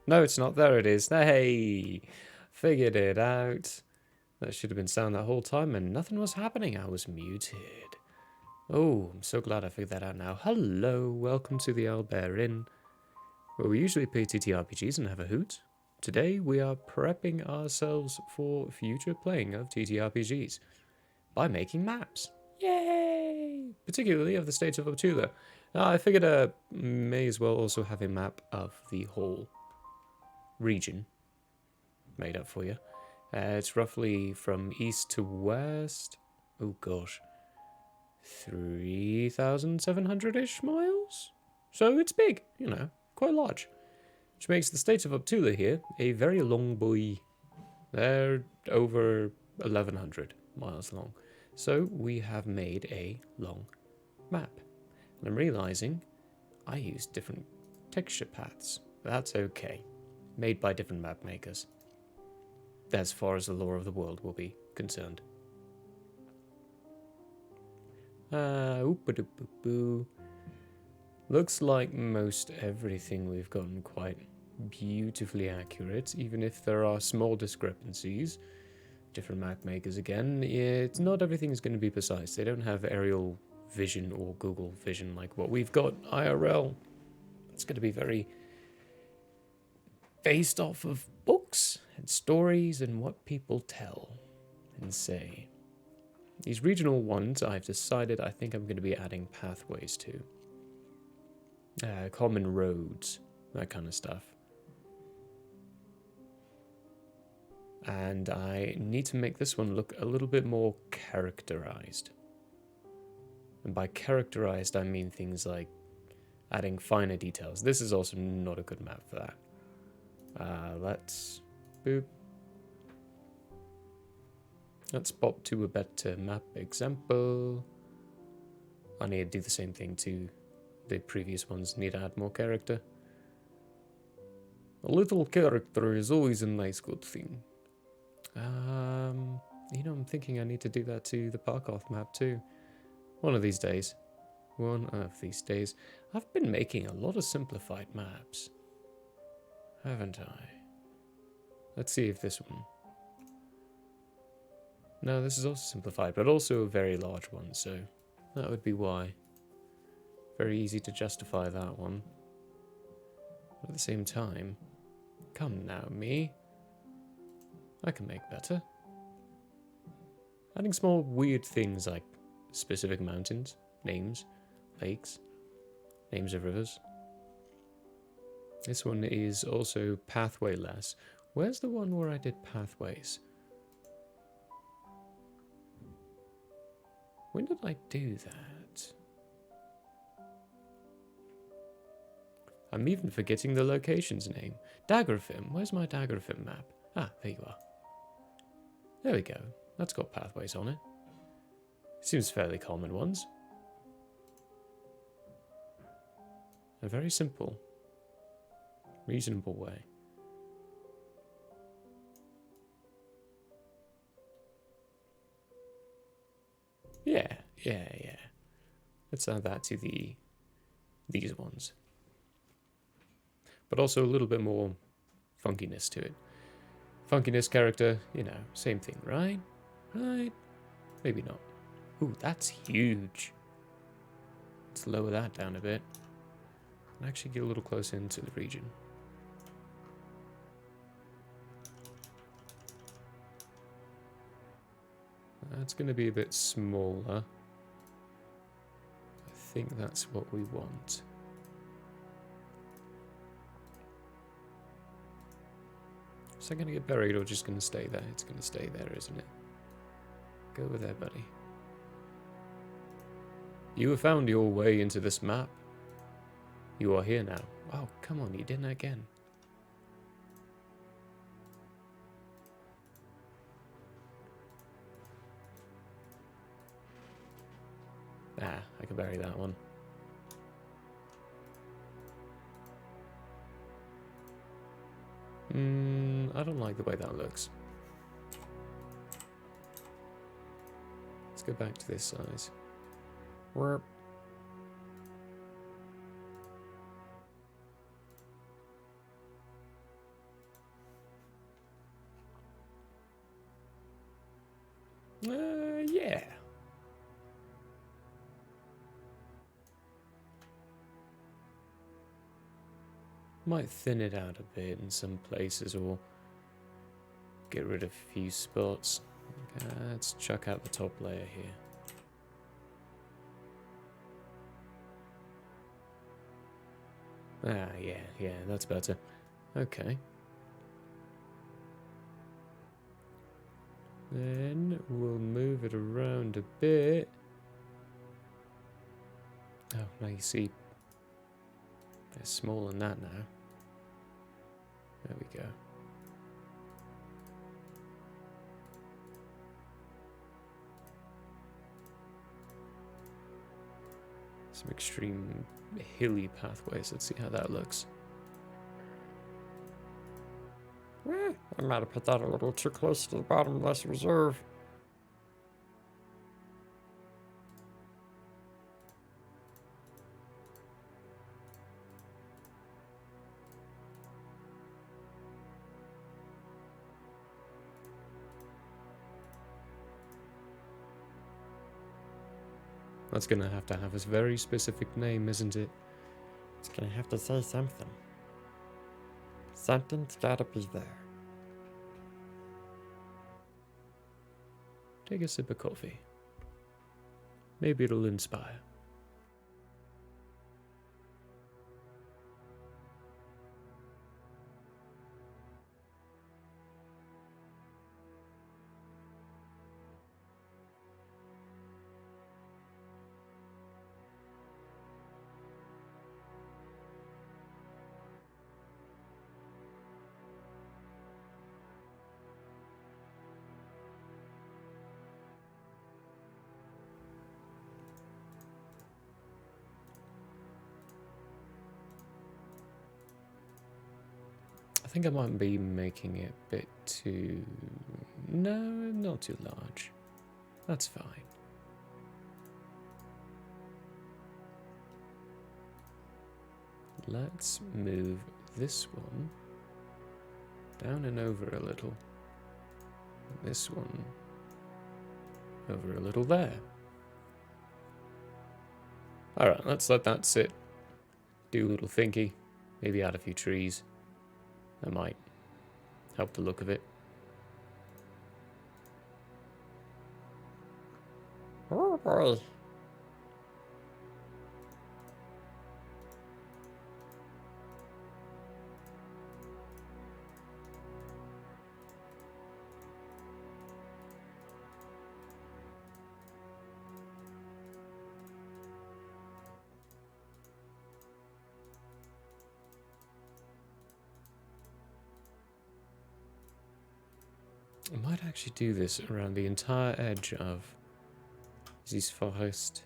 No, it's not. There it is. Hey! Figured it out. That should have been sound that whole time and nothing was happening. I was muted. Oh, I'm so glad I figured that out now. Hello, welcome to the Owlbear Inn, where we usually play TTRPGs and have a hoot. Today we are prepping ourselves for future playing of TTRPGs by making maps. Yay! Particularly of the state of Optula. Now, I figured I may as well also have a map of the whole region made up for you. It's roughly from east to west. Oh gosh. 3,700-ish miles? So it's big, you know, quite large. Which makes the state of Optula here a very long boy. They're over 1,100 miles long. So we have made a long map. And I'm realizing I use different texture paths. That's okay. Made by different map makers. As far as the lore of the world will be concerned. Looks like most everything we've gotten quite beautifully accurate, even if there are small discrepancies. Different map makers again, it's not everything is going to be precise. They don't have aerial vision or Google vision like what we've got IRL. It's going to be very based off of books and stories and what people tell and say. These regional ones, I've decided I think I'm going to be adding pathways to. Common roads, that kind of stuff. And I need to make this one look a little bit more characterized. And by characterized, I mean things like adding finer details. This is also not a good map for that. Let's boop. Let's pop to a better map example. I need to do the same thing to the previous ones. Need to add more character. A little character is always a nice good thing. You know, I'm thinking I need to do that to the Parkoth map too. One of these days. One of these days. I've been making a lot of simplified maps, haven't I? Let's see if this one... No, this is also simplified, but also a very large one, so that would be why. Very easy to justify that one. But at the same time, come now, me. I can make better. Adding small weird things like specific mountains, names, lakes, names of rivers. This one is also pathway-less. Where's the one where I did pathways? When did I do that? I'm even forgetting the location's name. Daggerfim. Where's my Daggerfim map? Ah, there you are. There we go. That's got pathways on it. Seems fairly common ones. A very simple, reasonable way. Yeah. Let's add that to these ones. But also a little bit more funkiness to it. Funkiness, character, you know, same thing, right? Right? Maybe not. Ooh, that's huge. Let's lower that down a bit. And actually get a little closer into the region. That's going to be a bit smaller. I think that's what we want. Is that going to get buried or just going to stay there? It's going to stay there, isn't it? Go over there, buddy. You have found your way into this map. You are here now. Oh, come on, you did it again. Ah, I can bury that one. I don't like the way that looks. Let's go back to this size. Warp. Yeah. Might thin it out a bit in some places or get rid of a few spots. Let's chuck out the top layer here. Yeah, that's better. Okay. Then we'll move it around a bit. Oh, now you see, they're smaller than that now. There we go. Some extreme hilly pathways. Let's see how that looks. I might have put that a little too close to the bottomless reserve. That's gonna have a very specific name, isn't it? It's gonna have to say something. Something's gotta be there. Take a sip of coffee. Maybe it'll inspire. I think I might be making it a bit too... No, not too large. That's fine. Let's move this one down and over a little. This one over a little there. Alright, let's let that sit. Do a little thinky. Maybe add a few trees. That might help the look of it. Oh boy. I might actually do this around the entire edge of this forest.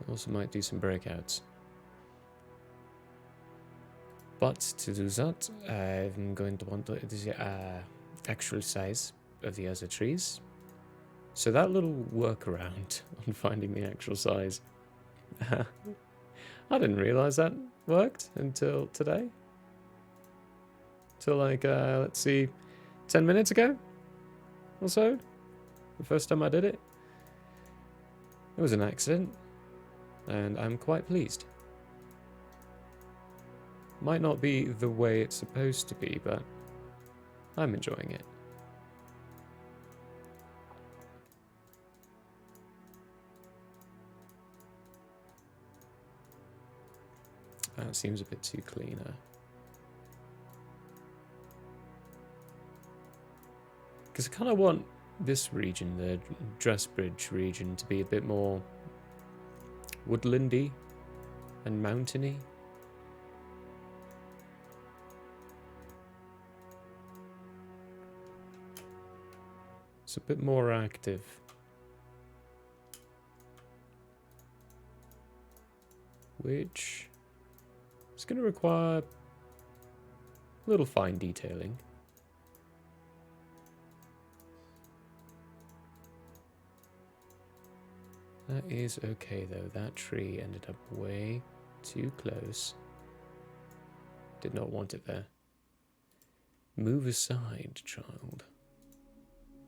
I also might do some breakouts. But to do that, I'm going to want the actual size of the other trees. So that little workaround on finding the actual size, I didn't realize that worked until today. Till like, let's see, 10 minutes ago or so. The first time I did it. It was an accident, and I'm quite pleased. Might not be the way it's supposed to be, but I'm enjoying it. That seems a bit too cleaner. Because I kind of want this region, the Dressbridge region, to be a bit more woodlandy and mountainy. It's a bit more active. Which is going to require a little fine detailing. That is okay, though. That tree ended up way too close. Did not want it there. Move aside, child.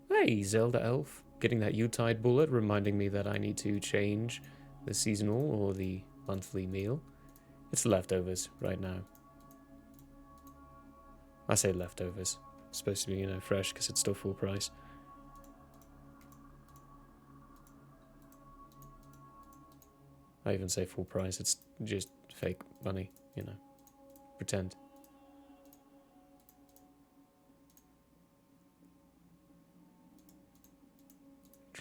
Hey, Zelda Elf. Getting that Yuletide bullet, reminding me that I need to change the seasonal or the monthly meal. It's leftovers right now. I say leftovers. It's supposed to be, fresh because it's still full price. I even say full price. It's just fake money, Pretend.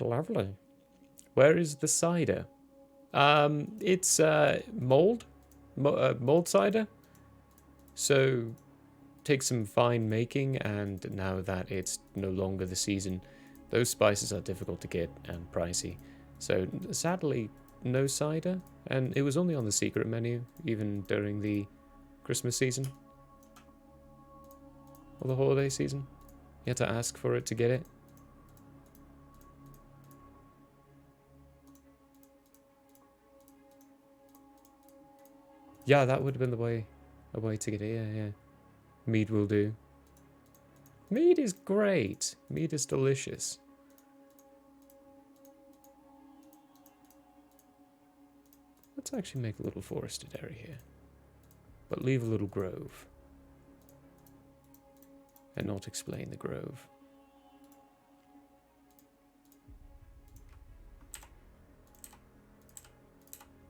Lovely. Where is the cider? It's mold cider. So take some fine making, and now that it's no longer the season, those spices are difficult to get and pricey. So sadly, no cider, and it was only on the secret menu even during the Christmas season or the holiday season. You had to ask for it to get it. Yeah, that would have been a way to get it. Yeah. Mead will do. Mead is great. Mead is delicious. Let's actually make a little forested area here. But leave a little grove. And not explain the grove.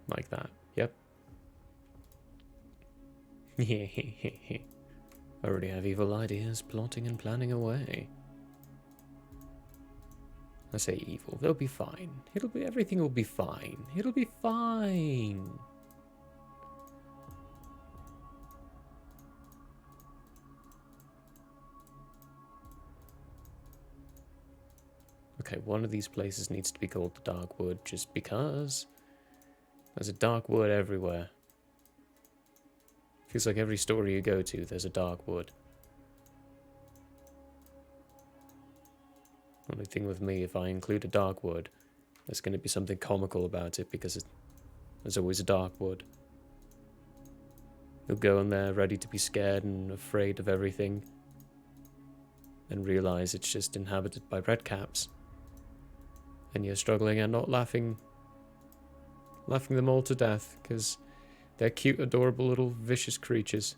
Like that. Yep. I already have evil ideas, plotting and planning away. I say evil, they'll be fine. Everything will be fine. It'll be fine. Okay, one of these places needs to be called the Darkwood, just because there's a Darkwood everywhere. Feels like every story you go to, there's a Darkwood. Only thing with me, if I include a Darkwood, there's going to be something comical about it, because there's always a Darkwood. You'll go in there ready to be scared and afraid of everything, and realize it's just inhabited by redcaps. And you're struggling and not laughing them all to death, because they're cute, adorable little vicious creatures.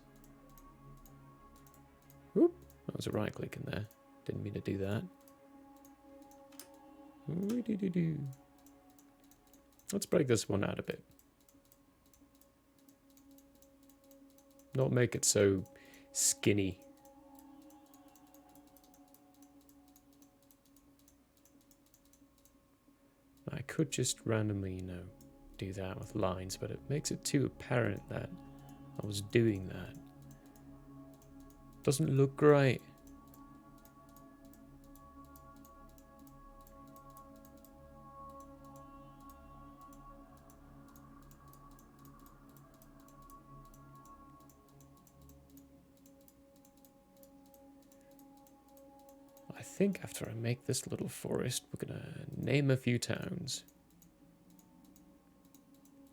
Oop, that was a right click in there. Didn't mean to do that. Let's break this one out a bit. Not make it so skinny. I could just randomly, do that with lines, but it makes it too apparent that I was doing that. Doesn't look great. I think after I make this little forest, we're gonna name a few towns.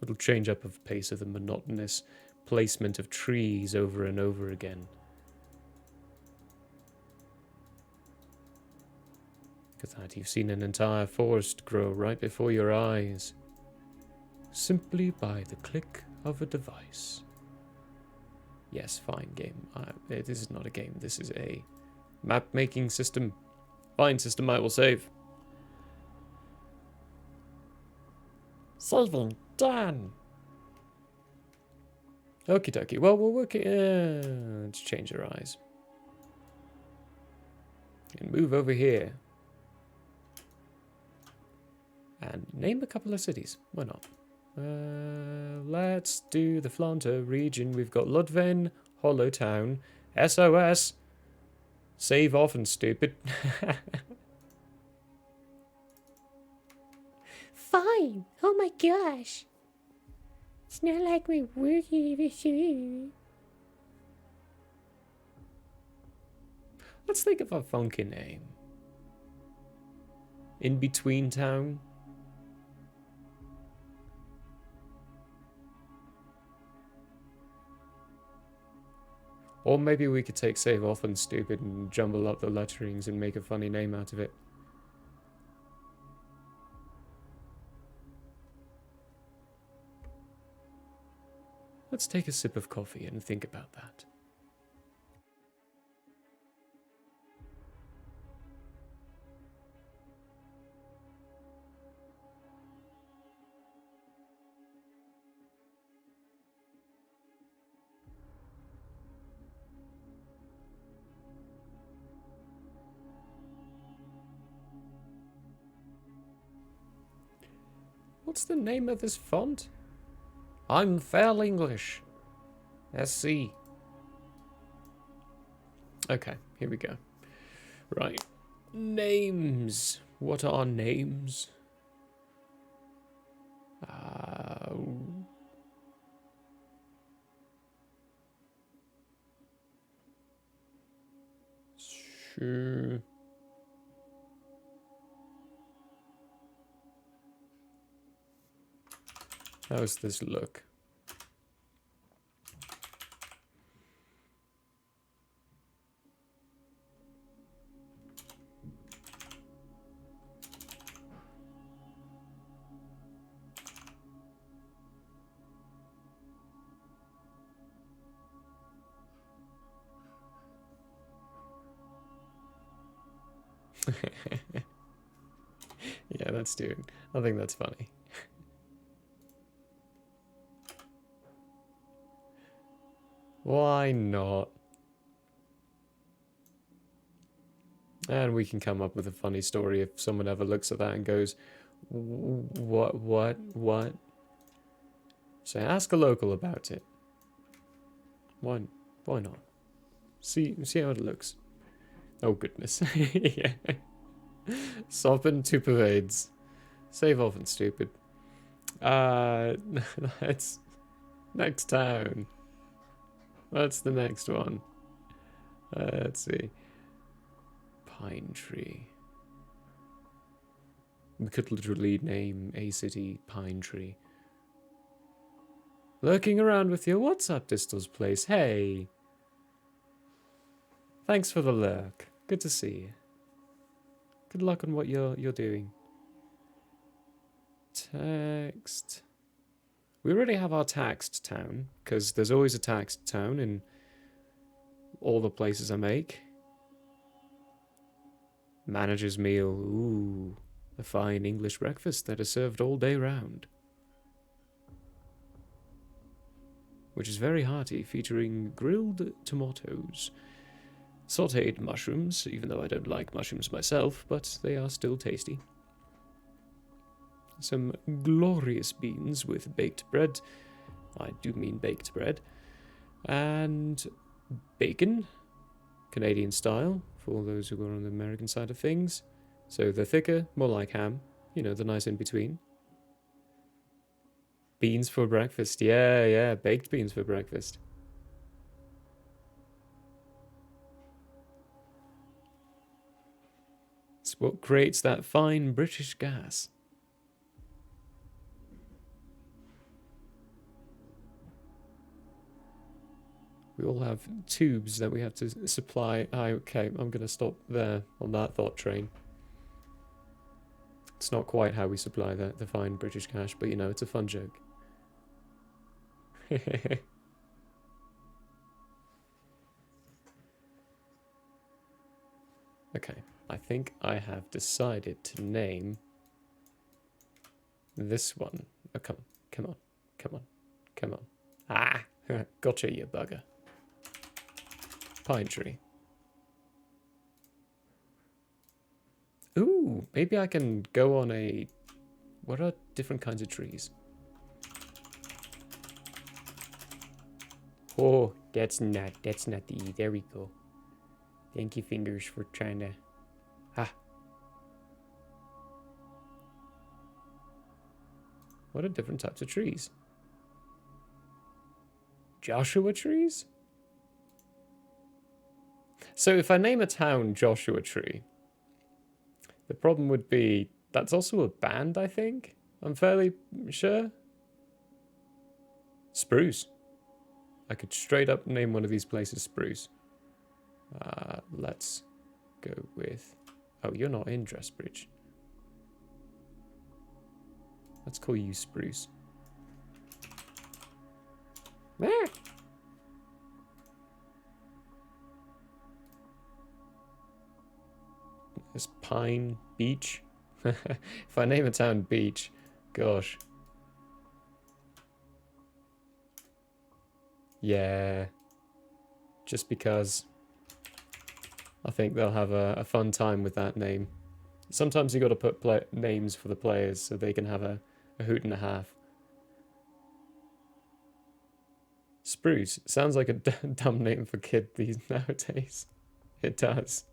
Little change up of pace of the monotonous placement of trees over and over again. Look at that, you've seen an entire forest grow right before your eyes, simply by the click of a device. Yes, fine game. This is not a game, this is a map-making system. Fine system, I will save. Saving done. Okie dokie. Well, we're working. Let's change our eyes. And move over here. And name a couple of cities. Why not? Let's do the Flandre region. We've got Ludven, Hollowtown, SOS. Save often, stupid. Fine. Oh my gosh. It's not like we're working with you. Let's think of a funky name. In Between Town. Or maybe we could take save off and stupid and jumble up the letterings and make a funny name out of it. Let's take a sip of coffee and think about that. What's the name of this font? I'm fair English. SC. Okay, here we go. Right. Names. What are names? Sure. How's this look? Yeah, that's doing. I think that's funny. Why not? And we can come up with a funny story if someone ever looks at that and goes, what? So ask a local about it. Why not? See how it looks. Oh goodness. Yeah. Soppin' to pervades. Save off and stupid. That's next town. What's the next one? Let's see. Pine Tree. We could literally name a city Pine Tree. Lurking around with your what's up, Distal's place? Hey. Thanks for the lurk. Good to see you. Good luck on what you're doing. Text. We already have our taxed town, because there's always a taxed town in all the places I make. Manager's meal. Ooh. A fine English breakfast that is served all day round. Which is very hearty, featuring grilled tomatoes. Sauteed mushrooms, even though I don't like mushrooms myself, but they are still tasty. Some glorious beans with baked bread. I do mean baked bread. And bacon, Canadian style, for those who are on the American side of things. So the thicker, more like ham. You know, the nice in between. Beans for breakfast. Yeah, baked beans for breakfast. It's what creates that fine British gas. We all have tubes that we have to supply. Okay, I'm going to stop there on that thought train. It's not quite how we supply the fine British gas, but you know, it's a fun joke. Okay, I think I have decided to name this one. Oh, come on. Ah, gotcha, you bugger. Pine tree. Ooh, maybe I can go on a... What are different kinds of trees? Oh, that's not the E. There we go. Thank you, fingers, for trying to... Ah. What are different types of trees? Joshua trees? So if I name a town Joshua Tree, the problem would be that's also a band, I think. I'm fairly sure. Spruce. I could straight up name one of these places Spruce. Let's go with... Oh, you're not in Dressbridge. Let's call you Spruce. Where? There's Pine Beach. If I name a town Beach, gosh. Yeah. Just because I think they'll have a fun time with that name. Sometimes you got to put names for the players so they can have a hoot and a half. Spruce sounds like a dumb name for kid these nowadays. It does.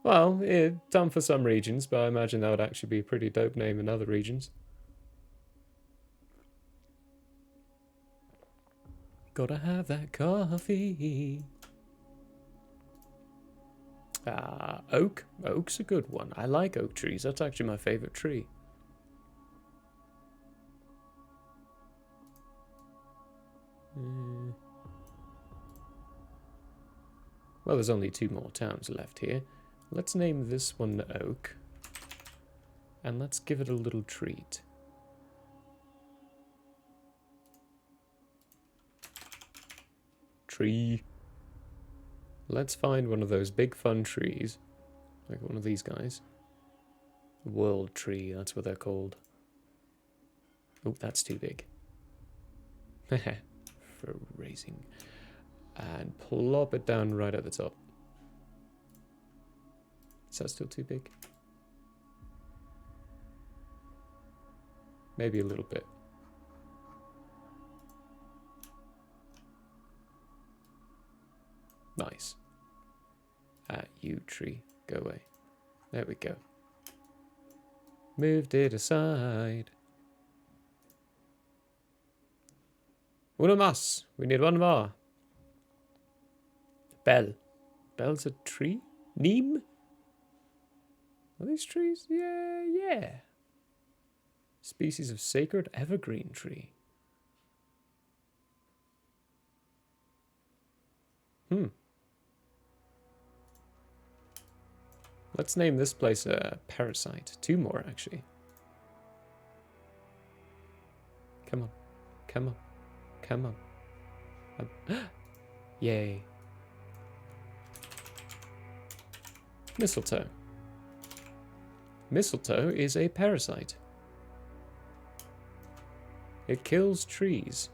Well, dumb for some regions, but I imagine that would actually be a pretty dope name in other regions. Gotta have that coffee. Oak. Oak's a good one. I like oak trees. That's actually my favorite tree. Well, there's only 2 more towns left here. Let's name this one Oak. And let's give it a little treat. Tree. Let's find one of those big fun trees. Like one of these guys. World tree, that's what they're called. Oh, that's too big. For raising. And plop it down right at the top. Is that still too big? Maybe a little bit. Nice. You tree, go away. There we go. Moved it aside. Uno más. We need one more. Bell. Bell's a tree? Neem? Are these trees? Yeah. Species of sacred evergreen tree. Let's name this place a parasite. 2 more, actually. Come on. Come on. Come on. Yay. Mistletoe. Mistletoe is a parasite. It kills trees.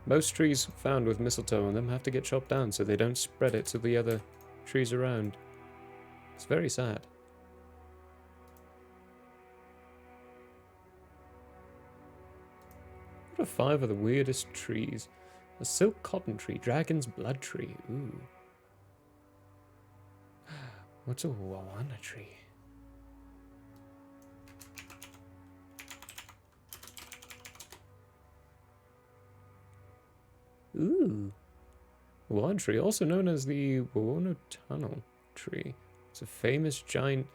Most trees found with mistletoe on them have to get chopped down so they don't spread it to the other trees around. It's very sad. What are 5 of the weirdest trees? A silk cotton tree, dragon's blood tree. Ooh. What's a wawana tree? Ooh. Wawana tree, also known as the Wawana Tunnel tree. It's a famous giant,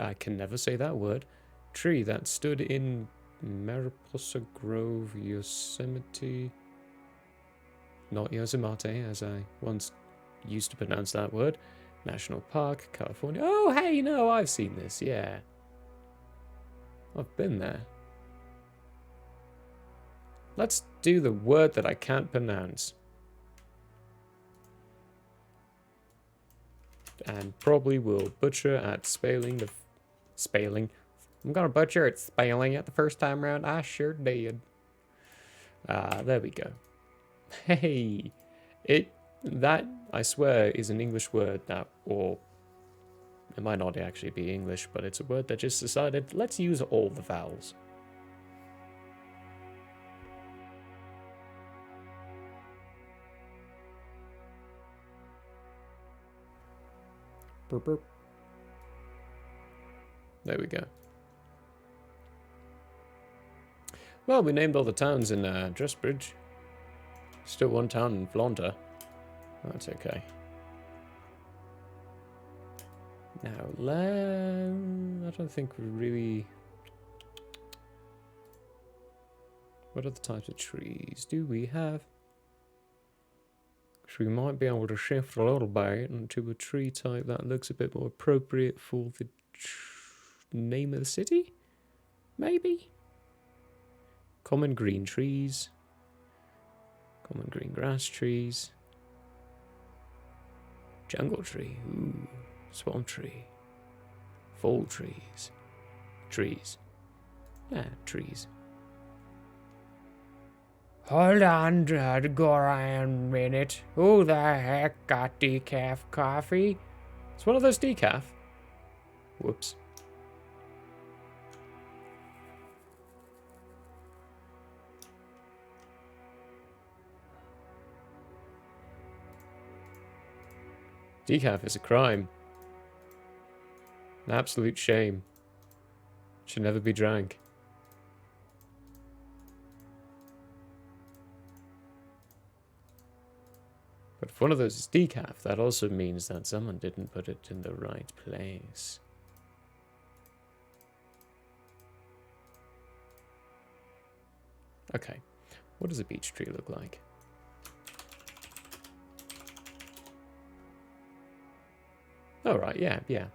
I can never say that word, tree that stood in Mariposa Grove, Yosemite. Not Yosemite, as I once used to pronounce that word. National Park, California. Oh, hey, you know, I've seen this, yeah. I've been there. Let's do the word that I can't pronounce. And probably will butcher at spelling the... Spelling? I'm gonna butcher at spelling it the first time around. I sure did. There we go. Hey! That, I swear, is an English word that, or... It might not actually be English, but it's a word that just decided, let's use all the vowels. Burp, burp. There we go. Well, we named all the towns in Dressbridge. Still 1 town in Flaunter. That's okay. Now, I don't think we really... What other types of trees do we have? So we might be able to shift a little bit into a tree type that looks a bit more appropriate for the name of the city? Maybe? Common green trees. Common green grass trees. Jungle tree. Ooh. Swamp tree. Fall trees. Trees. Yeah, trees. Hold on, Goran, a minute. Who the heck got decaf coffee? It's one of those decaf. Whoops. Decaf is a crime. An absolute shame. Should never be drank. But if one of those is decaf, that also means that someone didn't put it in the right place. Okay, what does a beech tree look like? Oh, right, yeah. Yeah,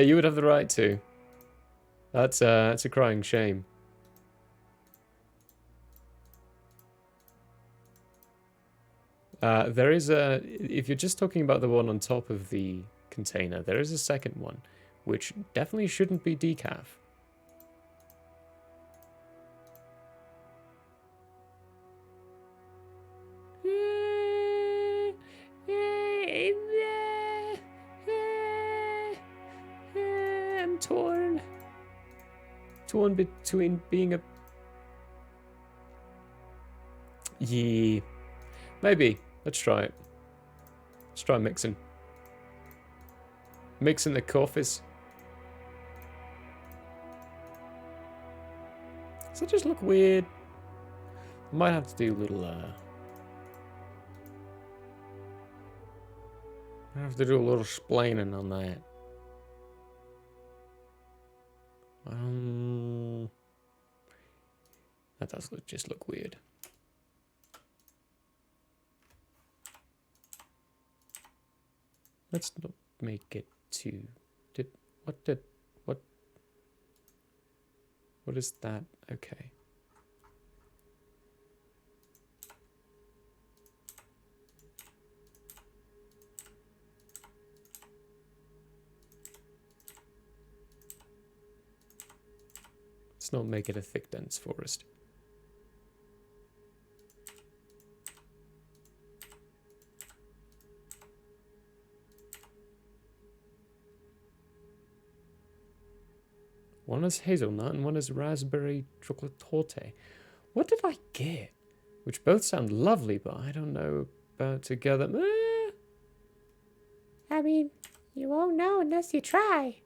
you would have the right to. That's a crying shame. There is a... If you're just talking about the one on top of the container, there is a second one, which definitely shouldn't be decaf. I'm torn. Torn between being a... Yeah. Maybe. Let's try it. Let's try mixing. Mixing the coffees. Does that just look weird? I might have to do a little, I have to do a little splaining on that. That does just look weird. Let's not make it too... What is that? Okay. Let's not make it a thick, dense forest. One is hazelnut and one is raspberry chocolate. What did I get? Which both sound lovely, but I don't know about together. I mean, you won't know unless you try.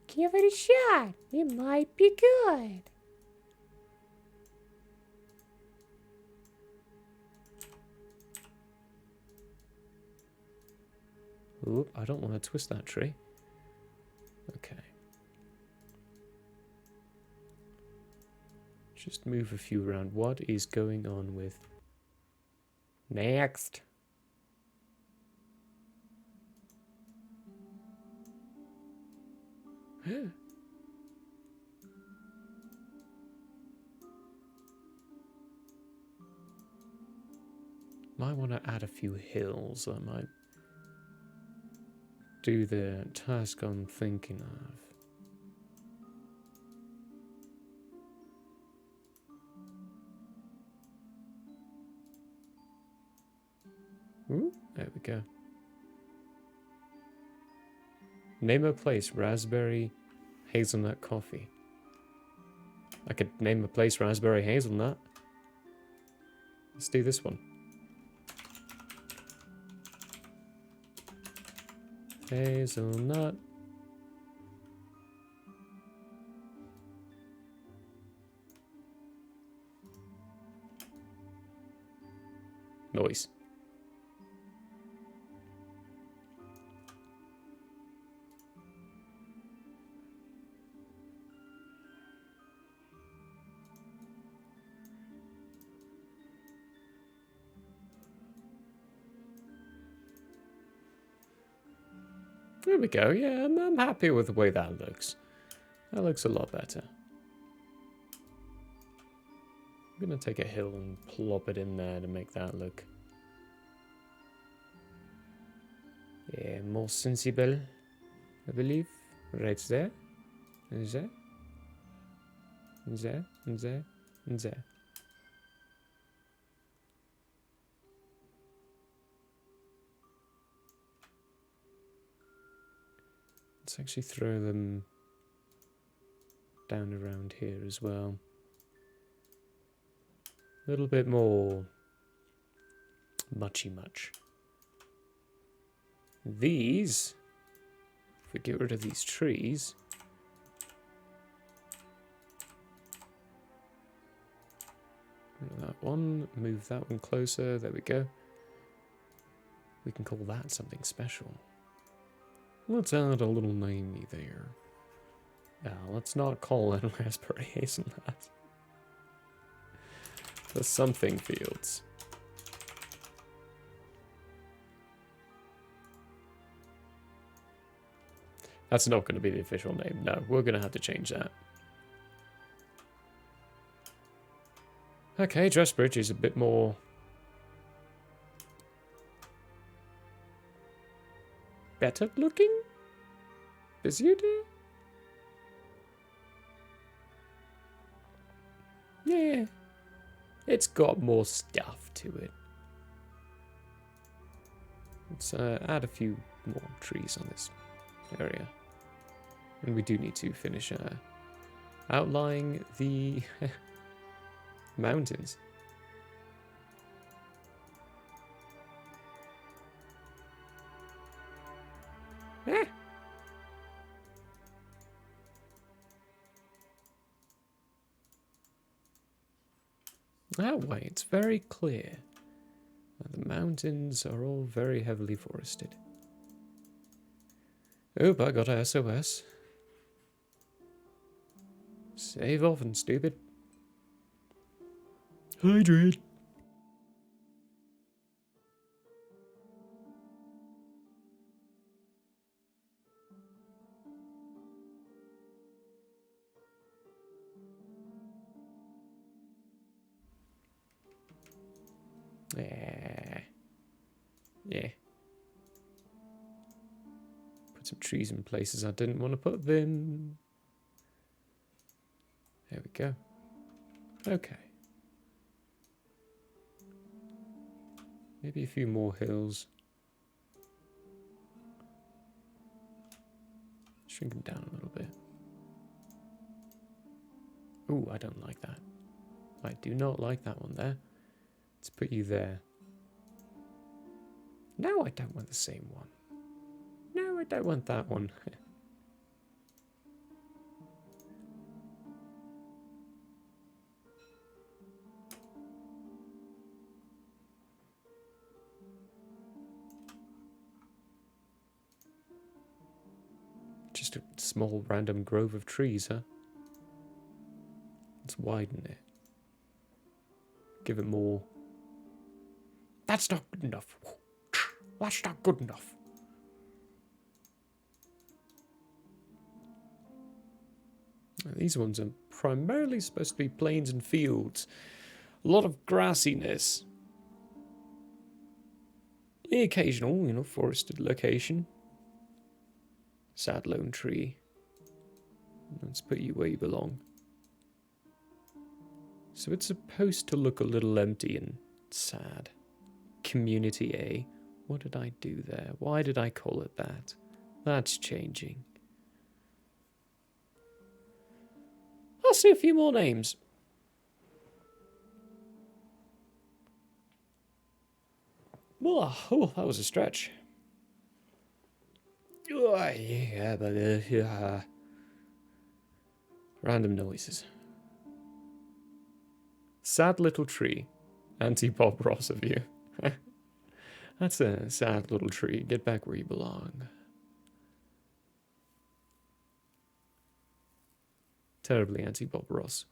Give it a shot. It might be good. Oop, I don't want to twist that tree. Okay. Just move a few around. What is going on with... Next. Might want to add a few hills. I might do the task I'm thinking of. Ooh, there we go. Name a place, raspberry, hazelnut coffee. I could name a place raspberry hazelnut. Let's do this one. Hazelnut. noise? There we go. Yeah, I'm happy with the way that looks. That looks a lot better. I'm going to take a hill and plop it in there to make that look... yeah, more sensible, I believe. Right there. And there. And there. And there. And there. Let's actually throw them down around here as well. A little bit more muchy much. These, if we get rid of these trees, that one, move that one closer, there we go. We can call that something special. Let's add a little namey there. Let's not call it raspberry hazelnut. The something fields. That's not going to be the official name. No, we're going to have to change that. Okay, Dressbridge is a bit more... better looking? Busier? Yeah. It's got more stuff to it. Let's add a few more trees on this area. And we do need to finish outlining the mountains. Ah. That way, it's very clear. The mountains are all very heavily forested. Oop, I got a SOS. Save often, stupid. Hydrate. Yeah. Put some trees in places I didn't want to put them. There we go. Okay. Maybe a few more hills. Shrink them down a little bit. Ooh, I don't like that. I do not like that one there. Let's put you there. No, I don't want the same one. No, I don't want that one. Just a small random grove of trees, huh? Let's widen it. Give it more. That's not good enough. That's not good enough. These ones are primarily supposed to be plains and fields. A lot of grassiness. The occasional, forested location. Sad lone tree. Let's put you where you belong. So it's supposed to look a little empty and sad. Community A. What did I do there? Why did I call it that? That's changing. I'll see a few more names. Oh, that was a stretch. Oh, yeah, but yeah. Random noises. Sad little tree. Anti-Bob Ross of you. That's a sad little tree. Get back where you belong. Terribly anti-Bob Ross.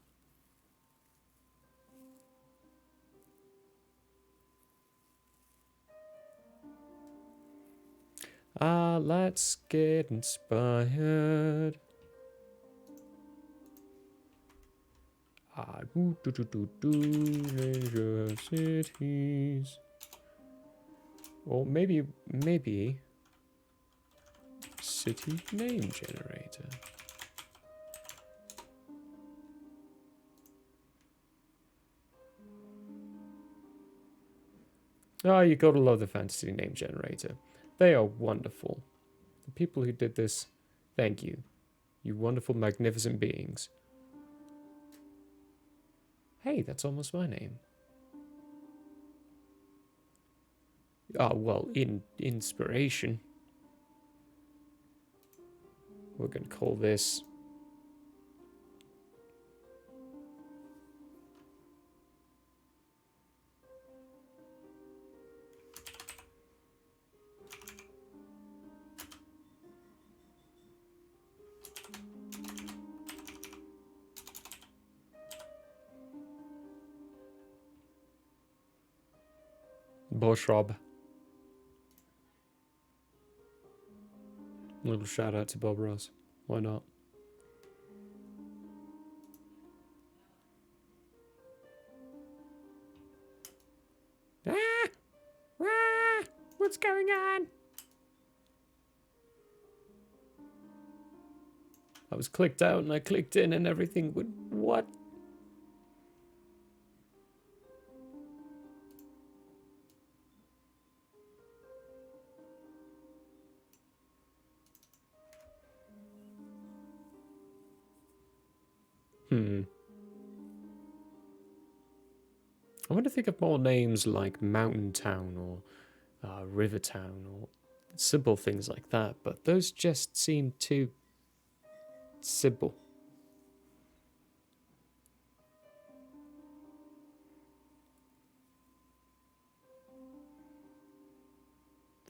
Let's get inspired. Leisure cities. Or maybe city name generator. Oh, you gotta love the fantasy name generator. They are wonderful. The people who did this, thank you. You wonderful, magnificent beings. Hey, that's almost my name. Ah, well, inspiration. We're gonna call this... Boshrob. A little shout out to Bob Ross. Why not? Ah! Ah! What's going on? I was clicked out and I clicked in and everything would... What? I want to think of more names like Mountain Town or River Town or simple things like that, but those just seem too simple.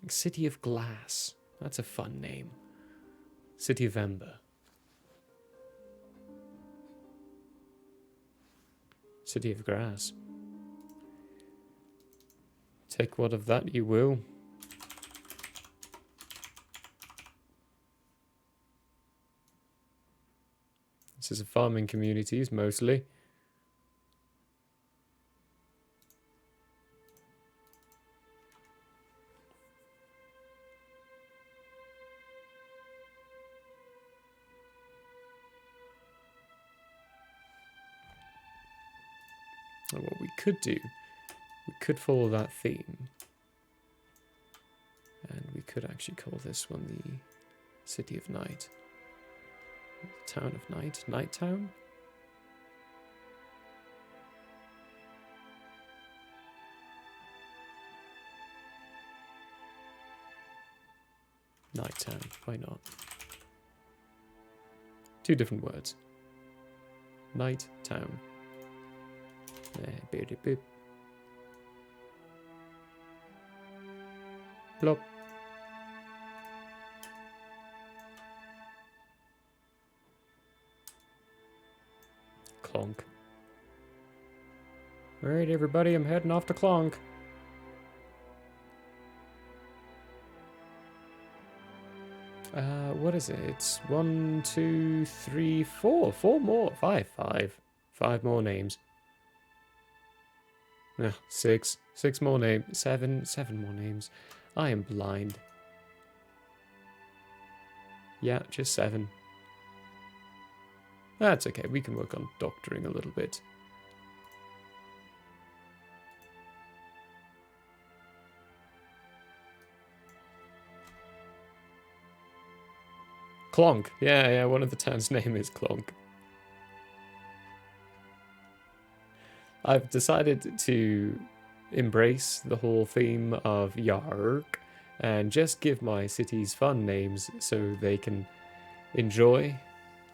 City of Glass. That's a fun name. City of Ember. City of Grass. Take what of that you will. This is a farming communities mostly. And what we could do, we could follow that theme. And we could actually call this one the City of Night. The Town of Night? Night Town? Night Town, why not? Two different words. Night Town. Boop. Plop. Clonk. Alright, everybody, I'm heading off to Clonk. What is it? It's 1, 2, 3, 4. 4 more. 5 more names. No, 6. 6 more names. 7 more names. I am blind. Yeah, just 7. That's okay. We can work on doctoring a little bit. Clonk. Yeah, one of the town's name is Clonk. I've decided to embrace the whole theme of Yark and just give my cities fun names so they can enjoy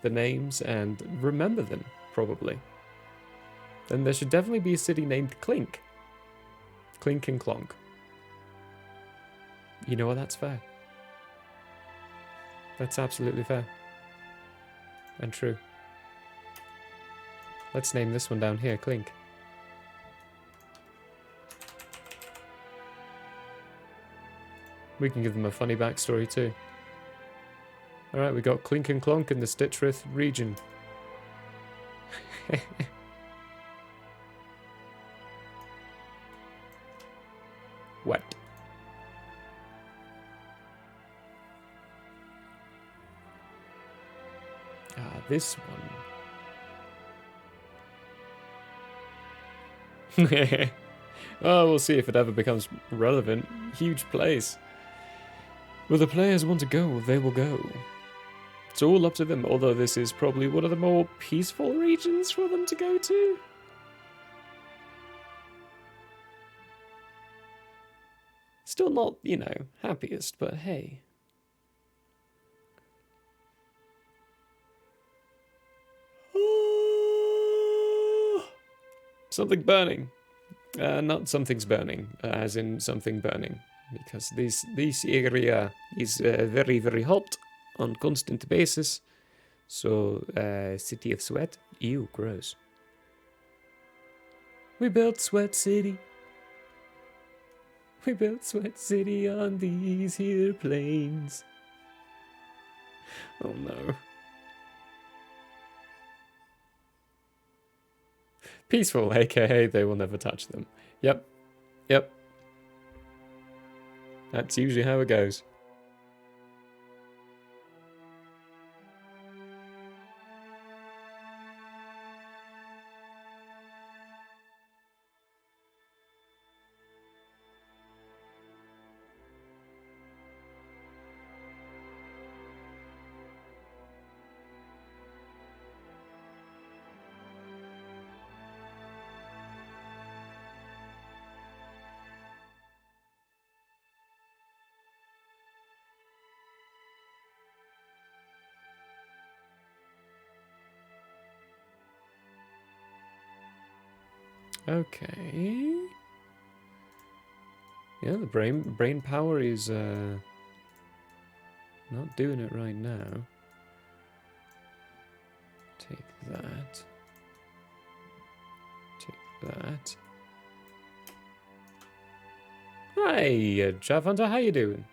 the names and remember them, probably. Then there should definitely be a city named Clink. Clink and clonk. You know what? That's fair. That's absolutely fair. And true. Let's name this one down here, Clink. We can give them a funny backstory too. Alright, we got Clink and Clonk in the Stitchwraith region. What? This one. Oh, we'll see if it ever becomes relevant. Huge place. Where the players want to go, they will go. It's all up to them, although this is probably one of the more peaceful regions for them to go to. Still not, you know, happiest, but hey. Something burning. Not something's burning, as in something burning. Because this area is very, very hot on constant basis. So, City of Sweat? Ew, gross. We built Sweat City. We built Sweat City on these here plains. Oh no. Peaceful, aka they will never touch them. Yep. Yep. That's usually how it goes. Okay. Yeah, the brain power is not doing it right now. Take that. Take that. Hi, Chav Hunter, how you doing?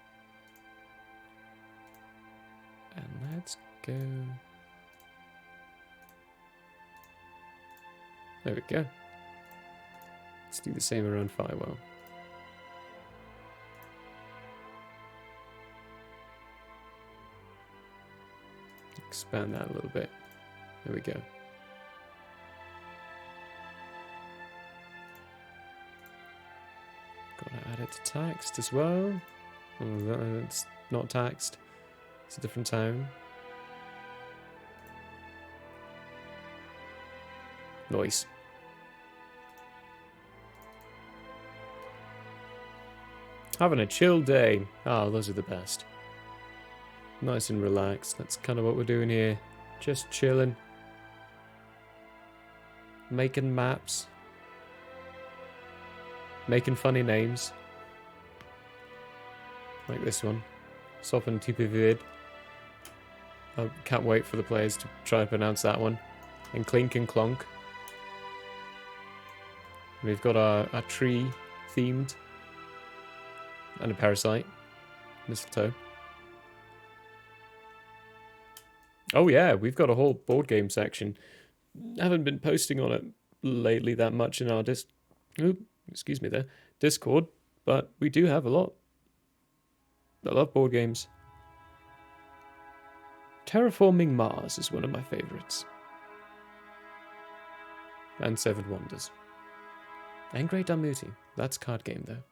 And let's go. There we go. Let's do the same around Firewell. Expand that a little bit. There we go. Gotta add it to text as well. Oh, it's not taxed. It's a different tone. Noise. Having a chill day. Oh, those are the best. Nice and relaxed. That's kind of what we're doing here. Just chilling. Making maps. Making funny names. Like this one. Soppen Tipivid. I can't wait for the players to try and pronounce that one. And Clink and Clonk. We've got our tree themed. And a parasite. Mistletoe. Oh yeah, we've got a whole board game section. Haven't been posting on it lately that much in our Discord, but we do have a lot. I love board games. Terraforming Mars is one of my favorites. And Seven Wonders. And Great Damuti. That's card game though.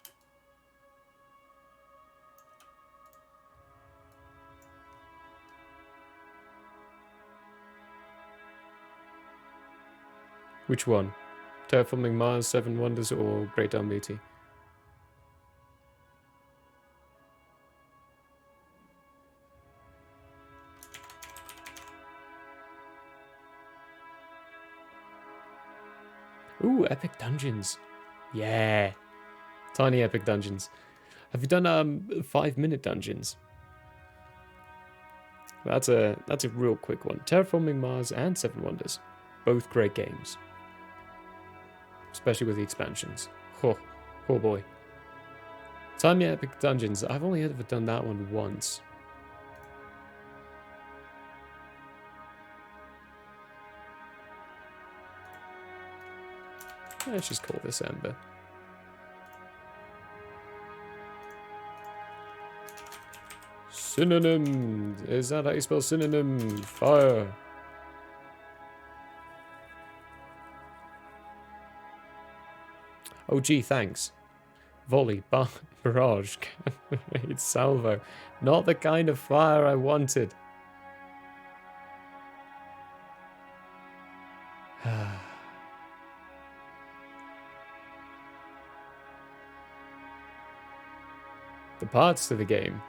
Which one? Terraforming Mars, Seven Wonders, or Great Damuti? Ooh, Epic Dungeons. Yeah. Tiny epic dungeons. Have you done 5-minute dungeons? That's a real quick one. Terraforming Mars and Seven Wonders, both great games, especially with the expansions. Oh boy. Tiny epic dungeons. I've only ever done that one once. Let's just call this Ember. Synonym. Is that how you spell synonym? Fire. Oh gee, thanks. Volley, barrage, it's salvo. Not the kind of fire I wanted. The parts to the game.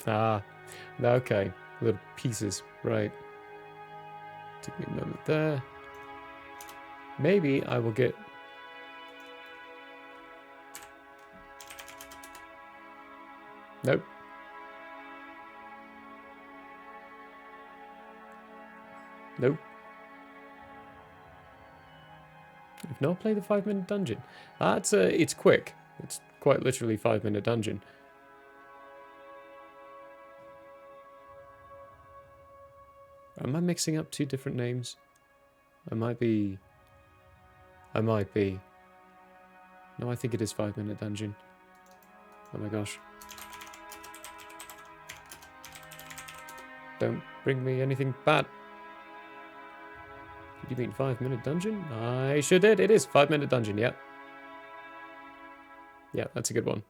Ah, okay. Little pieces, right. Took me a moment there. Maybe I will get... Nope. Nope. I've not played the 5-minute dungeon. That's it's quick. It's quite literally 5-minute dungeon. Am I mixing up two different names? I might be. No, I think it is 5-minute dungeon. Oh my gosh. Don't bring me anything bad. Did you mean 5-minute dungeon? I sure did. It is 5-minute dungeon, yep. Yeah, that's a good one.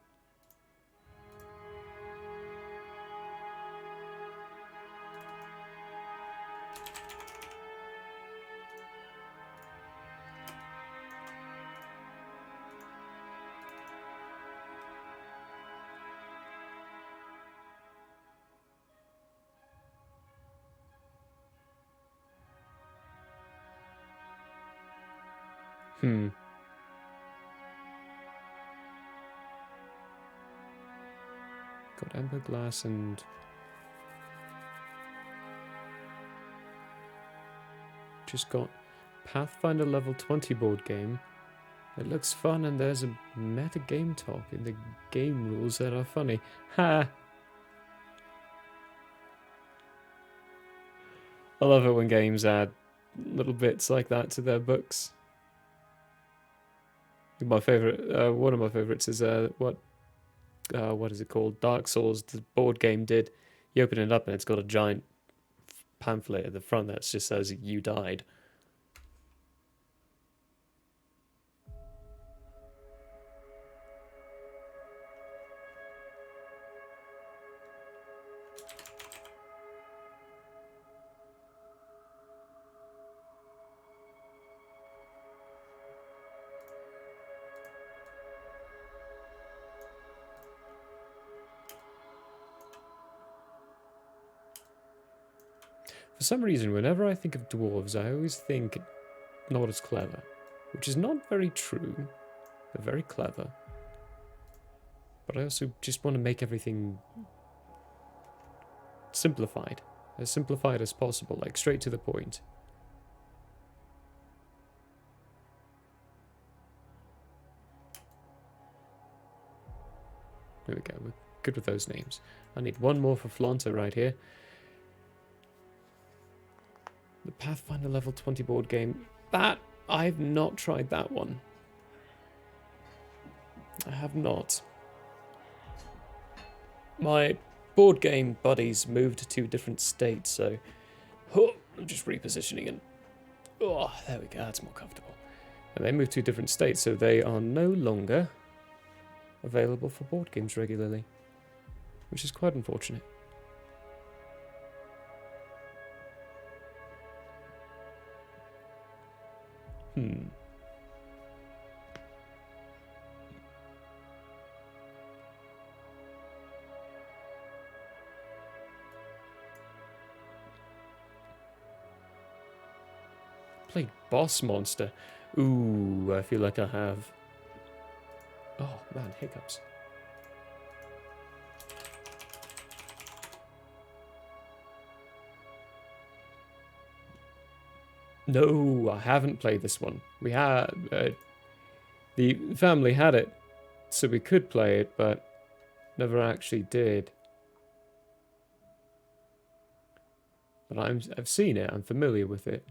Got Ember Glass and... Just got Pathfinder level 20 board game. It looks fun and there's a meta game talk in the game rules that are funny. Ha! I love it when games add little bits like that to their books. My favorite, one of my favorites is what is it called? Dark Souls. The board game did. You open it up and it's got a giant pamphlet at the front that just says "You died." For some reason, whenever I think of dwarves, I always think not as clever, which is not very true. They're very clever. But I also just want to make everything simplified. As simplified as possible, like straight to the point. There we go, we're good with those names. I need one more for Flanta right here. The Pathfinder level 20 board game. That, I've not tried that one. I have not. My board game buddies moved to different states, so I'm just repositioning and oh, there we go, that's more comfortable. And they moved to different states, so they are no longer available for board games regularly, which is quite unfortunate. played Boss Monster. Ooh, I feel like I have. Oh man, hiccups. No, I haven't played this one. We had the family had it, so we could play it, but never actually did. But I've seen it. I'm familiar with it.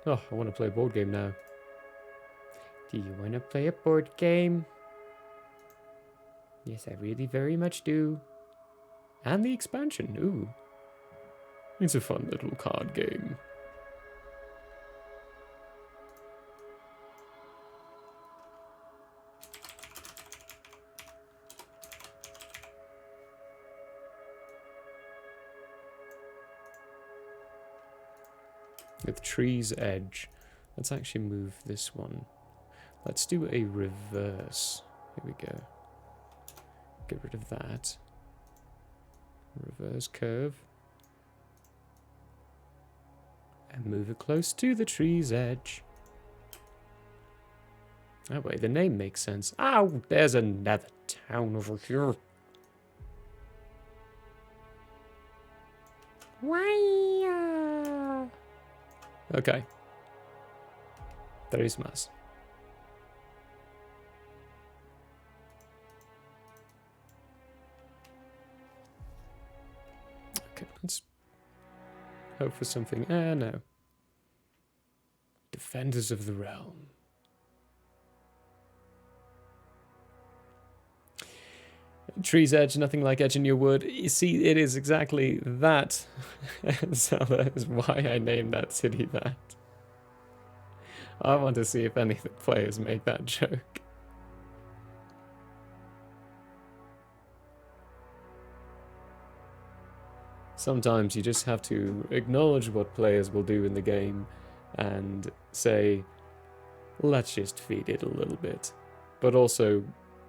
Oh, I want to play a board game now. Do you want to play a board game? Yes, I really very much do. And the expansion. Ooh. It's a fun little card game. With Tree's Edge. Let's actually move this one. Let's do a reverse. Here we go. Get rid of that. Reverse curve. And move it close to the tree's edge. That way the name makes sense. Ow! There's another town over here. Why? Okay. Tres más. Okay, let's hope for something. No. Defenders of the Realm. Tree's Edge, nothing like edge in your wood. You see, it is exactly that. So that is why I named that city that. I want to see if any of the players make that joke. Sometimes you just have to acknowledge what players will do in the game and say, let's just feed it a little bit. But also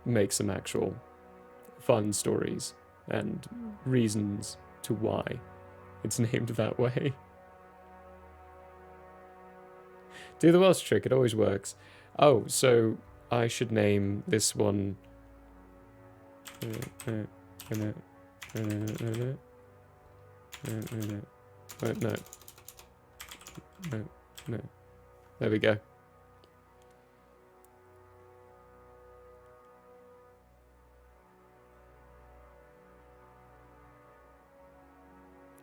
make some actual fun stories and reasons to why it's named that way. Do the Welsh trick, it always works. Oh, so I should name this one... no. No. There we go.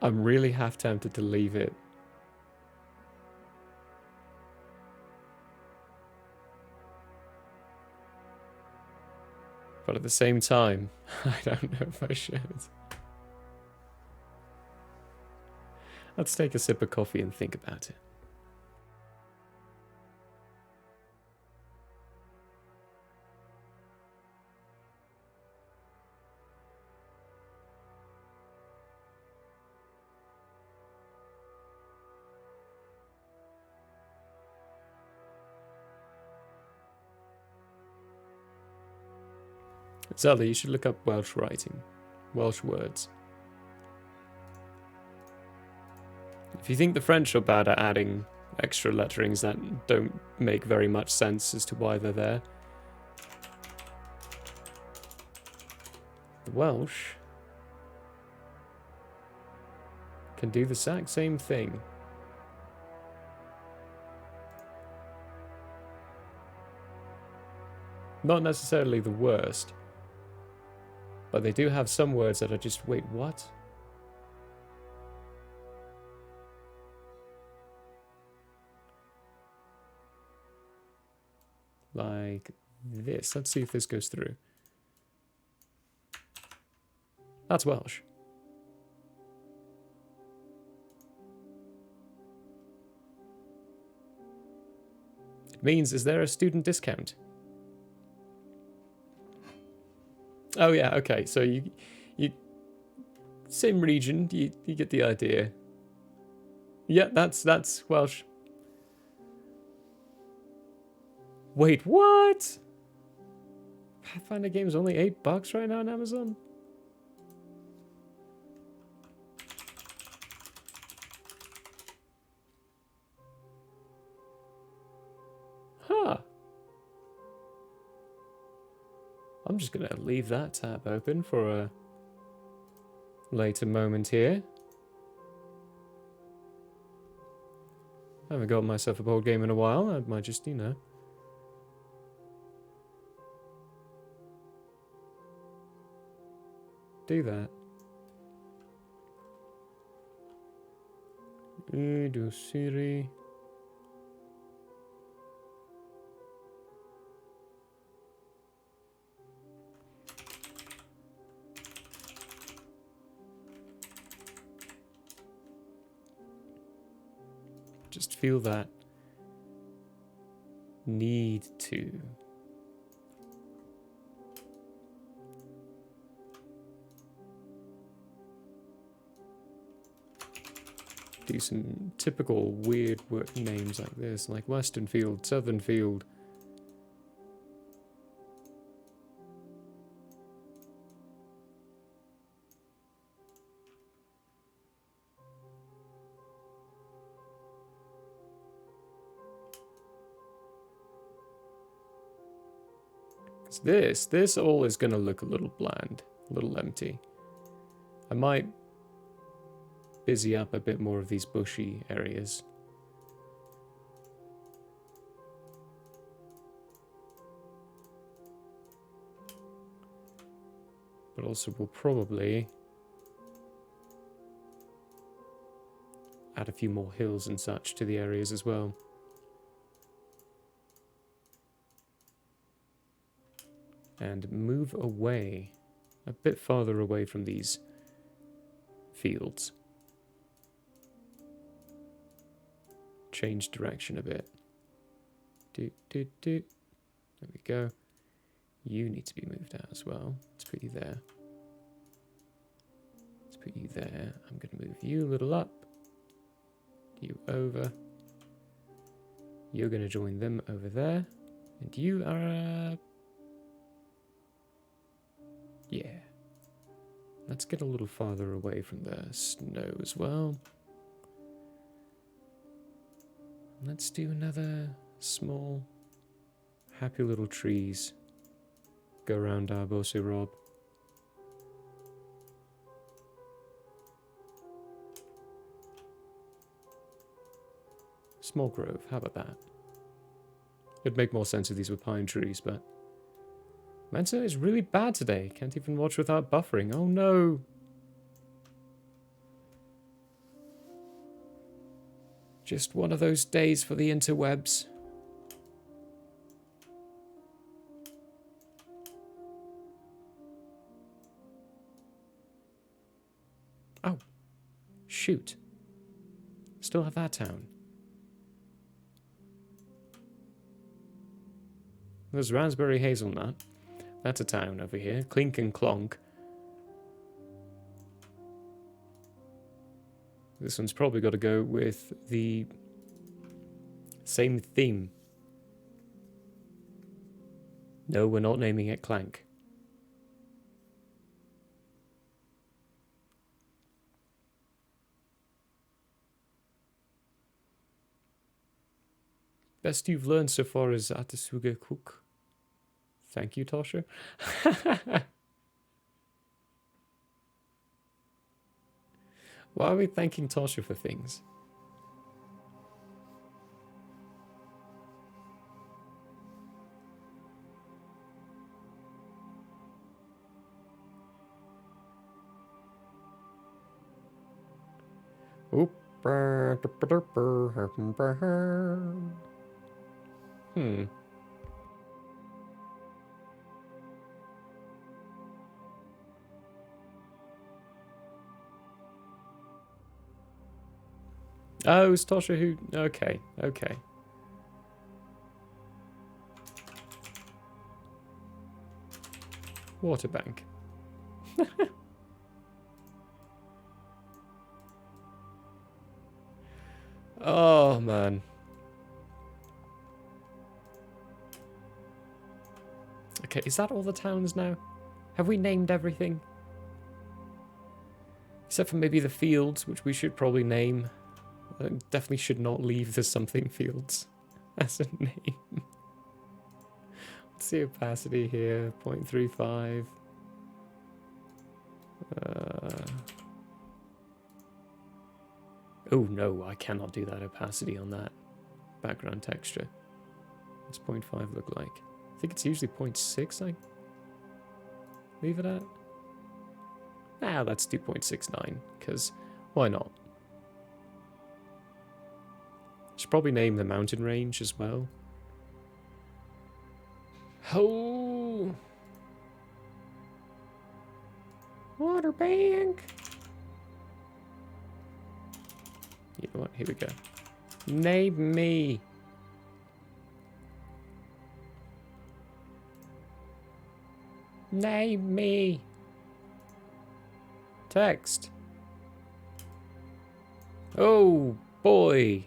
I'm really half tempted to leave it. But at the same time, I don't know if I should. Let's take a sip of coffee and think about it. Zelda, you should look up Welsh writing. Welsh words. If you think the French are bad at adding extra letterings that don't make very much sense as to why they're there, the Welsh can do the exact same thing. Not necessarily the worst, but they do have some words that are just, wait, what? Like this. Let's see if this goes through. That's Welsh. It means, is there a student discount? Oh yeah, okay. So you same region. You get the idea. Yeah, that's Welsh. Wait, what? Pathfinder game's only $8 right now on Amazon. Huh. I'm just going to leave that tab open for a later moment here. I haven't got myself a board game in a while. I might just, you know. Do that. Do Siri. Just feel that need to. Do some typical weird word names like this, like Western Field, Southern Field. This all is going to look a little bland, a little empty. I might busy up a bit more of these bushy areas. But also we'll probably add a few more hills and such to the areas as well. And move away, a bit farther away from these fields. Change direction a bit. There we go. You need to be moved out as well. Let's put you there. Let's put you there. I'm going to move you a little up. You over. You're going to join them over there. And you are... yeah. Let's get a little farther away from the snow as well. Let's do another small, happy little trees. Go around our Bossy Rob. Small grove, how about that? It'd make more sense if these were pine trees, but... Mensa is really bad today. Can't even watch without buffering. Oh no! Just one of those days for the interwebs. Oh. Shoot. Still have that town. There's Raspberry Hazelnut. That's a town over here. Clink and Clonk. This one's probably got to go with the same theme. No, we're not naming it Clank. Best you've learned so far is Atasuga Cook. Thank you, Tosha. Why are we thanking Tosha for things? Hmm. Oh, it's Tosha who... Okay, okay. Water bank. Oh, man. Okay, is that all the towns now? Have we named everything? Except for maybe the fields, which we should probably name. I definitely should not leave the something fields as a name. What's the opacity here? 0.35. Oh no, I cannot do that opacity on that background texture. What's 0.5 look like? I think it's usually 0.6 I leave it at. Ah, let's do 0.69, because why not? Should probably name the mountain range as well. Oh! Water bank. You know what? Here we go. Name me! Name me! Text. Oh, boy!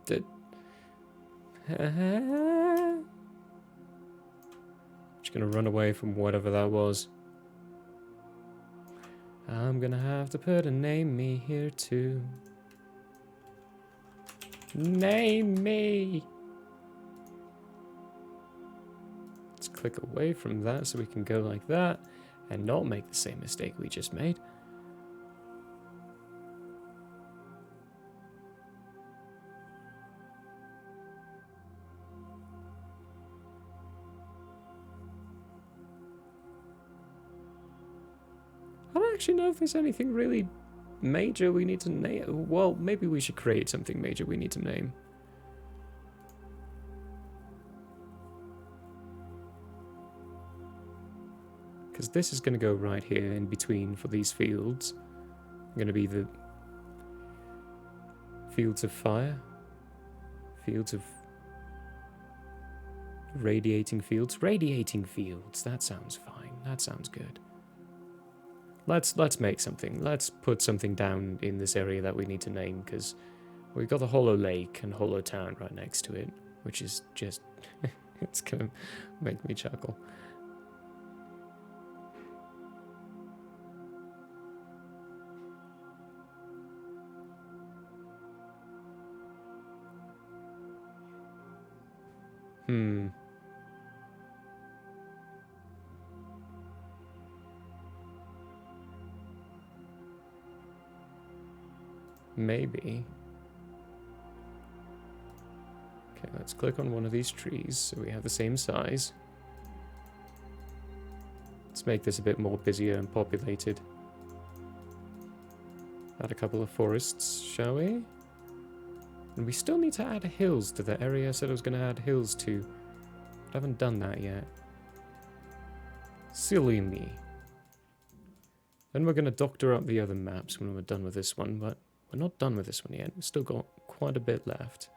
Did... Just gonna run away from whatever that was. I'm gonna have to put a name me here too. Name me! Let's click away from that so we can go like that and not make the same mistake we just made. I don't actually know if there's anything really major we need to name. Well, maybe we should create something major we need to name. Because this is going to go right here in between for these fields. Going to be the fields of fire. Fields of... Radiating fields. Radiating fields. That sounds fine. That sounds good. Let's make something. Let's put something down in this area that we need to name, because we've got the Hollow Lake and Hollow Town right next to it, which is just... it's gonna make me chuckle. Maybe. Okay, let's click on one of these trees so we have the same size. Let's make this a bit more busier and populated. Add a couple of forests, shall we? And we still need to add hills to the area I said I was going to add hills to. But I haven't done that yet. Silly me. Then we're going to doctor up the other maps when we're done with this one, but we're not done with this one yet. We've still got quite a bit left.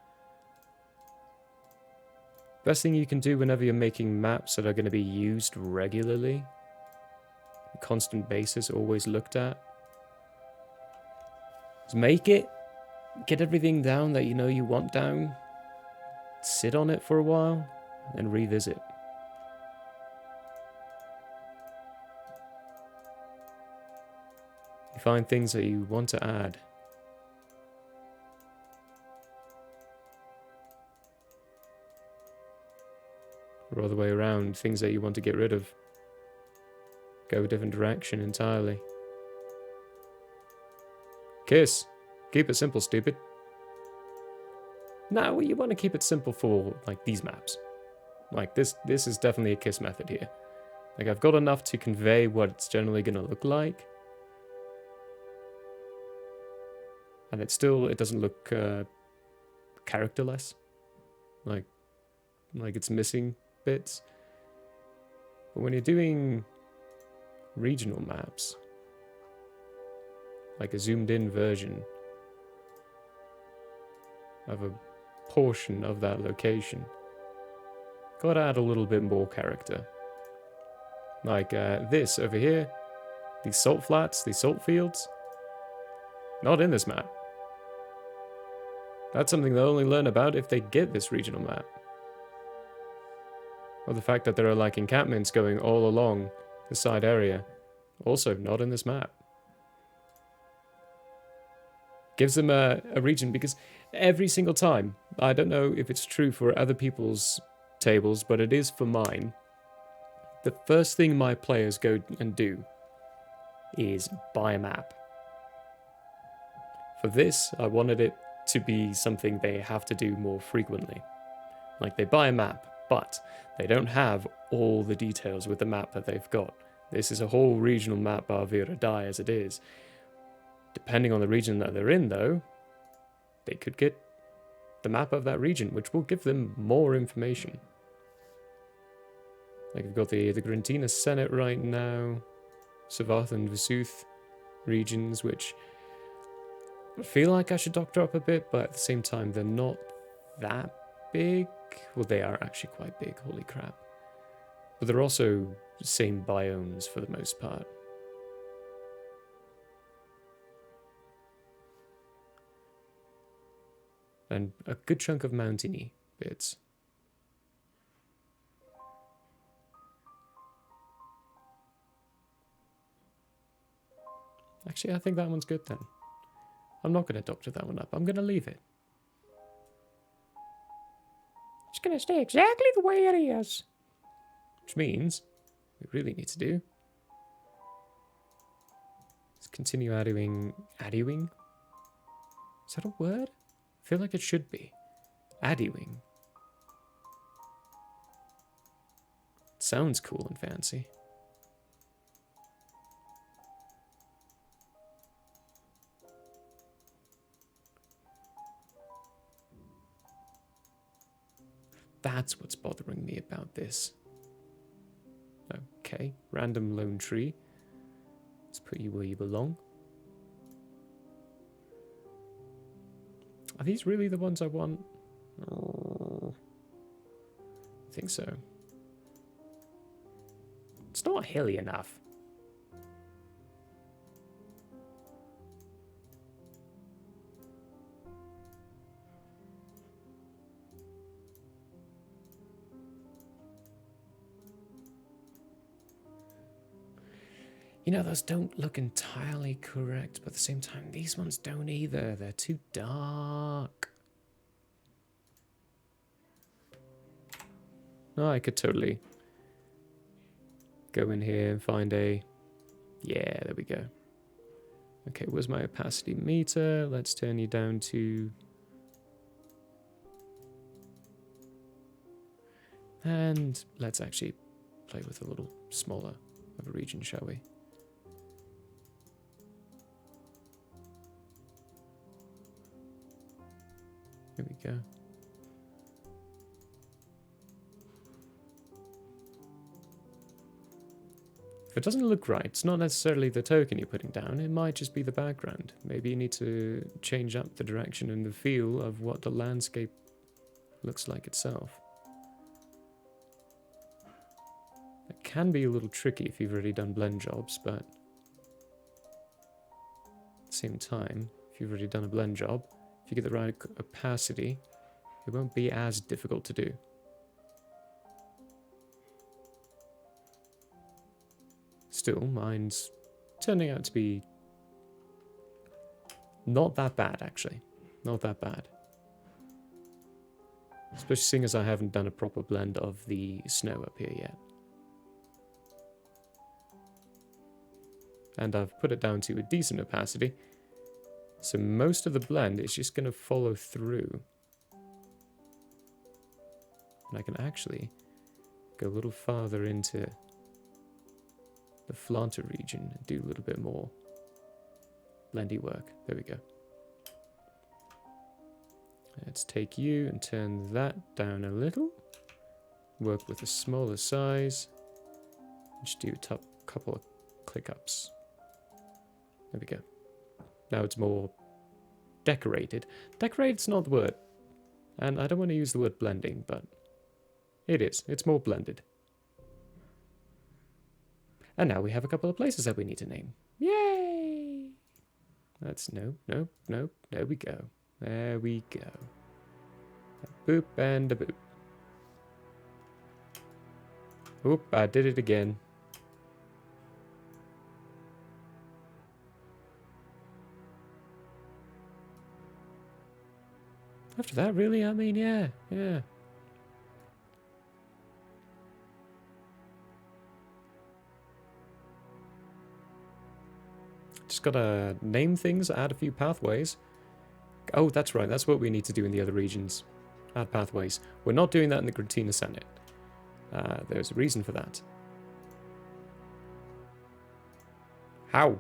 Best thing you can do whenever you're making maps that are going to be used regularly, on a constant basis, always looked at, is make it. Get everything down that you know you want down. Sit on it for a while, and revisit. You find things that you want to add. Or other way around, things that you want to get rid of. Go a different direction entirely. Kiss. Keep it simple, stupid. No, you want to keep it simple for, like, these maps. Like, this is definitely a kiss method here. Like, I've got enough to convey what it's generally going to look like. And it doesn't look characterless. Like it's missing bits. But when you're doing regional maps, like a zoomed in version of a portion of that location, gotta add a little bit more character. Like this over here, these salt flats, these salt fields, not in this map. That's something they'll only learn about if they get this regional map. Or the fact that there are like encampments going all along the side area, also not in this map. Gives them a region, because every single time I don't know if it's true for other people's tables, but it is for mine. The first thing my players go and do is buy a map. For this, I wanted it to be something they have to do more frequently. Like, they buy a map, but they don't have all the details with the map that they've got. This is a whole regional map, Barvira Die, as it is. Depending on the region that they're in, though, they could get the map of that region, which will give them more information. Like, we've got the Grantina Senate right now, Savath and Vesuth regions, which I feel like I should doctor up a bit, but at the same time, they're not that big. Well, they are actually quite big, holy crap. But they're also the same biomes for the most part. And a good chunk of mountainy bits. Actually, I think that one's good then. I'm not going to doctor that one up. I'm going to leave it. It's gonna stay exactly the way it is. Which means we really need to do is continue adding. Adding? Is that a word? I feel like it should be. Adding. It sounds cool and fancy. That's what's bothering me about this. Okay, random lone tree. Let's put you where you belong. Are these really the ones I want? Oh, I think so. It's not hilly enough. You know, those don't look entirely correct, but at the same time, these ones don't either. They're too dark. No, I could totally go in here and find a... Yeah, there we go. Okay, where's my opacity meter? Let's turn you down to... And let's actually play with a little smaller of a region, shall we? Here we go. If it doesn't look right, it's not necessarily the token you're putting down, it might just be the background. Maybe you need to change up the direction and the feel of what the landscape looks like itself. It can be a little tricky if you've already done blend jobs, but at the same time, if you've already done a blend job, if you get the right opacity, it won't be as difficult to do. Still, mine's turning out to be not that bad, actually. Not that bad. Especially seeing as I haven't done a proper blend of the snow up here yet. And I've put it down to a decent opacity. So most of the blend is just going to follow through. And I can actually go a little farther into the Flanta region and do a little bit more blendy work. There we go. Let's take you and turn that down a little. Work with a smaller size. Just do a couple of click ups. There we go. Now it's more decorated. Decorated's not the word. And I don't want to use the word blending, but it is. It's more blended. And now we have a couple of places that we need to name. Yay! That's no. There we go. There we go. A boop and a boop. Oop, I did it again. After that, really? I mean, yeah, yeah. Just gotta name things, add a few pathways. Oh, that's right, that's what we need to do in the other regions. Add pathways. We're not doing that in the Gratina Senate. There's a reason for that. How?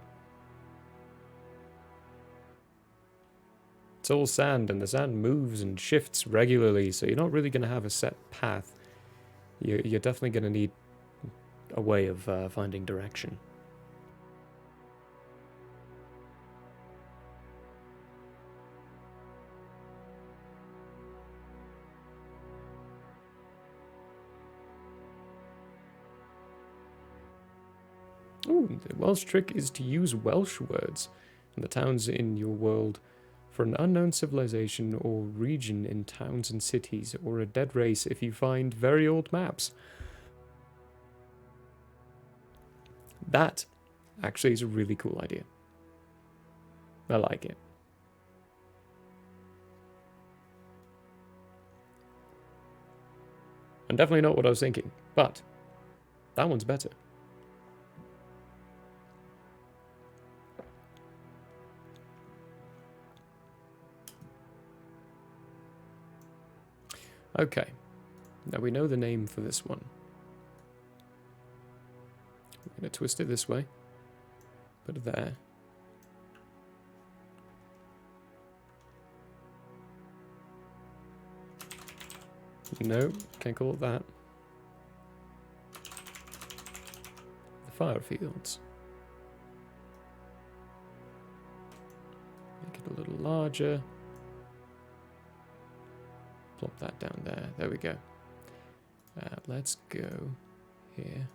It's all sand, and the sand moves and shifts regularly, so you're not really going to have a set path. You're definitely going to need a way of finding direction. Ooh, the Welsh trick is to use Welsh words in the towns in your world for an unknown civilization or region in towns and cities, or a dead race if you find very old maps. That actually is a really cool idea. I like it. And definitely not what I was thinking, but that one's better. Okay, now we know the name for this one. We're going to twist it this way, put it there. No, can't call it that. The fire fields. Make it a little larger. Plop that down there. There we go. Let's go here.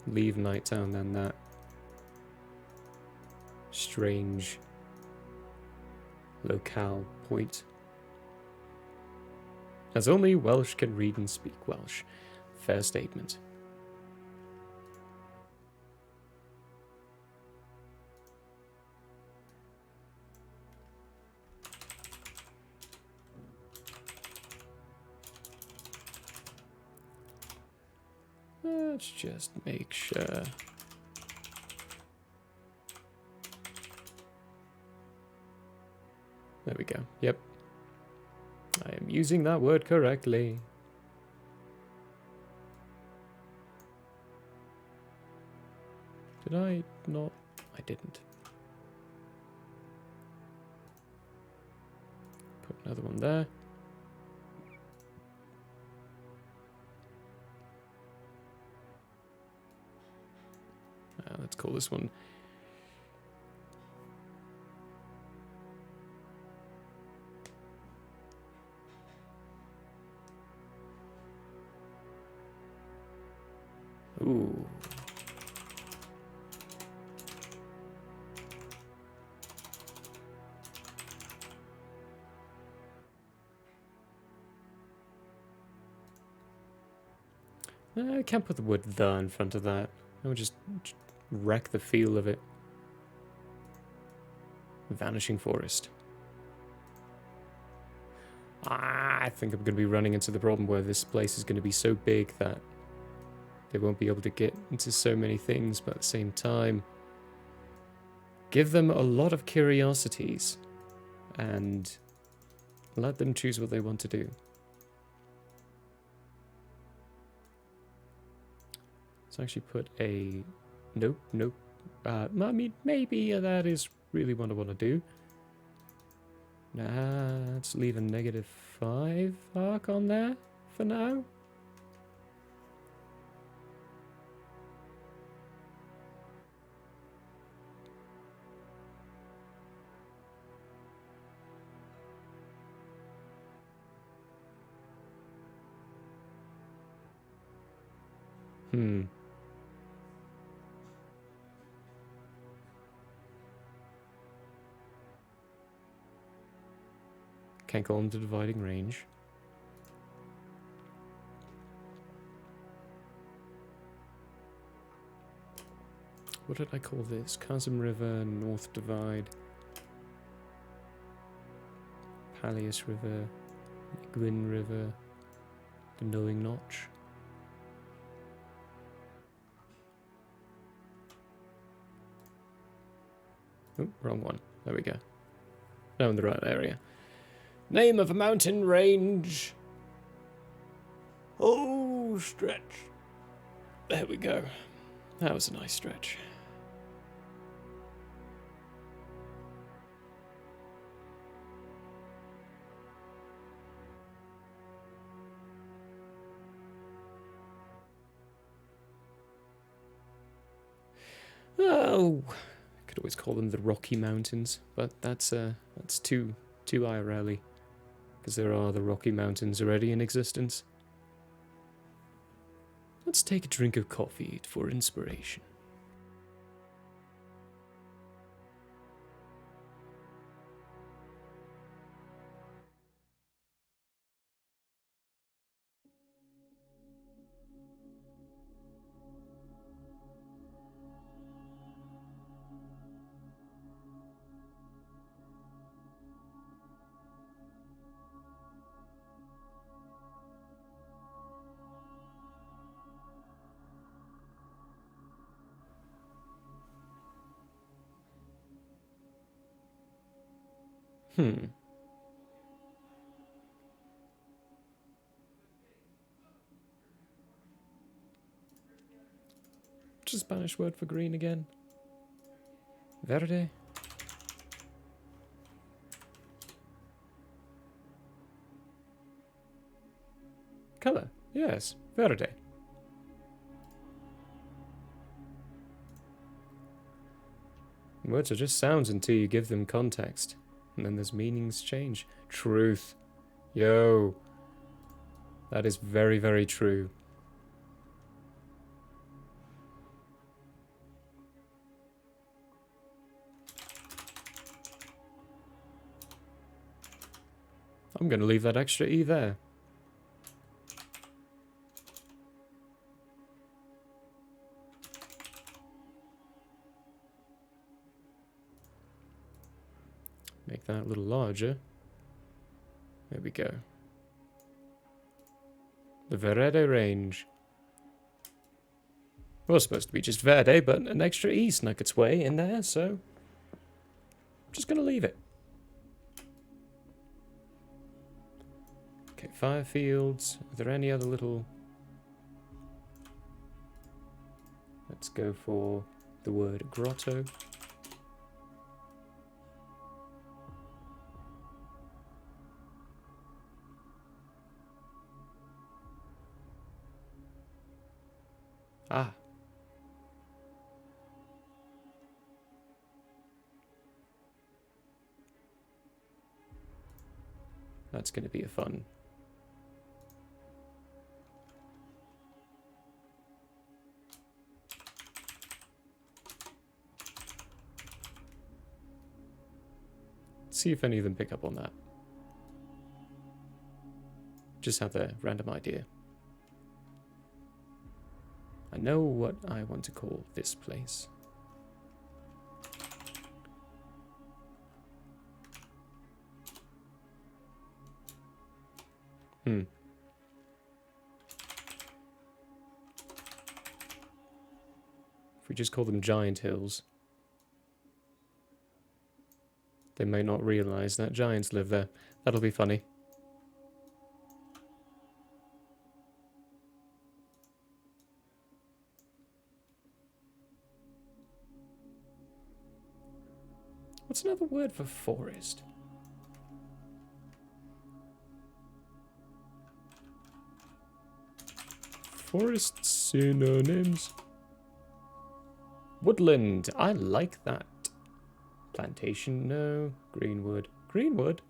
Leave Nighttown then that strange locale point. As only Welsh can read and speak Welsh. Fair statement. Let's just make sure. There we go. Yep. I am using that word correctly. Did I not? I didn't. Put another one there. Let's call this one. Ooh. I can't put the word "the" in front of that. I would just wreck the feel of it. Vanishing Forest. I think I'm going to be running into the problem where this place is going to be so big that they won't be able to get into so many things, but at the same time, give them a lot of curiosities and let them choose what they want to do. Let's actually put a nope. I mean, maybe that is really what I want to do. Nah, let's leave a -5 arc on there for now. Can't call them the dividing range. What did I call this? Chasm River, North Divide, Palius River, Gwyn River, the Knowing Notch. Oh, wrong one. There we go. Now in the right area. Name of a mountain range. Oh, stretch. There we go. That was a nice stretch. Oh, I could always call them the Rocky Mountains, but that's too IRL-y, because there are the Rocky Mountains already in existence. Let's take a drink of coffee for inspiration. What's the Spanish word for green again? Verde? Color, yes, verde. Words are just sounds until you give them context. And then there's meanings change. Truth. Yo. That is very, very true. I'm going to leave that extra E there. Make that a little larger. There we go. The Verde range. Was supposed to be just Verde, but an extra E snuck its way in there, so I'm just going to leave it. Okay, fire fields. Are there any other little... Let's go for the word grotto. Ah. That's going to be a fun. See if any of them pick up on that. Just have a random idea. I know what I want to call this place. If we just call them giant hills, they may not realize that giants live there. That'll be funny. What's another word for forest? Forest synonyms. Woodland. I like that. Plantation, no. Greenwood. Greenwood?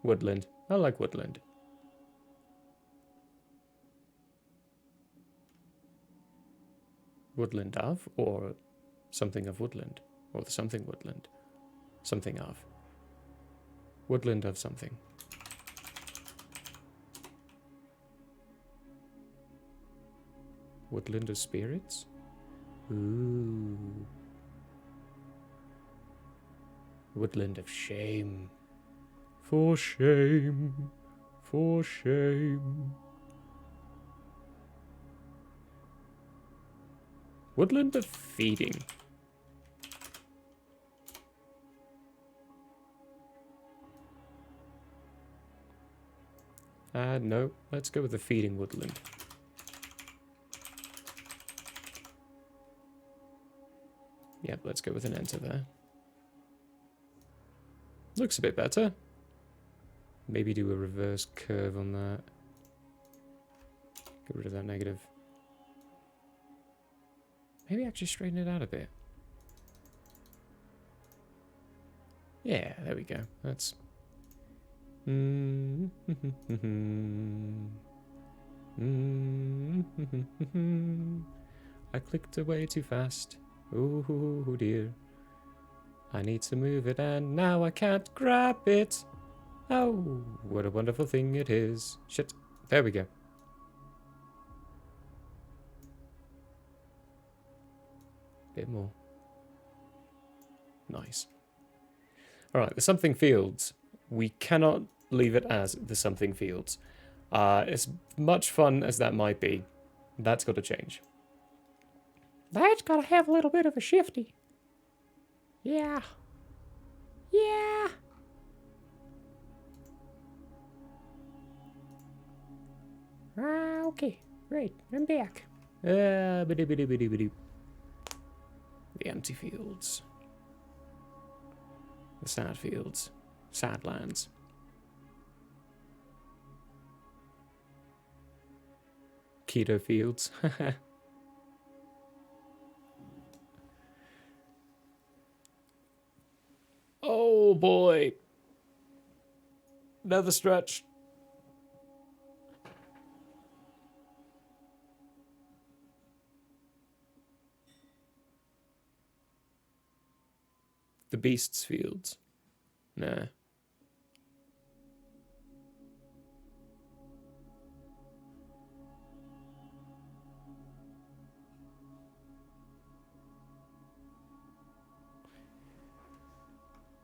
Woodland. I like woodland. Woodland of, or something of woodland, or the something woodland. Something of. Woodland of something. Woodland of Spirits? Ooh. Woodland of Shame. For shame. For shame. Woodland of Feeding. No. Let's go with the Feeding Woodland. Yep, let's go with an enter there. Looks a bit better. Maybe do a reverse curve on that. Get rid of that negative. Maybe actually straighten it out a bit. Yeah, there we go. That's... I clicked away too fast. Oh dear. I need to move it and now I can't grab it. Oh, what a wonderful thing it is. Shit. There we go. Bit more. Nice. Alright, the something fields. We cannot leave it as the something fields. As much fun as that might be, that's got to change. That's gotta have a little bit of a shifty. Yeah. Yeah. Okay. Great. I'm back. The empty fields. The sad fields. Sad lands. Keto fields. Oh boy. Another stretch. The beasts fields. Nah.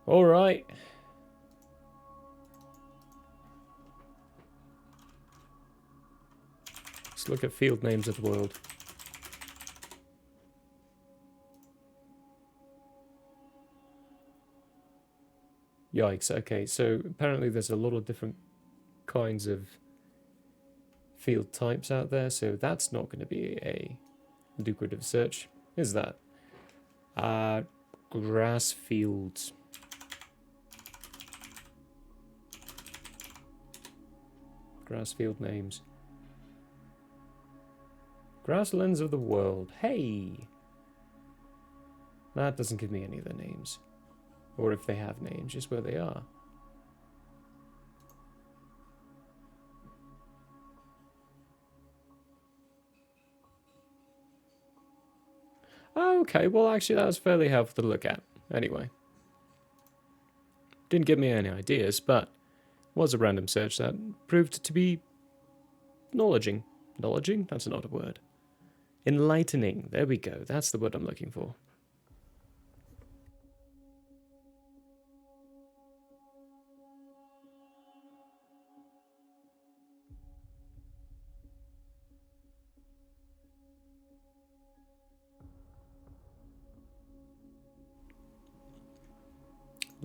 All right. Let's look at field names of the world. Yikes, okay, so apparently there's a lot of different kinds of field types out there, so that's not going to be a lucrative search, is that? Grass fields. Grass field names. Grasslands of the world. Hey! That doesn't give me any of the names. Or if they have names, just where they are. Okay, well actually that was fairly helpful to look at. Anyway. Didn't give me any ideas, but was a random search that proved to be knowledging. Knowledging? That's not a word. Enlightening. There we go. That's the word I'm looking for.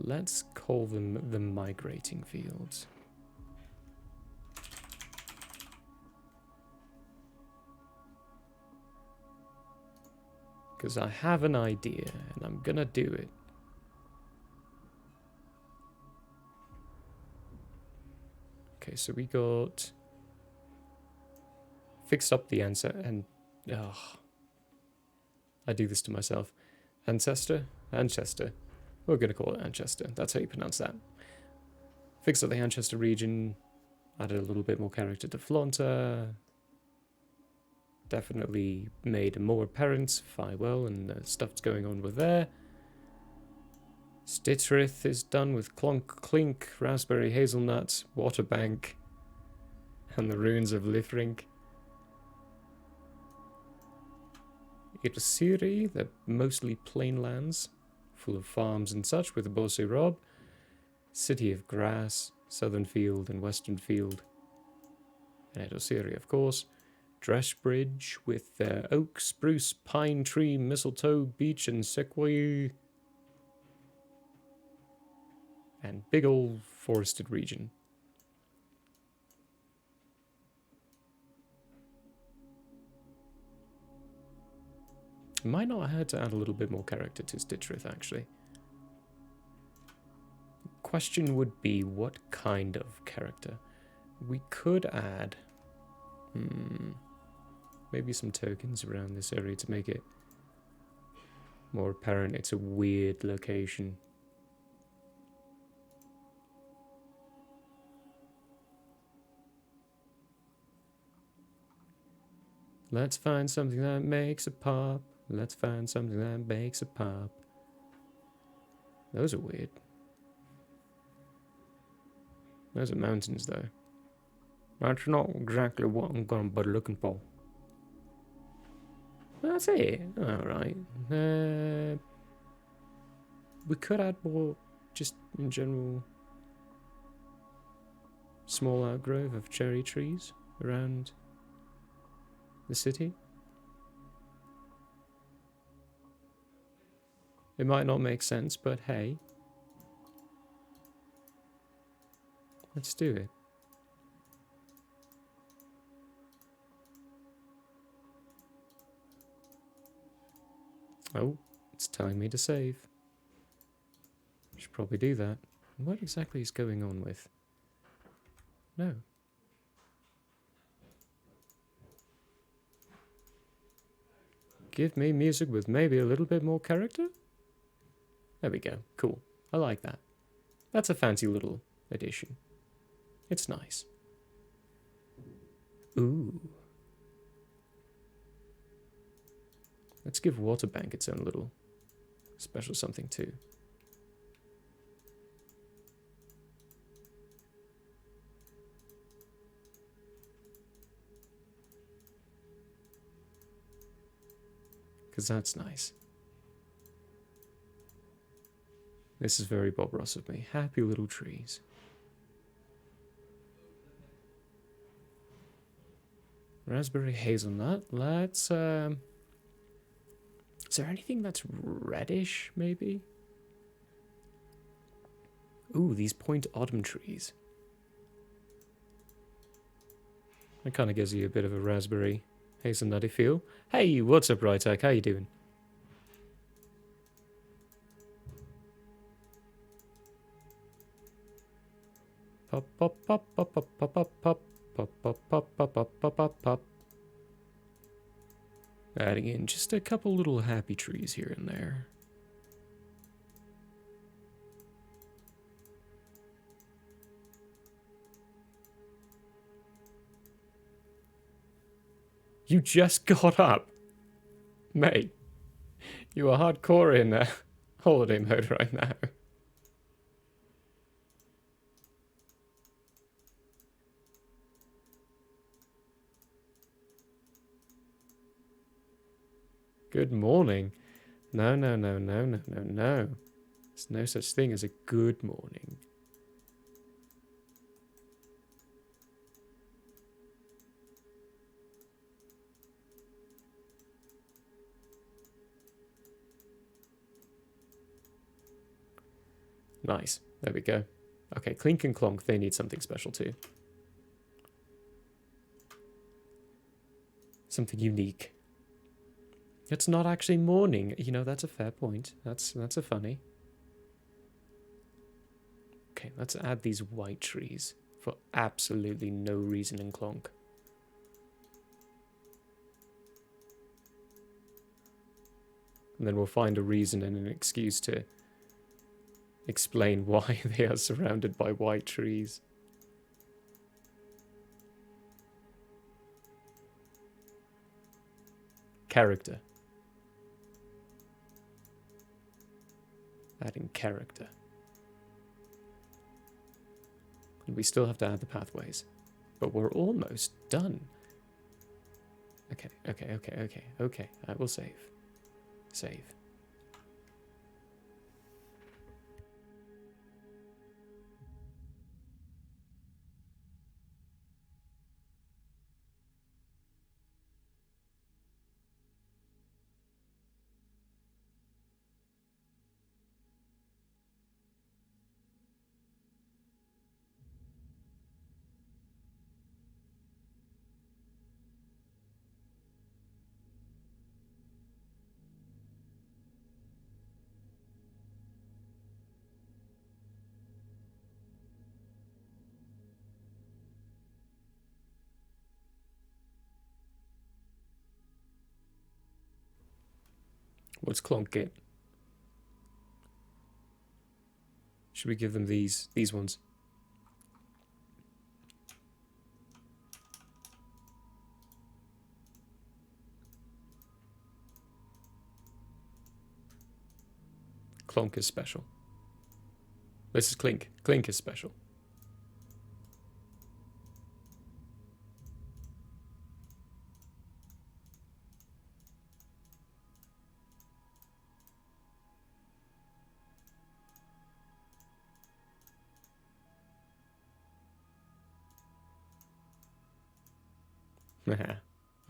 Let's call them the migrating fields. Because I have an idea, and I'm gonna do it. Okay, so we got... Fixed up the answer, and... Oh, I do this to myself. Ancestor? Anchester. We're gonna call it Anchester. That's how you pronounce that. Fixed up the Anchester region. Added a little bit more character to Flaunter. Definitely made more apparent Firewell and the stuff that's going on with there. Stittrith is done with Clonk, Clink, Raspberry, Hazelnut, Waterbank, and the ruins of Lithrink. Irsiri, the mostly plain lands, full of farms and such, with the Bossy Rob. City of Grass, Southern Field and Western Field. And Irsiri, of course. Dressbridge with oak, spruce, pine tree, mistletoe, beech, and sequoia. And big old forested region. Might not have to add a little bit more character to Stitchwith, actually. Question would be, what kind of character? We could add... maybe some tokens around this area to make it more apparent it's a weird location. Let's find something that makes a pop. Let's find something that makes a pop. Those are weird. Those are mountains, though. That's not exactly what I'm gonna be looking for. That's it. Alright. We could add more, just in general, small outgrowth of cherry trees around the city. It might not make sense, but hey. Let's do it. Oh, it's telling me to save. Should probably do that. What exactly is going on with? No. Give me music with maybe a little bit more character? There we go. Cool. I like that. That's a fancy little addition. It's nice. Ooh. Let's give Waterbank its own little special something too. Because that's nice. This is very Bob Ross of me. Happy little trees. Raspberry hazelnut. Let's, is there anything that's reddish, maybe? Ooh, these point autumn trees. That kind of gives you a bit of a raspberry hazelnutty feel. Hey, what's up, Rytek? How you doing? Pop, pop, pop, pop, pop, pop, pop, pop, pop, pop, pop, pop, pop, pop, pop, pop. Adding in just a couple little happy trees here and there. You just got up, mate. You are hardcore in holiday mode right now. Good morning. No, no, no, no, no, no, no. There's no such thing as a good morning. Nice. There we go. Okay, Clink and Clonk, they need something special too. Something unique. It's not actually morning. You know, that's a fair point. That's a funny. Okay, let's add these white trees for absolutely no reason in Clonk. And then we'll find a reason and an excuse to explain why they are surrounded by white trees. Character. Adding character. And we still have to add the pathways. But we're almost done. Okay. I will save. Save. What's Clonk get? Should we give them these ones? Clonk is special. This is Clink. Clink is special.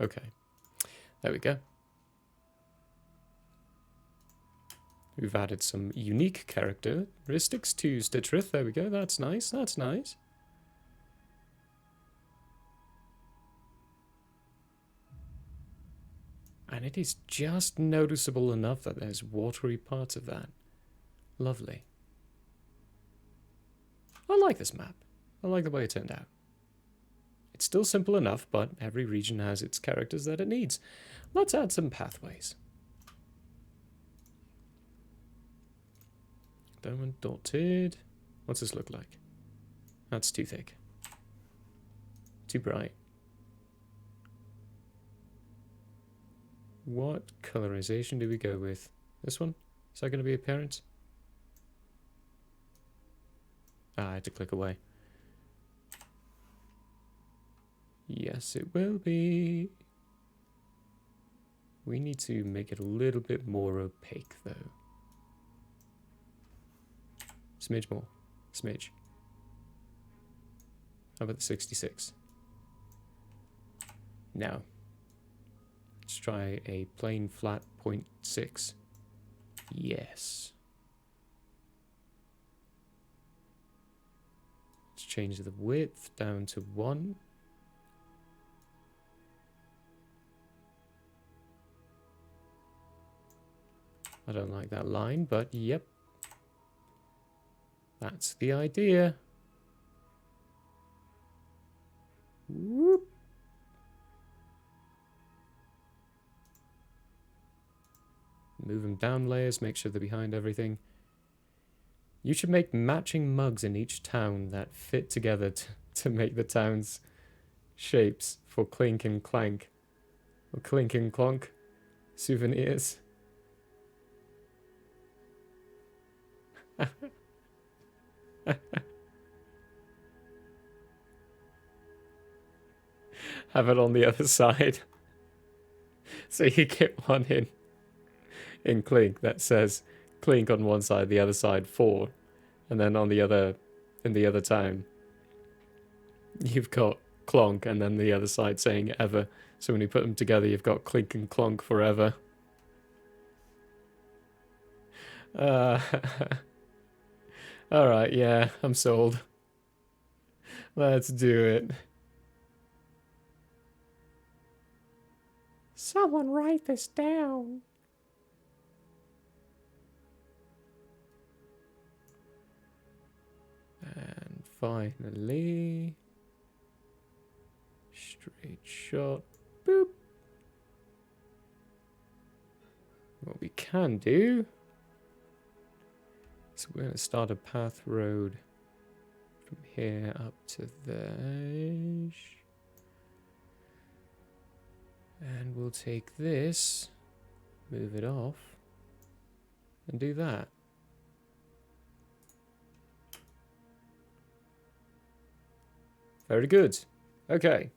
Okay. There we go. We've added some unique characteristics to Stitcherith. There we go. That's nice. That's nice. And it is just noticeable enough that there's watery parts of that. Lovely. I like this map. I like the way it turned out. It's still simple enough, but every region has its characters that it needs. Let's add some pathways. Diamond dotted. What's this look like? That's too thick. Too bright. What colorization do we go with? This one? Is that going to be apparent? Ah, I had to click away. Yes, it will be. We need to make it a little bit more opaque, though. Smidge more. Smidge. How about the 66? Now, let's try a plain flat 0.6. Yes. Let's change the width down to 1. I don't like that line, but yep. That's the idea. Whoop. Move them down layers, make sure they're behind everything. You should make matching mugs in each town that fit together to make the town's shapes for Clink and Clank. Or Clink and Clonk souvenirs. Have it on the other side. So you get one in Clink that says Clink on one side, the other side 4. And then on the other, in the other town, you've got Clonk and then the other side saying ever. So when you put them together, you've got Clink and Clonk forever. Alright, yeah, I'm sold. Let's do it. Someone write this down. And finally, straight shot. Boop. What we can do, so we're going to start a path road from here up to there. And we'll take this, move it off, and do that. Very good. Okay.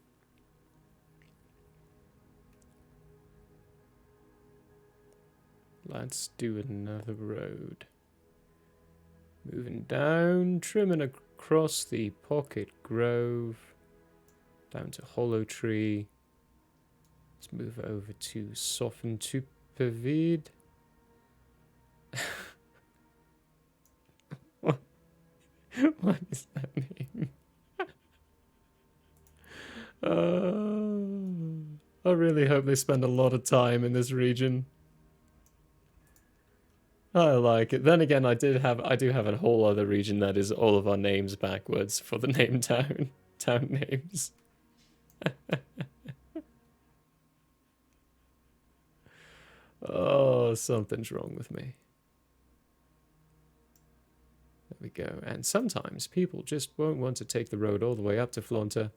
let's do another road. Moving down, trimming across the Pocket Grove, down to Hollow Tree. Let's move over to Soften Tupavid. What does that mean? I really hope they spend a lot of time in this region. I like it. Then again, I do have a whole other region that is all of our names backwards for the name town names. Oh, something's wrong with me. There we go. And sometimes people just won't want to take the road all the way up to Flaunter.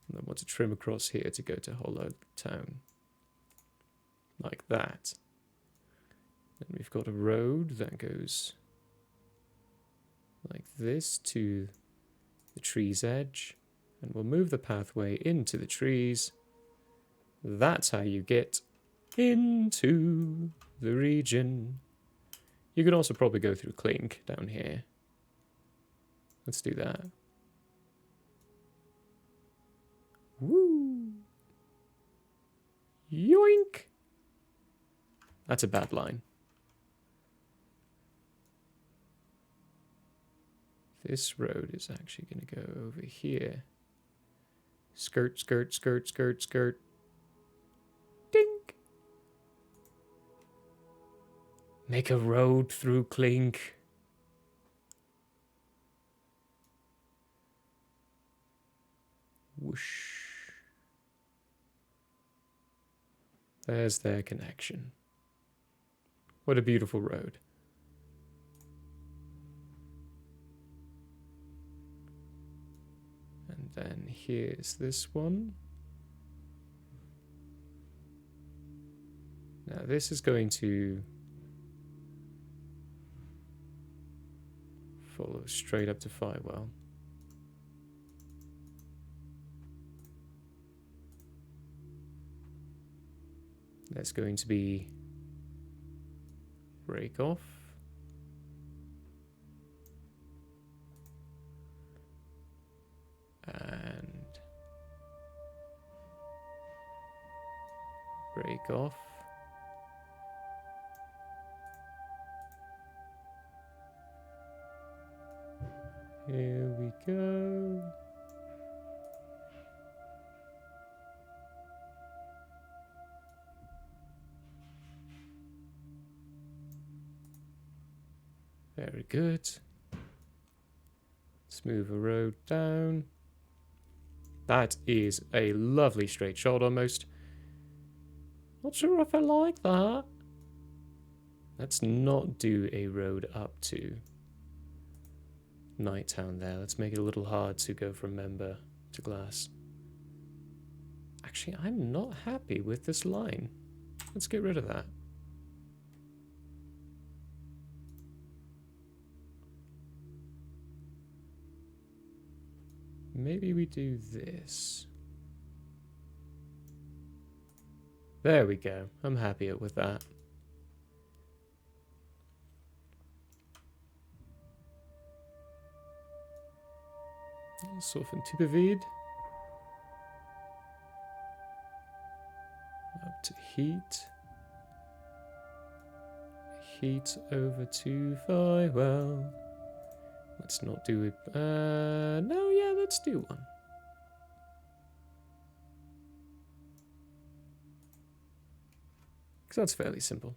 And they want to trim across here to go to Hollow Town. Like that. Then we've got a road that goes like this to the tree's edge. And we'll move the pathway into the trees. That's how you get into the region. You could also probably go through Clink down here. Let's do that. Woo! Yoink! That's a bad line. This road is actually going to go over here. Skirt, skirt, skirt, skirt, skirt. Dink! Make a road through Clink. Whoosh. There's their connection. What a beautiful road. And then here's this one. Now this is going to follow straight up to Firewell. That's going to be break off. And break off. Here we go. Very good. Let's move a road down. That is a lovely straight shot almost. Not sure if I like that. Let's not do a road up to Nighttown there. Let's make it a little hard to go from Member to Glass. Actually, I'm not happy with this line. Let's get rid of that. Maybe we do this. There we go. I'm happier with that. Soften Tupavid. Up to Heat. Heat over to Firewell. Let's not do it. No, yeah, let's do one. Because that's fairly simple.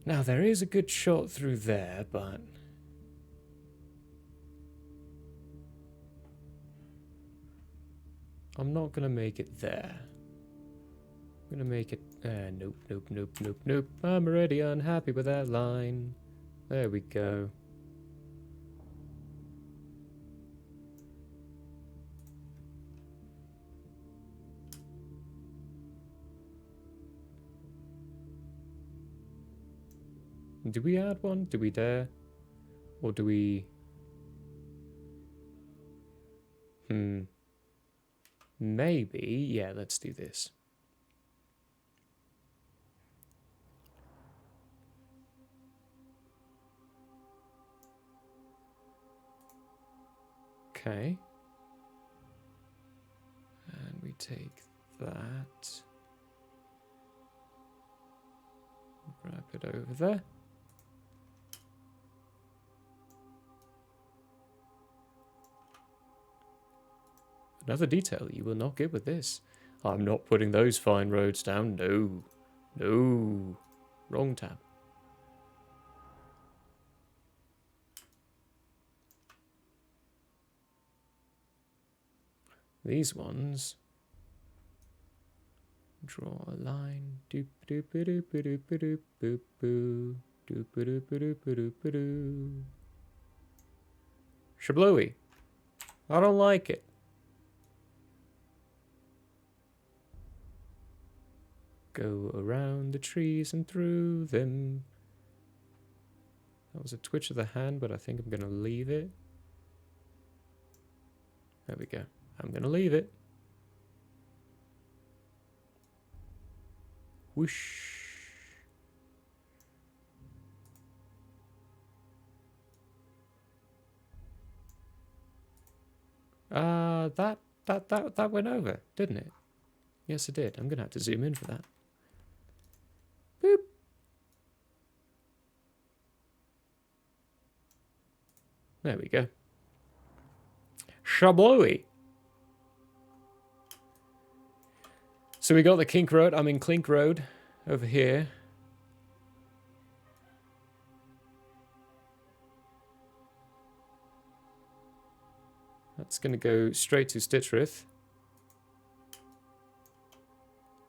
Now, there is a good shot through there, but I'm not going to make it there. I'm going to make it... nope, nope, nope, nope, nope. I'm already unhappy with that line. There we go. Do we add one? Do we dare? Or do we... maybe, yeah, let's do this. Okay. And we take that. Wrap it over there. Another detail you will not get with this. I'm not putting those fine roads down. No. No. Wrong tab. These ones. Draw a line. Doop doop doop doop doop boop boo. Doop doop doop doop doop. Shablowy. I don't like it. Go around the trees and through them. That was a twitch of the hand, but I think I'm going to leave it. There we go. I'm going to leave it. Whoosh. That went over, didn't it? Yes, it did. I'm going to have to zoom in for that. Boop. There we go. Shablowy. So we got the Kink Road. I'm in Clink Road over here. That's going to go straight to Stitcherith.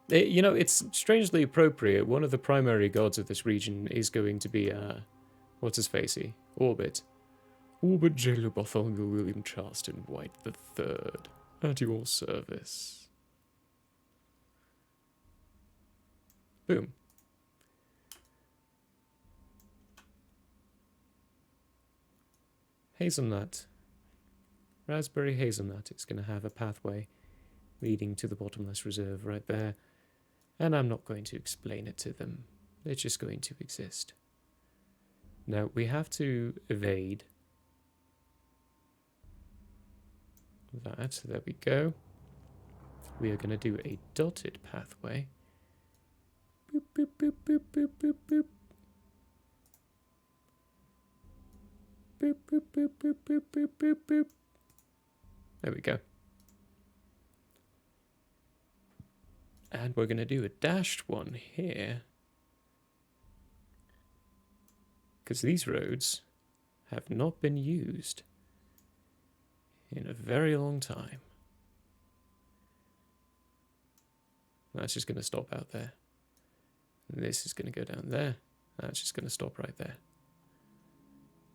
You know, it's strangely appropriate. One of the primary gods of this region is going to be, what's his facey? Orbit. Orbit Jailer Bartholomew William Charleston White III. At your service. Boom. Hazelnut. Raspberry hazelnut. It's going to have a pathway leading to the bottomless reserve right there. And I'm not going to explain it to them. It's just going to exist. Now, we have to evade that. There we go. We are going to do a dotted pathway. Boop, boop, boop, boop, boop, boop, boop. Boop, boop, boop, boop, boop, boop, boop, boop. There we go. And we're going to do a dashed one here. Because these roads have not been used in a very long time. That's just going to stop out there. And this is going to go down there. That's just going to stop right there.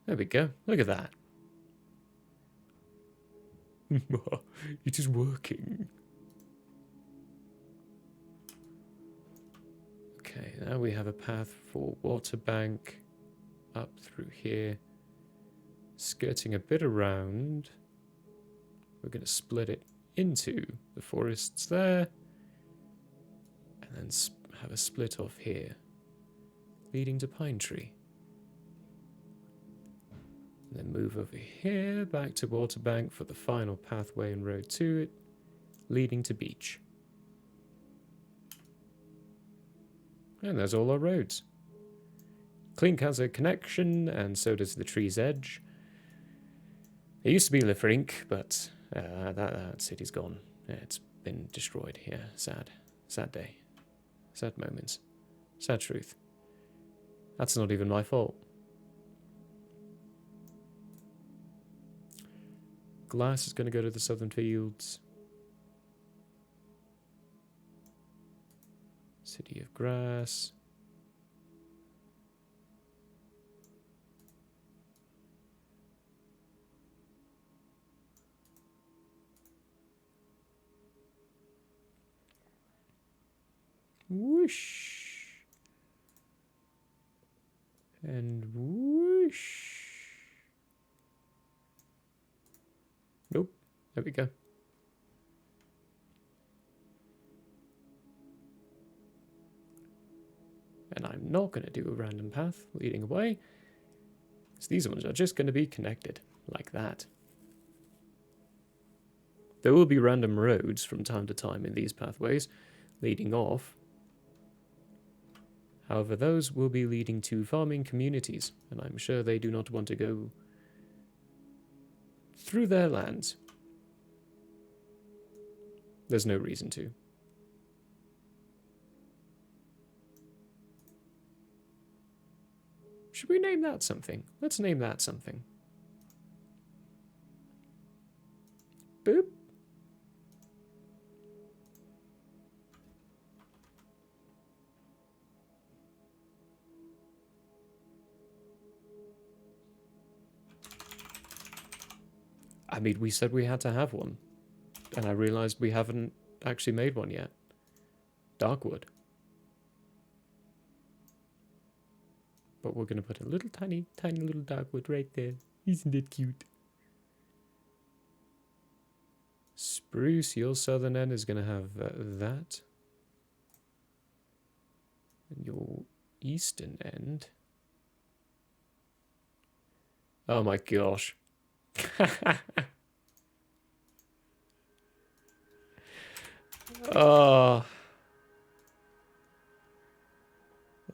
There we go. Look at that. It is working. Okay, now we have a path for water bank up through here, skirting a bit around. We're going to split it into the forests there, and then have a split off here, leading to Pine Tree. And then move over here, back to Waterbank for the final pathway and road to it, leading to Beach. And there's all our roads. Clink has a connection, and so does the Tree's Edge. It used to be Lefrink, but that city's gone. Yeah, it's been destroyed. Yeah, sad. Sad day. Sad moments. Sad truth. That's not even my fault. Glass is going to go to the southern fields. City of Grass. Whoosh. And whoosh. Nope. There we go. not going to do a random path leading away. So these ones are just going to be connected like that. There will be random roads from time to time in these pathways leading off. However, those will be leading to farming communities, and I'm sure they do not want to go through their lands. There's no reason to. Should we name that something? Let's name that something. Boop. I mean, we said we had to have one. And I realized we haven't actually made one yet. Darkwood. But we're going to put a little tiny little darkwood right there. Isn't it cute? Spruce, your southern end is going to have that. And your eastern end. Oh my gosh. Oh.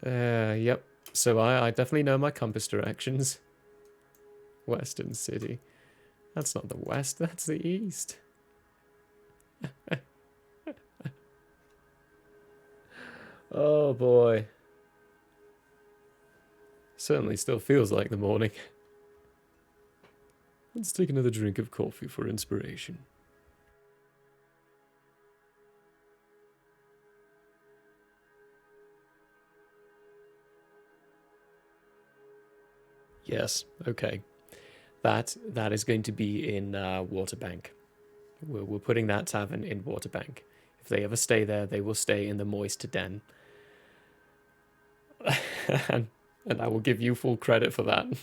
Yep. So I definitely know my compass directions. Western city. That's not the west, that's the east. Oh boy. Certainly still feels like the morning. Let's take another drink of coffee for inspiration. Yes, okay. That is going to be in Waterbank. We're putting that tavern in Waterbank. If they ever stay there, they will stay in the moist den. and I will give you full credit for that. With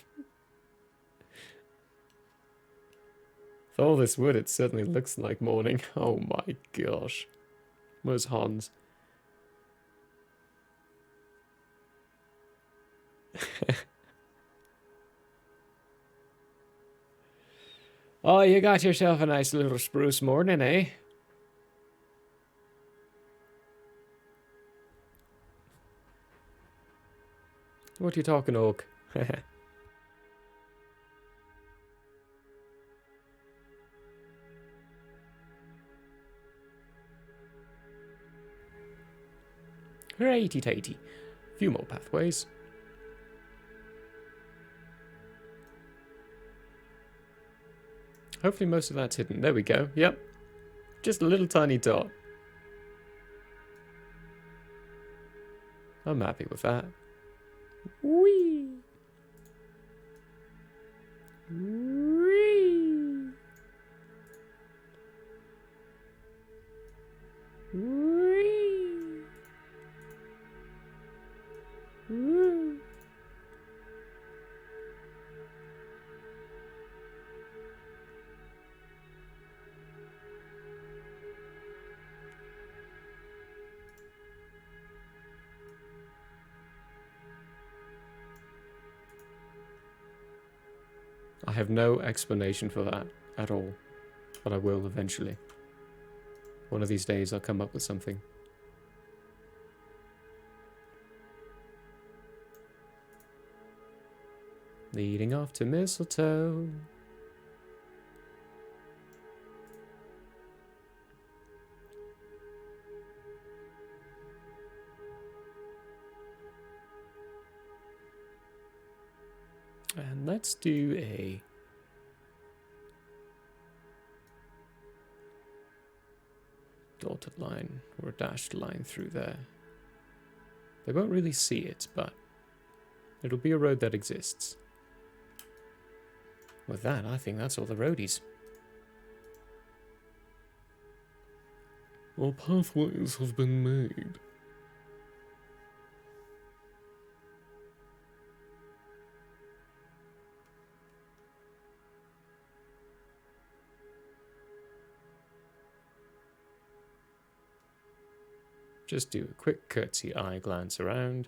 all this wood, it certainly looks like morning. Oh my gosh. Where's Hans? Oh, you got yourself a nice little spruce morning, eh? What are you talking, Oak? Righty tighty. Few more pathways. Hopefully most of that's hidden. There we go. Yep. Just a little tiny dot. I'm happy with that. Whee! Whee! Whee! Woo! I have no explanation for that at all, but I will eventually. One of these days I'll come up with something. Leading off to Mistletoe. And let's do a dotted line or a dashed line through there. They won't really see it, but it'll be a road that exists. With that, I think that's all the roadies. All pathways have been made. Just do a quick curtsy eye glance around.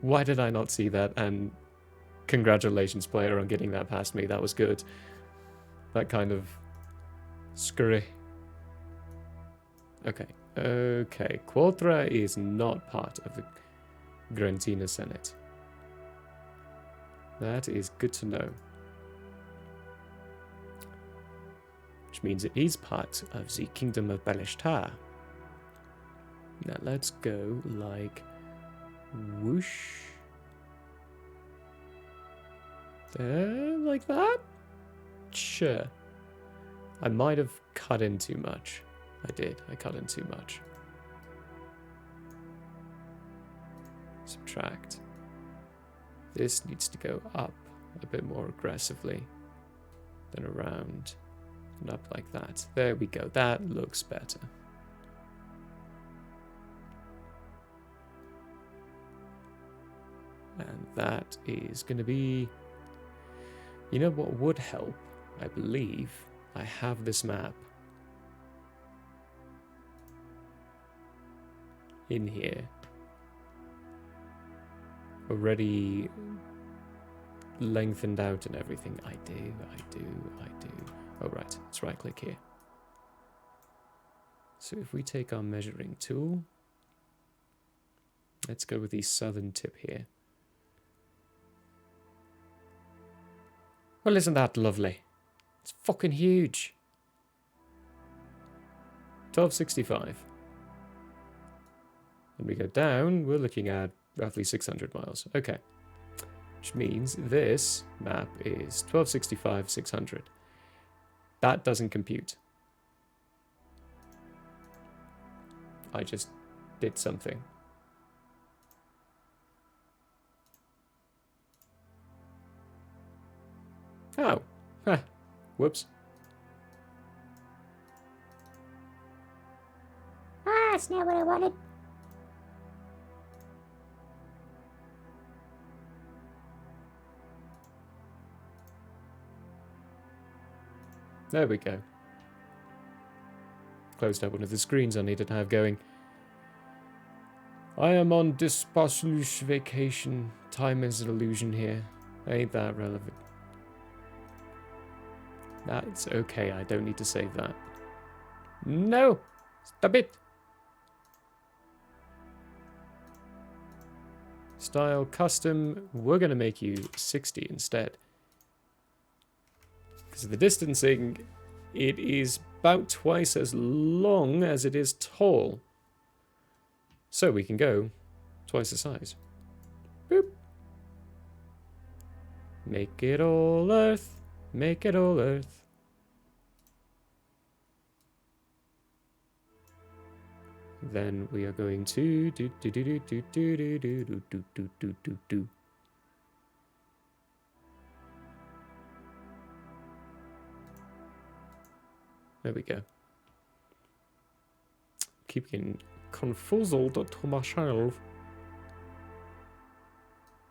Why did I not see that? And congratulations, player, on getting that past me. That was good. That kind of scurry. Okay. Okay. Qualtra is not part of the Grantina Senate. That is good to know. Which means it is part of the Kingdom of Balashtar. Now let's go like whoosh. There, like that? Sure. I might have cut in too much. I did. I cut in too much. Subtract. This needs to go up a bit more aggressively than around and up like that. There we go. That looks better. And that is going to be... You know what would help? I believe I have this map in here already lengthened out and everything. I do. Oh, right. Let's right click here. So if we take our measuring tool, let's go with the southern tip here. Well, isn't that lovely? It's fucking huge. 1265. And we go down, we're looking at roughly 600 miles. Okay. Which means this map is 1265, 600. That doesn't compute. I just did something. Oh. Huh. Whoops. Ah, that's not what I wanted. There we go. Closed out one of the screens I needed to have going. I am on Dispaslush vacation. Time is an illusion here. Ain't that relevant? That's okay, I don't need to save that. No! Stop it! Style custom, we're going to make you 60 instead. Because of the distancing, it is about twice as long as it is tall. So we can go twice the size. Boop. Make it all Earth. Make it all Earth. Then we are going to do. There we go. Keep getting confuzzled to myself.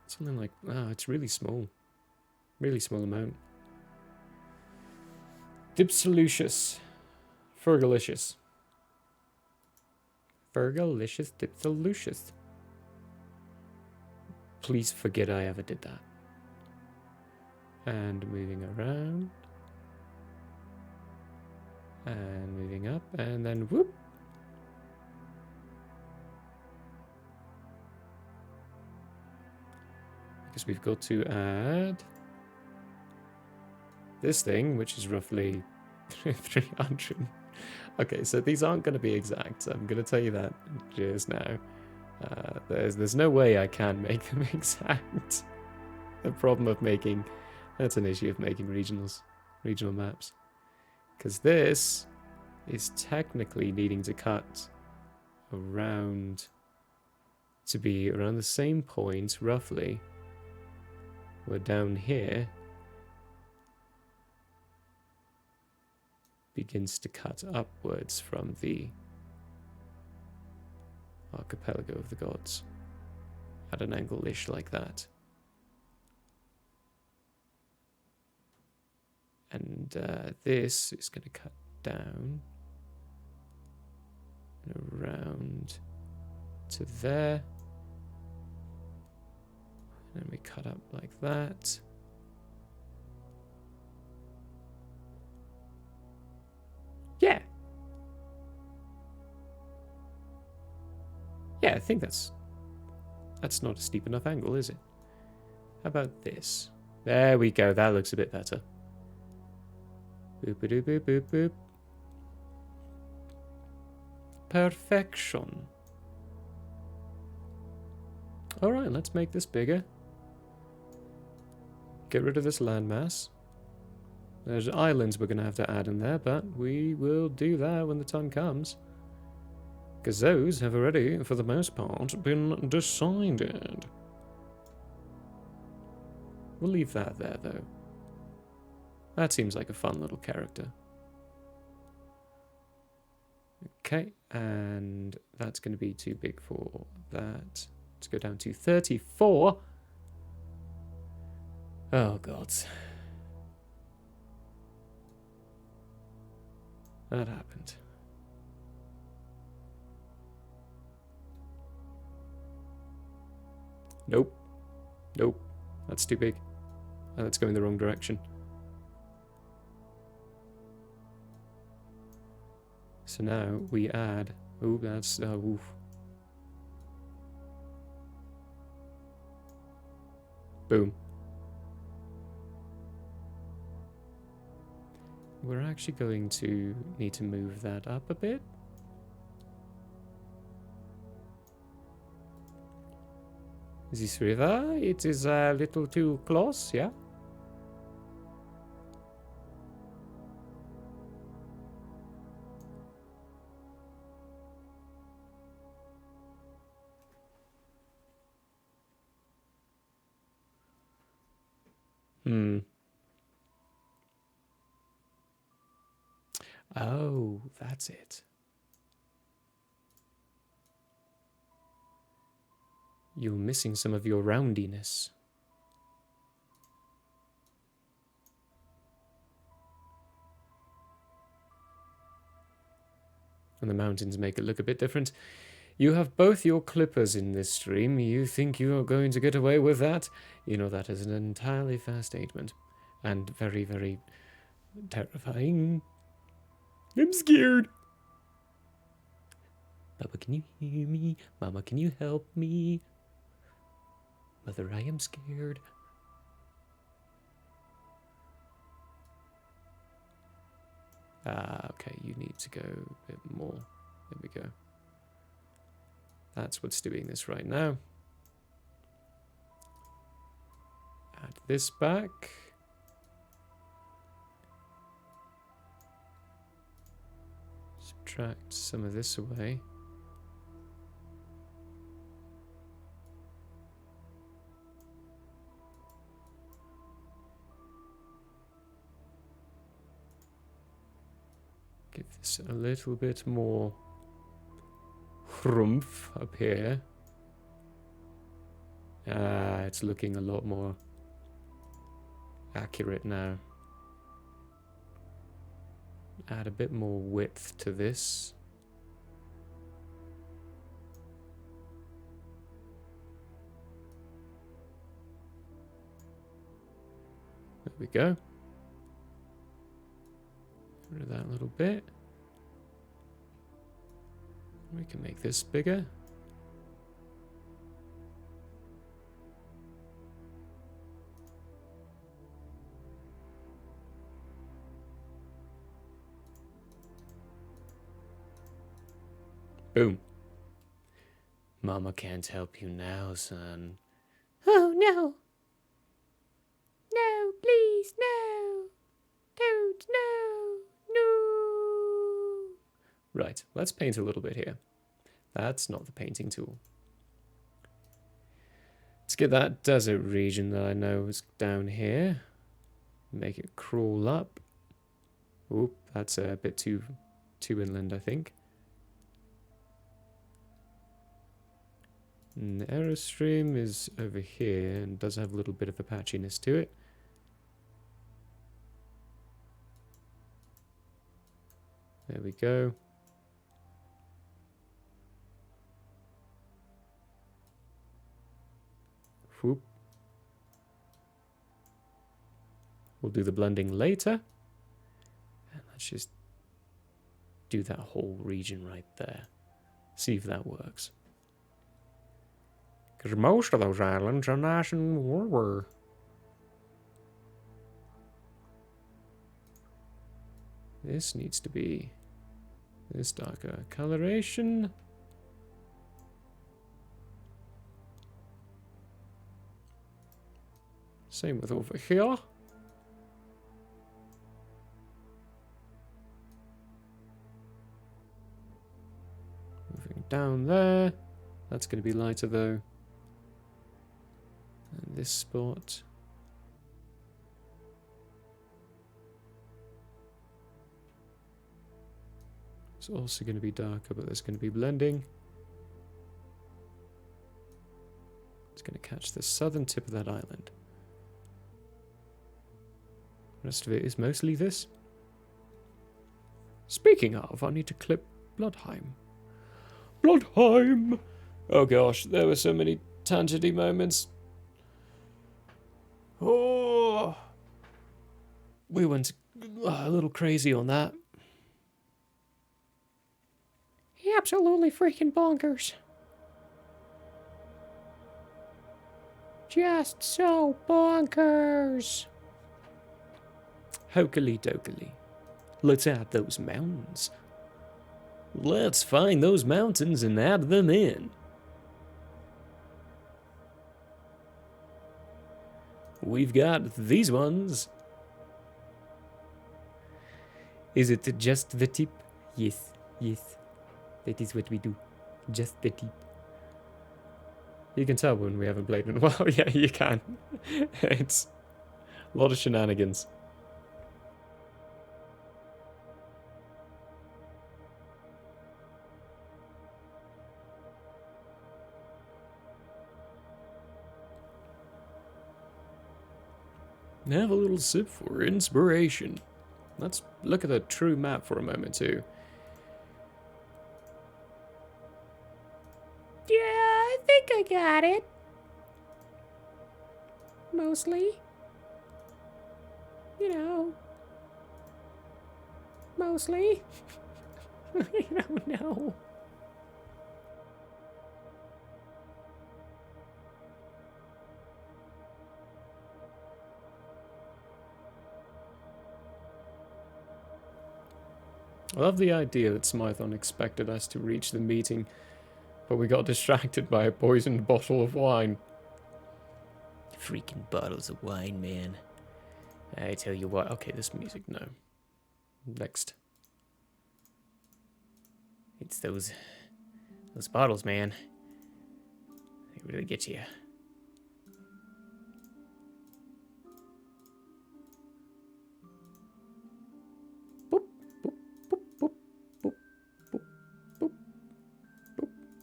Something like, it's really small. Really small amount. Dipsolucious. Fergalicious. Fergalicious, dipsolucious. Please forget I ever did that. And moving around. And moving up, and then whoop. Because we've got to add this thing, which is roughly 300. Okay, so these aren't going to be exact. I'm going to tell you that just now. There's no way I can make them exact. The problem of making... That's an issue of making regional maps. Because this is technically needing to cut around... to be around the same point, roughly. We're down here. Begins to cut upwards from the archipelago of the gods at an angle-ish like that. And this is going to cut down and around to there. And we cut up like that. Yeah. Yeah, I think that's not a steep enough angle, is it? How about this? There we go. That looks a bit better. Boop, boop, boop, boop, boop. Perfection. Alright, let's make this bigger. Get rid of this landmass. There's islands we're going to have to add in there, but we will do that when the time comes. Because those have already, for the most part, been decided. We'll leave that there, though. That seems like a fun little character. Okay, and that's going to be too big for that. Let's go down to 34. Oh, God. That happened. Nope. Nope. That's too big. And that's going the wrong direction. So now we add... Ooh, that's... oof. Boom. We're actually going to need to move that up a bit. This river, it is a little too close, yeah? Oh, that's it. You're missing some of your roundiness. And the mountains make it look a bit different. You have both your clippers in this stream. You think you are going to get away with that? You know, that is an entirely fair statement. And very, very terrifying. I'm scared. Baba, can you hear me? Mama, can you help me? Mother, I am scared. Okay, you need to go a bit more. There we go. That's what's doing this right now. Add this back. Subtract some of this away. Give this a little bit more oomph up here. It's looking a lot more accurate now. Add a bit more width to this. There we go. Get rid of that little bit. We can make this bigger. Boom. Mama can't help you now, son. Oh, no. No, please, no. Don't, no. No. Right, let's paint a little bit here. That's not the painting tool. Let's get that desert region that I know is down here. Make it crawl up. Oop, that's a bit too inland, I think. And the aerostream is over here and does have a little bit of a patchiness to it. There we go. Whoop. We'll do the blending later. And let's just do that whole region right there. See if that works. Because most of those islands are nice and warmer. This needs to be this darker coloration. Same with over here. Moving down there. That's going to be lighter though. And this spot. It's also going to be darker, but there's going to be blending. It's going to catch the southern tip of that island. The rest of it is mostly this. Speaking of, I need to clip Bloodheim. Bloodheim! Oh gosh, there were so many tangenty moments. Oh! We went a little crazy on that. Absolutely freaking bonkers. Just so bonkers. Hokely dokely. Let's add those mountains. Let's find those mountains and add them in. We've got these ones. Is it just the tip? Yes, yes. That is what we do. Just the tip. You can tell when we haven't played in a while. Yeah, you can. It's a lot of shenanigans. Have a little sip for inspiration. Let's look at the true map for a moment too. Yeah, I think I got it. Mostly. You know. Mostly. I don't know. I love the idea that Smython expected us to reach the meeting, but we got distracted by a poisoned bottle of wine. Freaking bottles of wine, man. I tell you what. Okay, this music, no. Next. It's those bottles, man. They really get you. Boop, boop, boop, boop, boop, boop, boop, boop,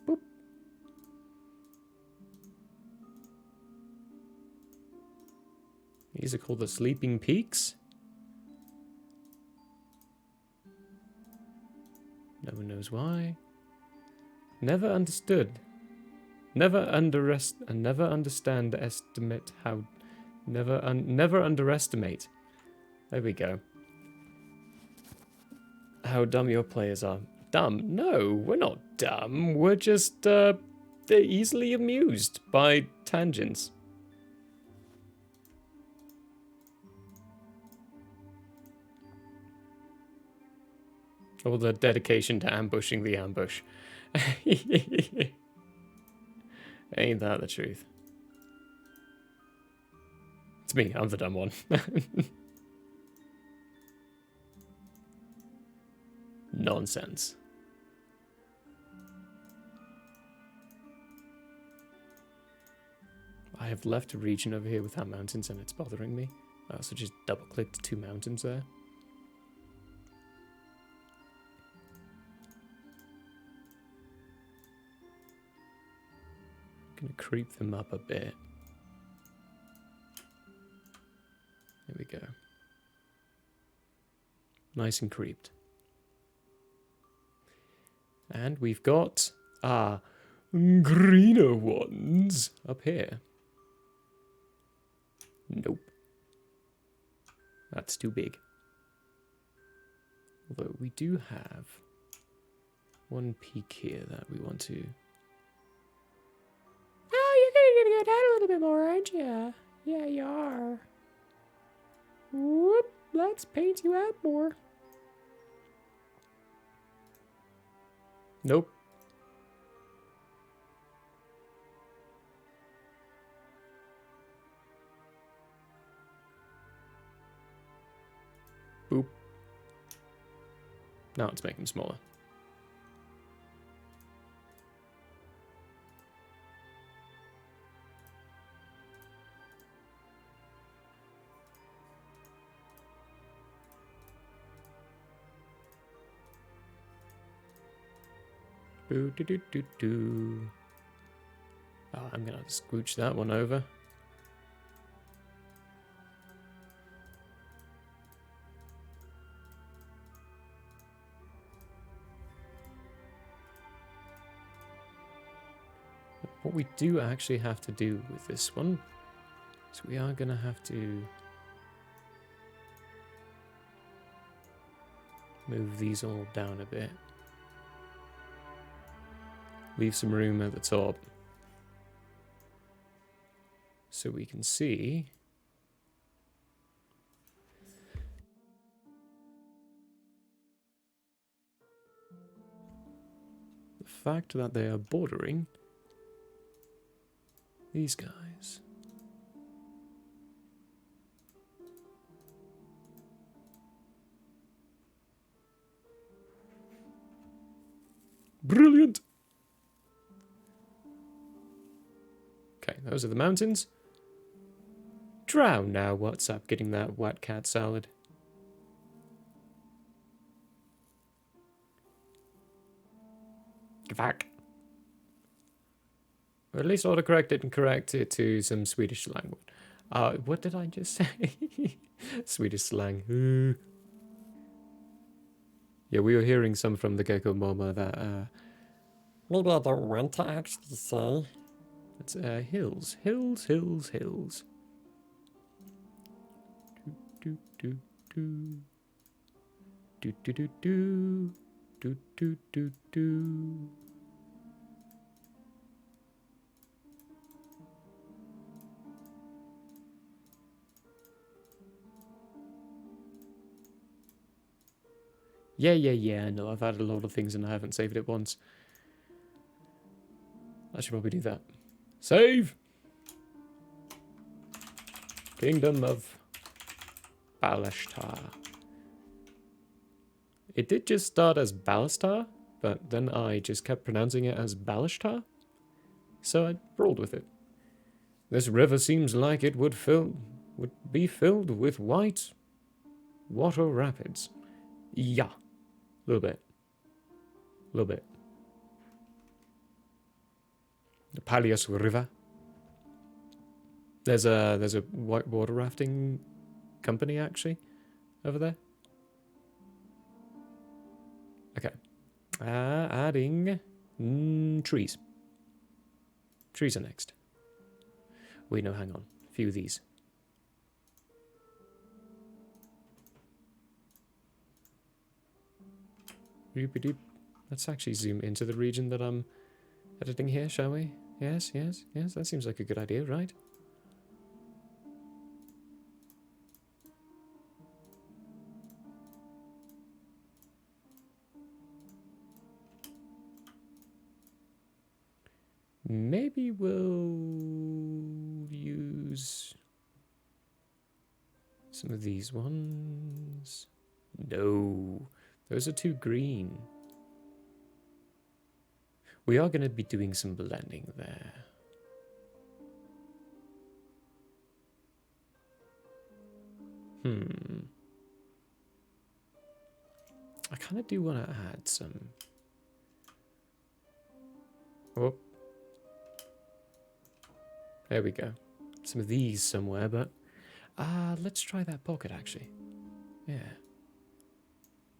boop. These are called the Sleeping Peaks. No one knows why. Never understood. Never underestimate how. Never underestimate. There we go. How dumb your players are. Dumb? No, we're not dumb. We're just they're easily amused by tangents. Or the dedication to ambushing the ambush. Ain't that the truth? It's me, I'm the dumb one. Nonsense. I have left a region over here without mountains and it's bothering me. I also just double clicked 2 mountains there. Gonna creep them up a bit. There we go. Nice and creeped. And we've got our greener ones up here. Nope. That's too big. Although we do have one peak here that we want to... Oh, you're gonna go down a little bit more, aren't you? Yeah, you are. Whoop, let's paint you out more. Nope. Boop. Now let's make them smaller. Boo doo doo doo doo. Oh, I'm gonna scooch that one over. What we do actually have to do with this one is we are gonna have to move these all down a bit. Leave some room at the top so we can see the fact that they are bordering these guys. Brilliant! Okay, those are the mountains. Drown now, what's up? Getting that wet cat salad. Kvak. Or at least autocorrect it and correct it to some Swedish slang. What did I just say? Swedish slang. Yeah, we were hearing some from the Gecko Mama that, maybe I don't want to actually say. It's, hills. Hills, hills, hills. Do, do, do. Do, do, do, do. Do, do, do, do. Yeah. No, I've added a lot of things and I haven't saved it once. I should probably do that. Save! Kingdom of Balashtar. It did just start as Balashtar, but then I just kept pronouncing it as Balashtar, so I rolled with it. This river seems like it would be filled with white water rapids. Yeah, a little bit. The Palias River. There's a white water rafting company actually over there. Okay. Adding trees. Trees are next. Wait, no, hang on. A few of these. Doop-a-doop. Let's actually zoom into the region that I'm editing here, shall we? Yes. That seems like a good idea, right? Maybe we'll use some of these ones. No, those are too green. We are going to be doing some blending there. I kind of do want to add some... Oh. There we go. Some of these somewhere, but... let's try that pocket, actually. Yeah.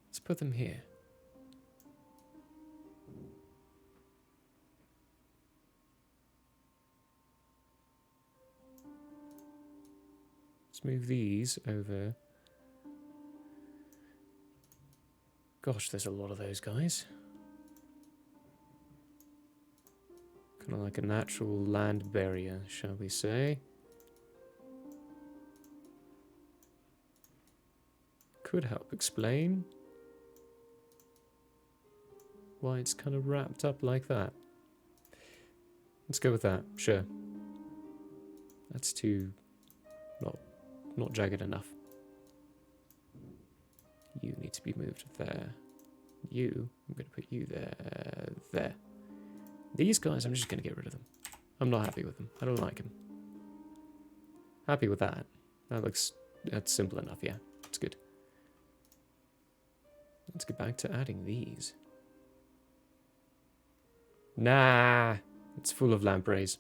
Let's put them here. Let's move these over Gosh, there's a lot of those guys. Kind of like a natural land barrier, shall we say. Could help explain why it's kind of wrapped up like that. Let's go with that, sure. That's too... not jagged enough. You need to be moved there. You, I'm going to put you there, there. These guys, I'm just going to get rid of them. I'm not happy with them. I don't like them. Happy with that. That's simple enough, yeah. It's good. Let's get back to adding these. Nah, it's full of lampreys.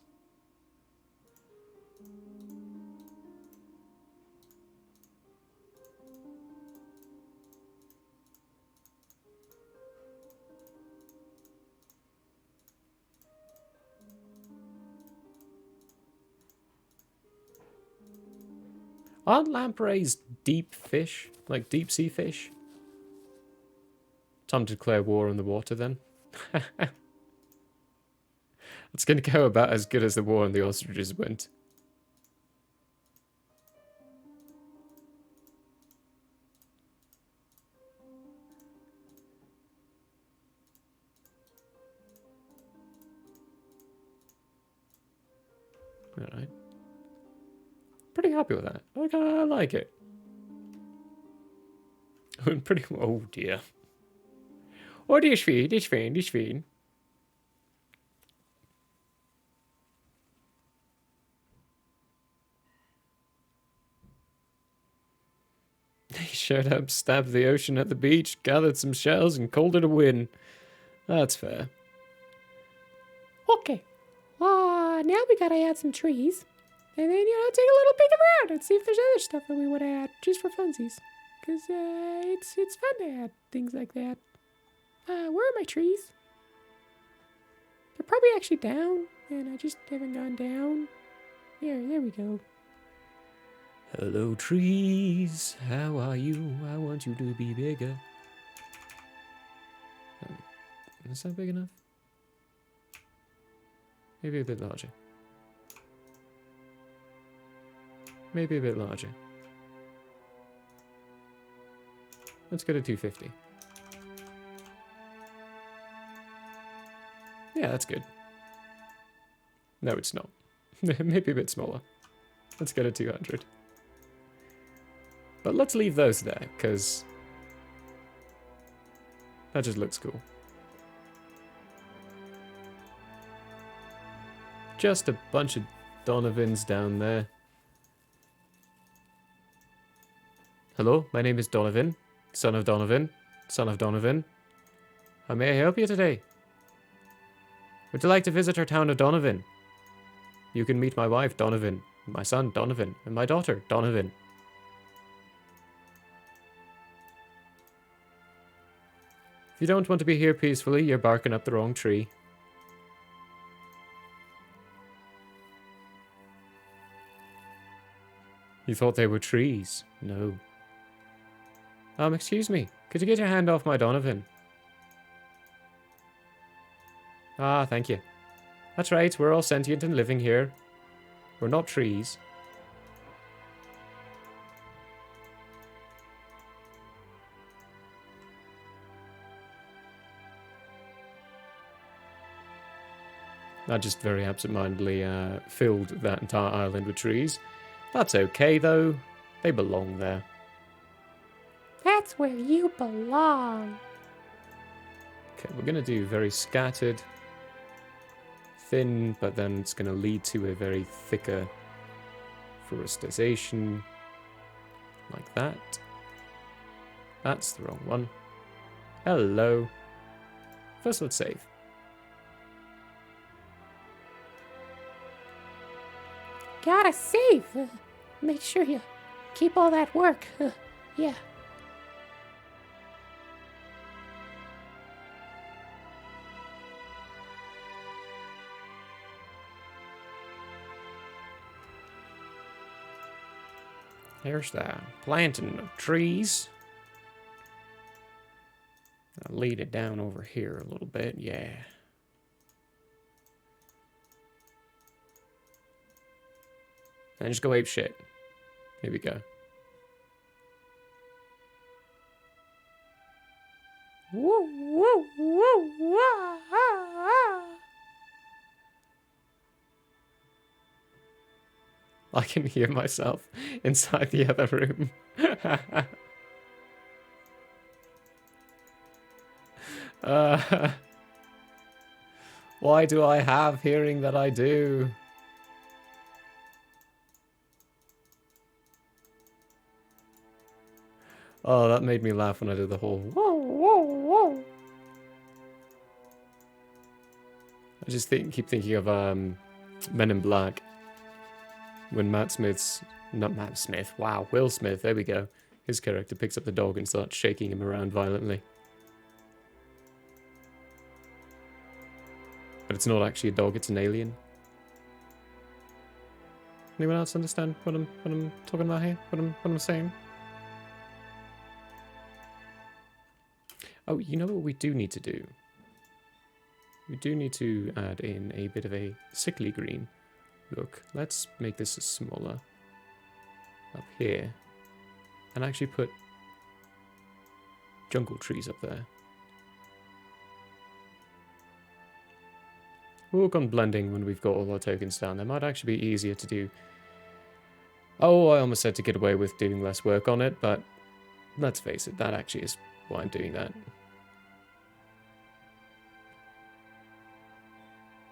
Aren't lampreys deep fish? Like deep sea fish? Time to declare war on the water then. It's going to go about as good as the war on the ostriches went. Alright. Pretty happy with that. I like it. Pretty... Oh dear. Oh, it's fine, it's fine, it's fine. He showed up, stabbed the ocean at the beach, gathered some shells, and called it a win. That's fair. Okay. Now we gotta add some trees. And then, take a little peek around and see if there's other stuff that we want to add, just for funsies. Because, it's fun to add things like that. Where are my trees? They're probably actually down, and I just haven't gone down. There we go. Hello, trees. How are you? I want you to be bigger. Is that big enough? Maybe a bit larger. Maybe a bit larger. Let's go to 250. Yeah, that's good. No, it's not. Maybe a bit smaller. Let's go to 200. But let's leave those there, because that just looks cool. Just a bunch of Donovans down there. Hello, my name is Donovan, son of Donovan, son of Donovan. How may I help you today? Would you like to visit our town of Donovan? You can meet my wife, Donovan, my son, Donovan, and my daughter, Donovan. If you don't want to be here peacefully, you're barking up the wrong tree. You thought they were trees? No. Excuse me. Could you get your hand off my Donovan? Ah, thank you. That's right, we're all sentient and living here. We're not trees. I just very absentmindedly filled that entire island with trees. That's okay, though. They belong there. That's where you belong. Okay, we're going to do very scattered, thin, but then it's going to lead to a very thicker forestation, like that. That's the wrong one. Hello. First, let's save. Gotta save. Make sure you keep all that work. Yeah. Here's the planting of trees. I'll lead it down over here a little bit, yeah. And just go ape shit. Here we go. Woo, woo, woo, wah, ah, ah. I can hear myself inside the other room. Why do I have hearing that I do? Oh, that made me laugh when I did the whole whoa, whoa, whoa. I just keep thinking of Men in Black. When Will Smith, there we go. His character picks up the dog and starts shaking him around violently. But it's not actually a dog, it's an alien. Anyone else understand what I'm talking about here? What I'm saying? Oh, you know what we do need to do? We do need to add in a bit of a sickly green. Look, let's make this smaller. Up here. And actually put jungle trees up there. We'll work on blending when we've got all our tokens down. That might actually be easier to do. Oh, I almost said to get away with doing less work on it, but let's face it, that actually is why I'm doing that.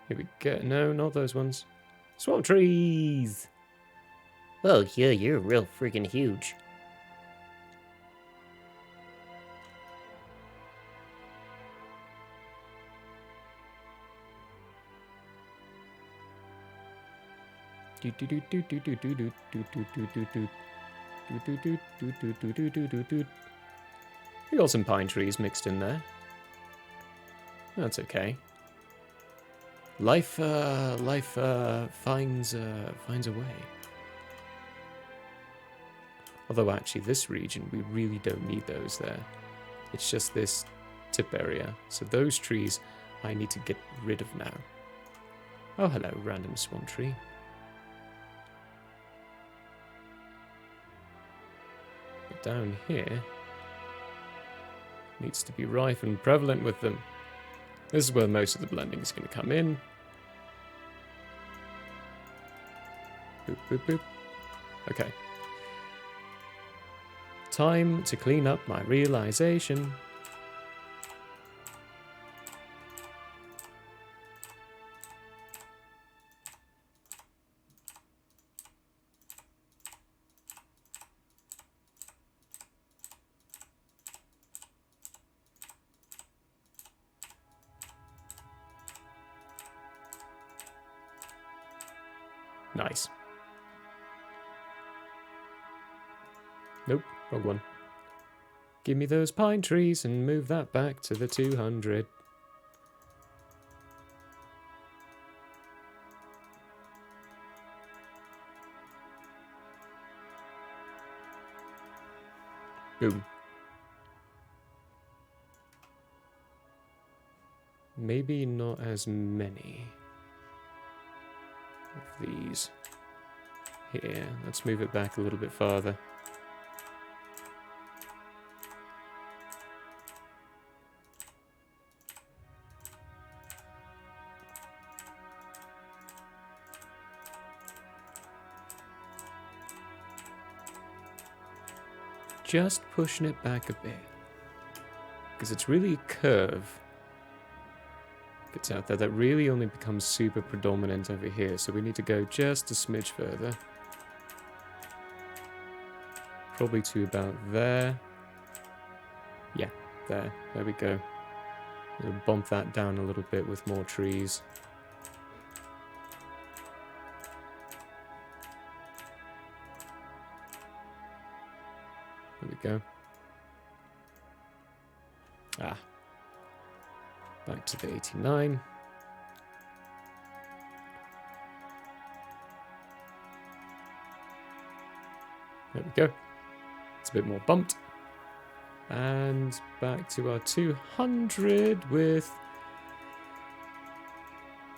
Here we go. No, not those ones. Swamp trees! Oh, yeah, you're real freaking huge. We got some pine trees mixed in there. That's okay. Life finds a way. Although actually this region, we really don't need those there. It's just this tip area. So those trees I need to get rid of now. Oh, hello, random swamp tree. But down here needs to be rife and prevalent with them. This is where most of the blending is going to come in. Boop, boop, boop. Okay. Time to clean up my realization. Nice. Nope, wrong one. Give me those pine trees and move that back to the 200. Boom. Maybe not as many of these here. Let's move it back a little bit farther. Just pushing it back a bit. Because it's really a curve gets out there that really only becomes super predominant over here. So we need to go just a smidge further. Probably to about there. Yeah, there. There we go. We'll bump that down a little bit with more trees. There we go. Ah. Back to the 89. There we go. It's a bit more bumped. And back to our 200 with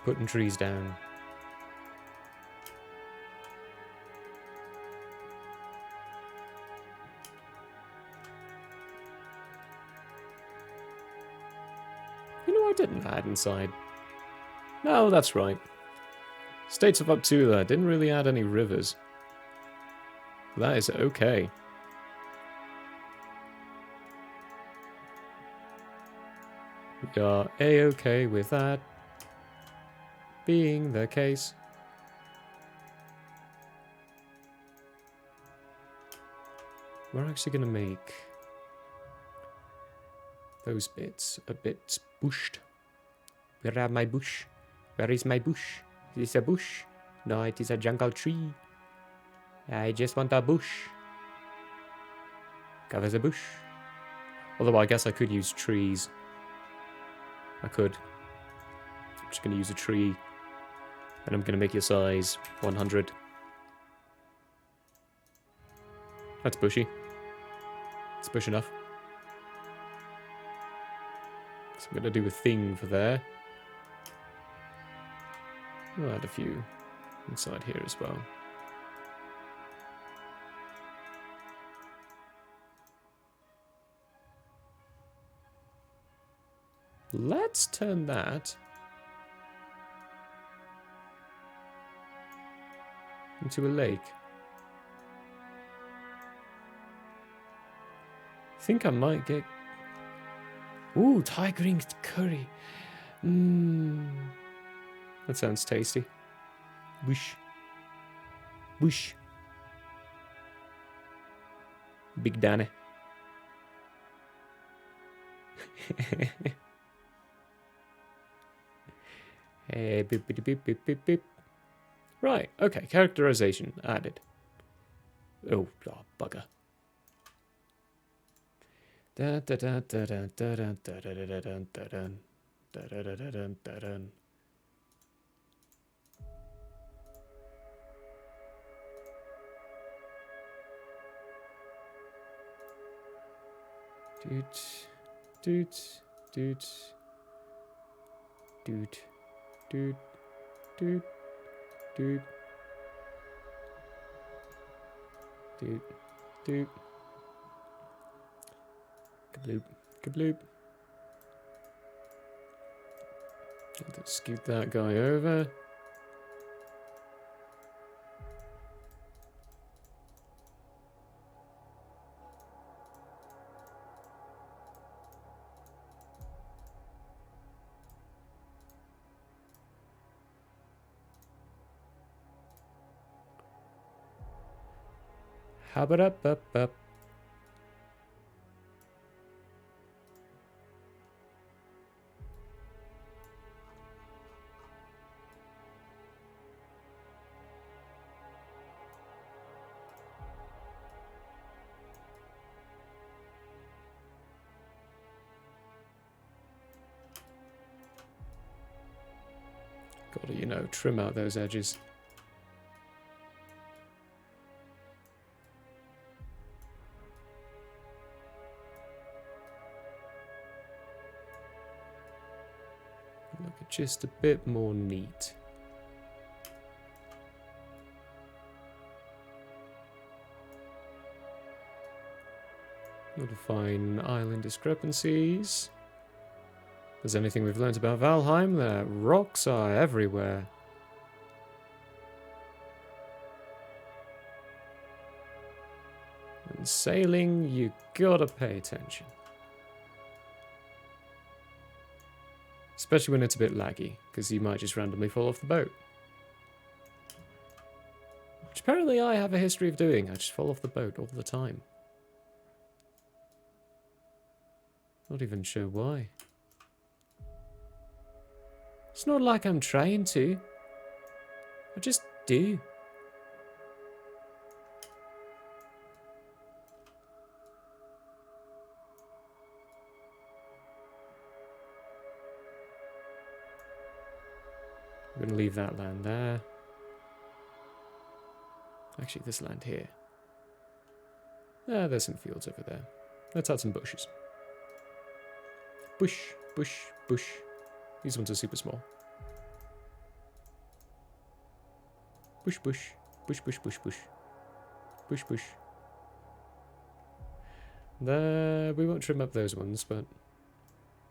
putting trees down. You know, I didn't add inside. No, that's right. States of Optula didn't really add any rivers. That is okay. We are a-okay with that being the case. We're actually going to make those bits a bit bushed. Where are my bush? Where is my bush? Is this a bush? No, it is a jungle tree. I just want a bush. Cover the bush. Although I guess I could use trees. I could. I'm just going to use a tree. And I'm going to make your size 100. That's bushy. It's bush enough. So I'm going to do a thing for there. We'll add a few inside here as well. Let's turn that into a lake. I think I might get... Ooh, Thai green curry. Mmm. That sounds tasty. Bush. Bush. Big Danny. Hey, beep, beep, beep, beep, beep, beep. Right, okay, characterization added. Oh, bugger. Da da da da da da da da da da da da da da da da da da. Doot, doot, doot, doot, doot, doot, doot, doot, doot. Kabloop, kabloop. Let's scoot that guy over. Habba-dub-bub-bub. Gotta, you know, trim out those edges. Look at just a bit more neat. Notifying island discrepancies. If there's anything we've learnt about Valheim, that rocks are everywhere. And sailing, you gotta pay attention. Especially when it's a bit laggy, because you might just randomly fall off the boat. Which apparently I have a history of doing. I just fall off the boat all the time. Not even sure why. It's not like I'm trying to. I just do. I'm going to leave that land there. Actually, this land here. Ah, there's some fields over there. Let's add some bushes. Bush, bush, bush. These ones are super small. Bush, bush, bush, bush, bush, bush. Bush, bush. We won't trim up those ones, but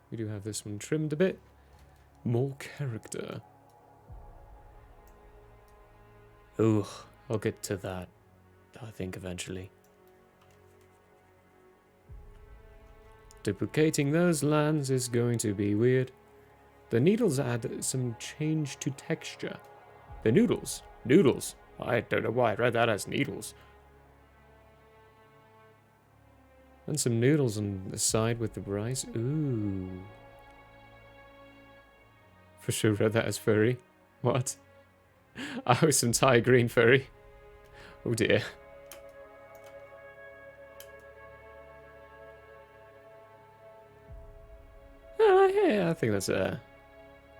we do have this one trimmed a bit. More character. Ugh, I'll get to that, I think, eventually. Duplicating those lands is going to be weird. The needles add some change to texture. The noodles. Noodles. I don't know why I read that as needles. And some noodles on the side with the rice. Ooh. For sure read that as furry. What? Oh, some Thai green furry. Oh dear. Yeah, I think that's a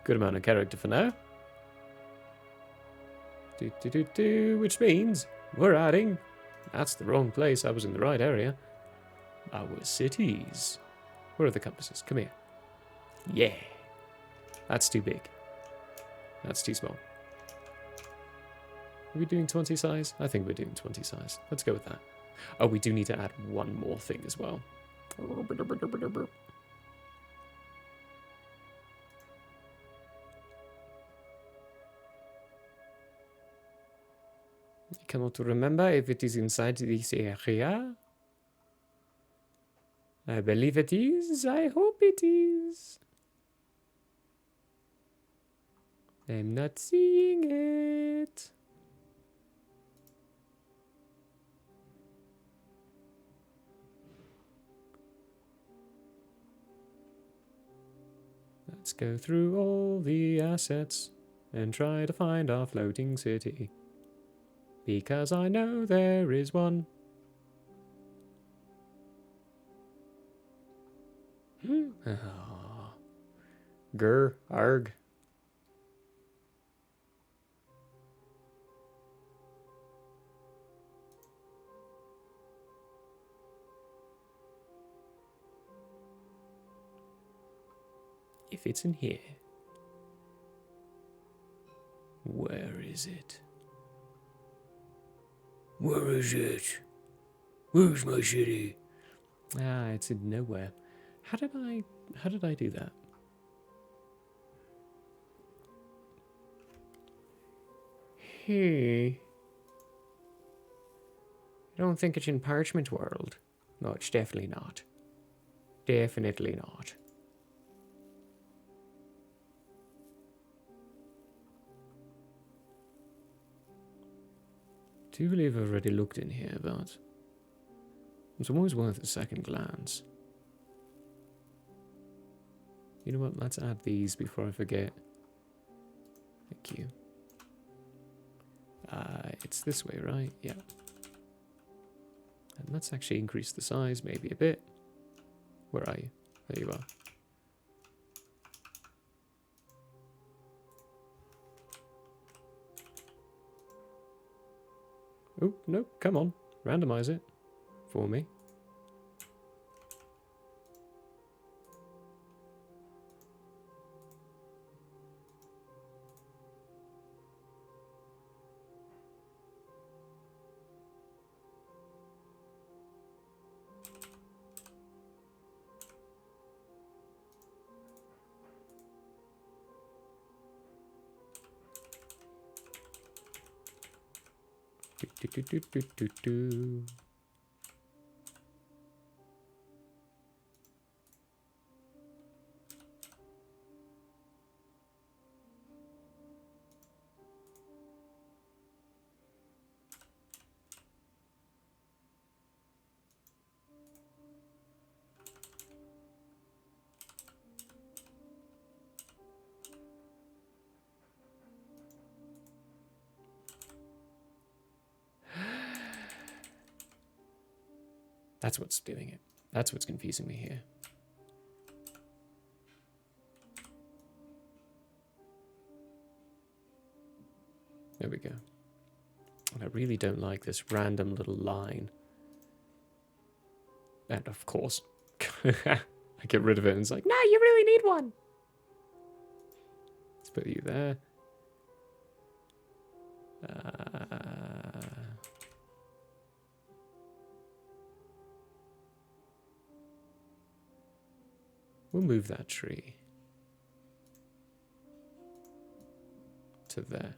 good amount of character for now. Which means we're adding... That's the wrong place. I was in the right area. Our cities. Where are the compasses? Come here. Yeah. That's too big. That's too small. Are we doing 20 size? I think we're doing 20 size. Let's go with that. Oh, we do need to add one more thing as well. I cannot remember if it is inside this area. I believe it is. I hope it is. I'm not seeing it. Let's go through all the assets and try to find our floating city. Because I know there is one. Grr, arg. If it's in here, where is it? Where is it? Where's my city? Ah, it's in nowhere. How did I do that? Hey. I don't think it's in Parchment World. No, it's definitely not. Definitely not. I do believe I've already looked in here, but it's always worth a second glance. You know what? Let's add these before I forget. Thank you. It's this way, right? Yeah. And let's actually increase the size maybe a bit. Where are you? There you are. Oh, no, come on. Randomize it for me. Do. That's what's doing it. That's what's confusing me here. There we go. And I really don't like this random little line. And of course, I get rid of it and it's like, Nah, you really need one. let's put you there. Uh, we'll move that tree to there.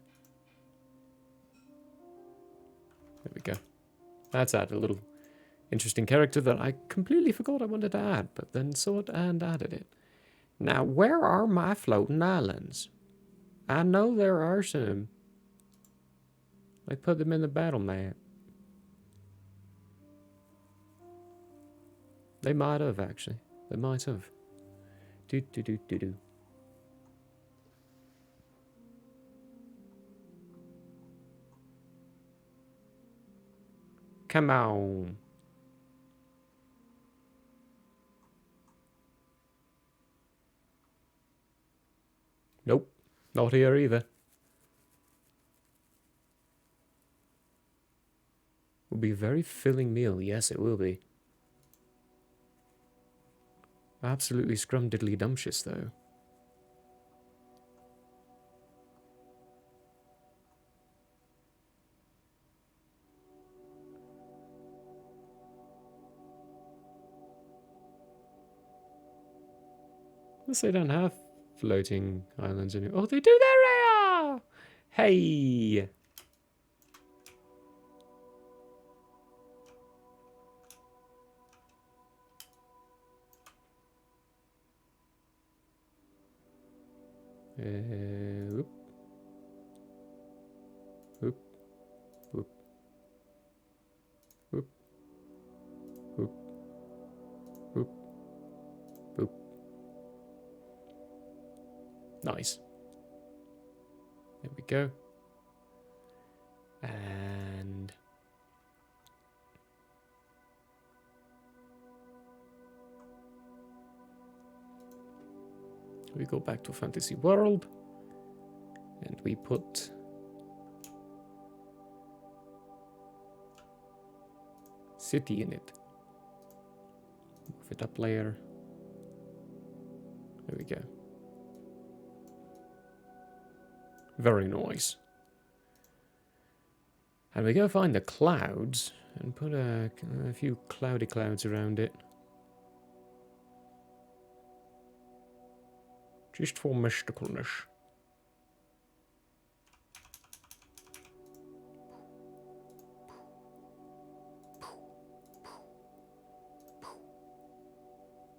There we go. That's added a little interesting character that I completely forgot I wanted to add, but then saw it and added it. Now, where are my floating islands? I know there are some. I put them in the battle map. They might have, actually. They might have. Do do do do do. Come on. Nope. Not here either. Will be a very filling meal. Yes, it will be. Absolutely scrumdiddly-dumptious, though. Unless they don't have floating islands anymore. Oh, they do! There they are! Hey! Whoop. Whoop. Whoop. Whoop. Whoop. Whoop. Whoop. Nice. There we go. And we go back to fantasy world and we put city in it. Move it up layer. There we go. Very nice. And we go find the clouds and put a few cloudy clouds around it. Just for mysticalness.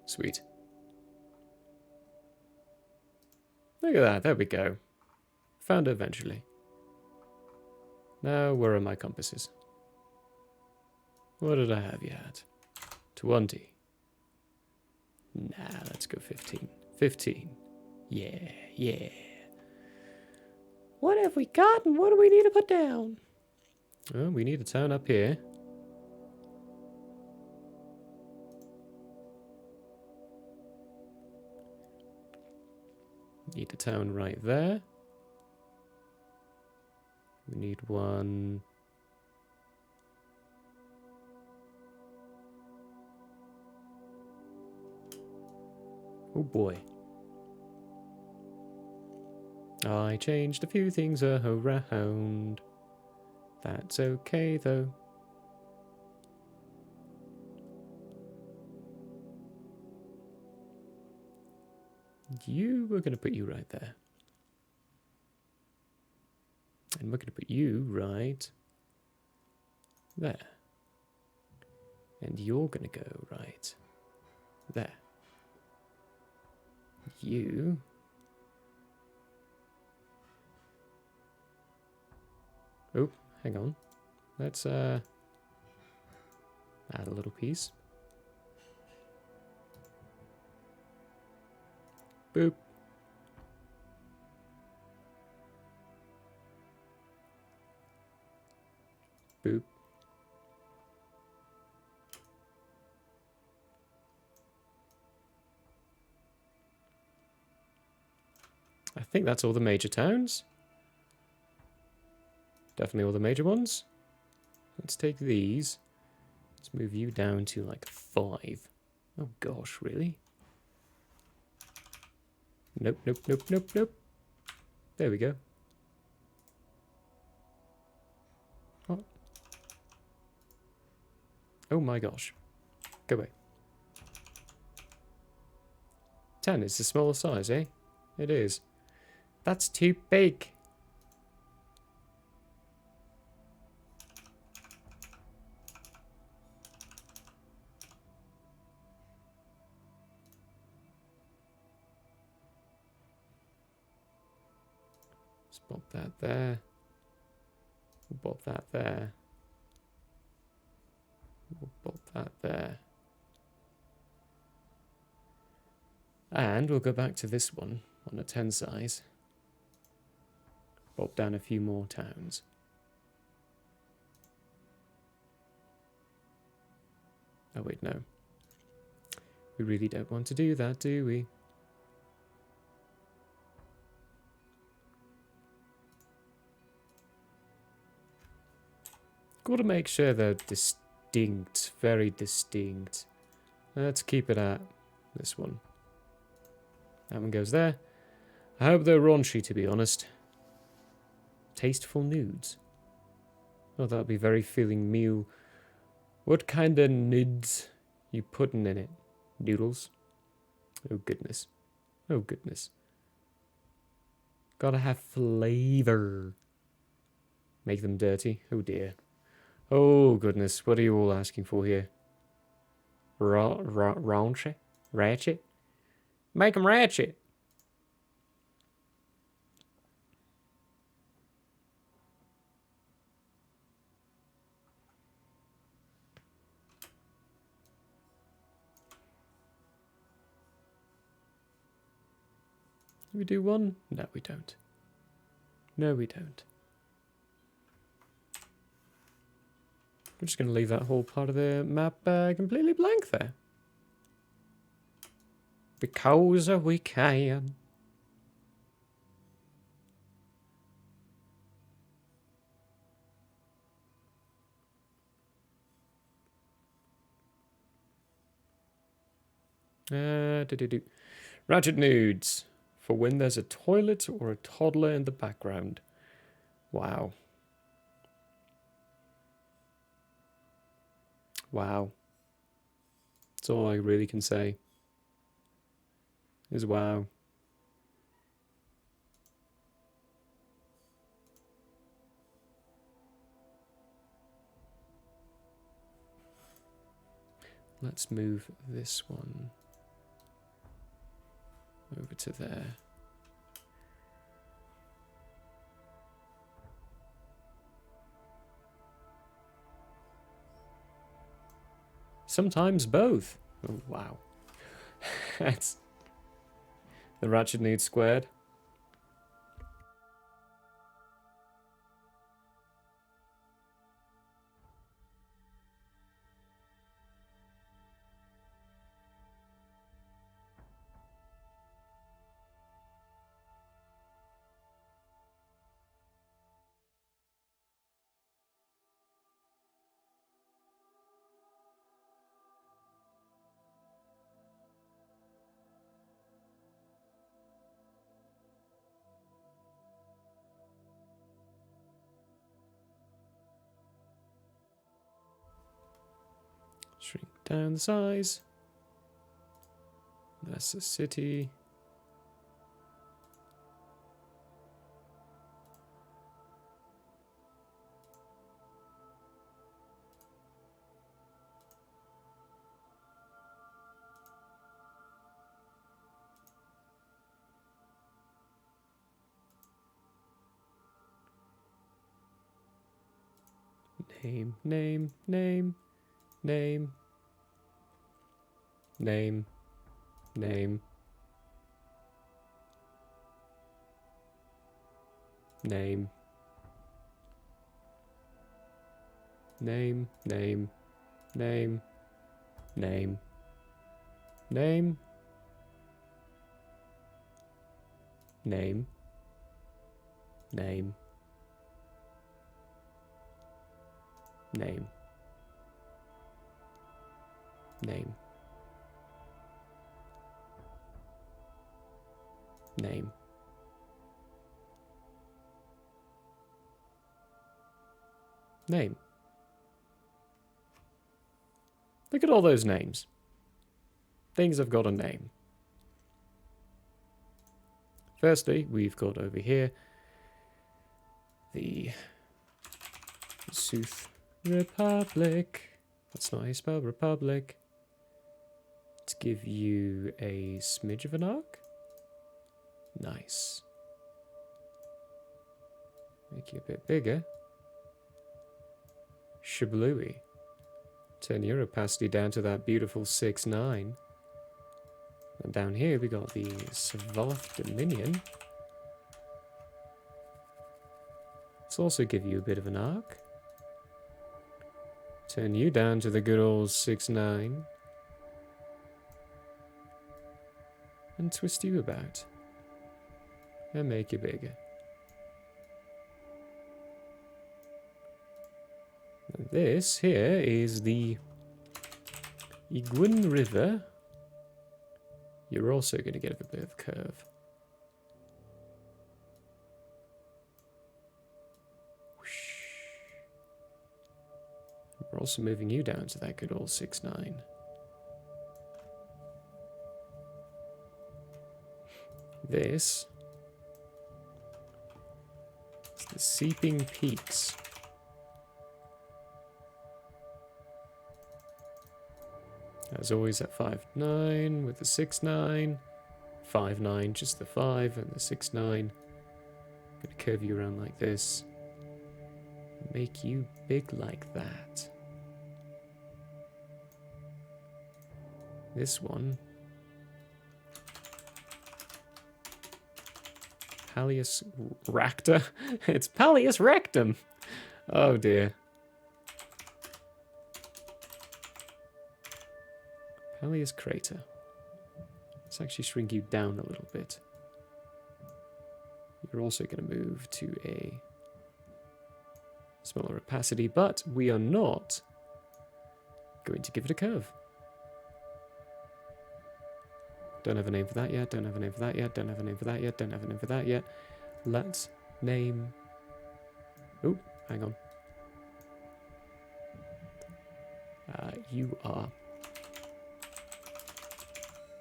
Sweet. Look at that, there we go. Found it eventually. Now, where are my compasses? What did I have you at? 20. Nah, let's go 15. 15. Yeah, yeah. What have we got and what do we need to put down? Well, we need a town up here. Need a town right there. We need one. Oh boy. I changed a few things around. That's okay though. We're going to put you right there. And we're going to put you right there. And you're going to go right there. You. Oh, hang on. Let's add a little piece. Boop. Boop. I think that's all the major towns. Definitely all the major ones. Let's take these. Let's Let's move you down to like 5. Oh gosh, really? Nope, nope, nope, nope, nope. There we go. What? Oh my gosh. Go away. 10 is the smaller size, eh? It is. That's too big. Let's pop that there. We'll pop that there. We'll pop that there. And we'll go back to this one on a 10 size. Pop down a few more towns. Oh wait, no. We really don't want to do that, do we? Gotta make sure they're distinct, very distinct. Let's keep it at this one. That one goes there. I hope they're raunchy, to be honest. Tasteful nudes. Oh, that'd be very filling meal. What kind of nudes you putting in it? Noodles? Oh goodness. Oh goodness. Gotta have flavor. Make them dirty. Oh dear. Oh goodness. What are you all asking for here? Raunchy? Ratchet? Make them ratchet. Do we do one? No, we don't. No, we don't. We're just going to leave that whole part of the map completely blank there. Because we can. Ratchet nudes. For when there's a toilet or a toddler in the background. Wow. Wow. That's all I really can say. Is wow. Let's move this one over to there. Sometimes both. Oh, wow. That's the ratchet nude squared. Shrink down the size. That's the city. Name, name, name, name, name, name, name, name, name, name, name, name, name, name, name. Name. Name. Name. Look at all those names. Things have got a name. Firstly, we've got over here the Sooth Republic. That's not how you spell Republic. Let's give you a smidge of an arc. Nice. Make you a bit bigger. Shablooey. Turn your opacity down to that beautiful 6.9. And down here we got the Svalth Dominion. Let's also give you a bit of an arc. Turn you down to the good old 6.9. And twist you about. And make you bigger. And this here is the Iguin River. You're also going to get a bit of curve. Whoosh. We're also moving you down to that good old 6.9. This is the Seeping Peaks. As always at 5.9 with the 6.9. 5.9, just the 5 and the 6.9. Gonna curve you around like this. Make you big like that. This one. Pallius Racta? It's Pallius Rectum! Oh dear. Pallius Crater. Let's actually shrink you down a little bit. You're also going to move to a smaller opacity, but we are not going to give it a curve. Don't have a name for that yet, don't have a name for that yet, don't have a name for that yet, don't have a name for that yet. Let's name... Oh, hang on. You are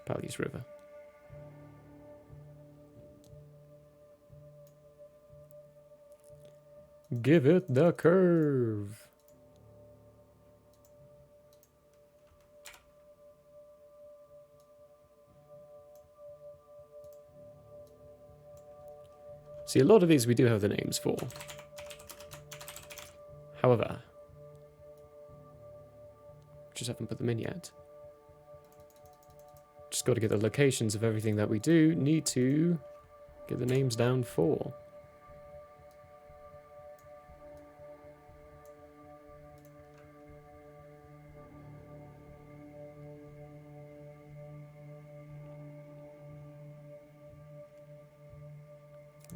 Pallius River. Give it the curve. See, a lot of these we do have the names for. However, just haven't put them in yet. Just got to get the locations of everything that we do need to get the names down for.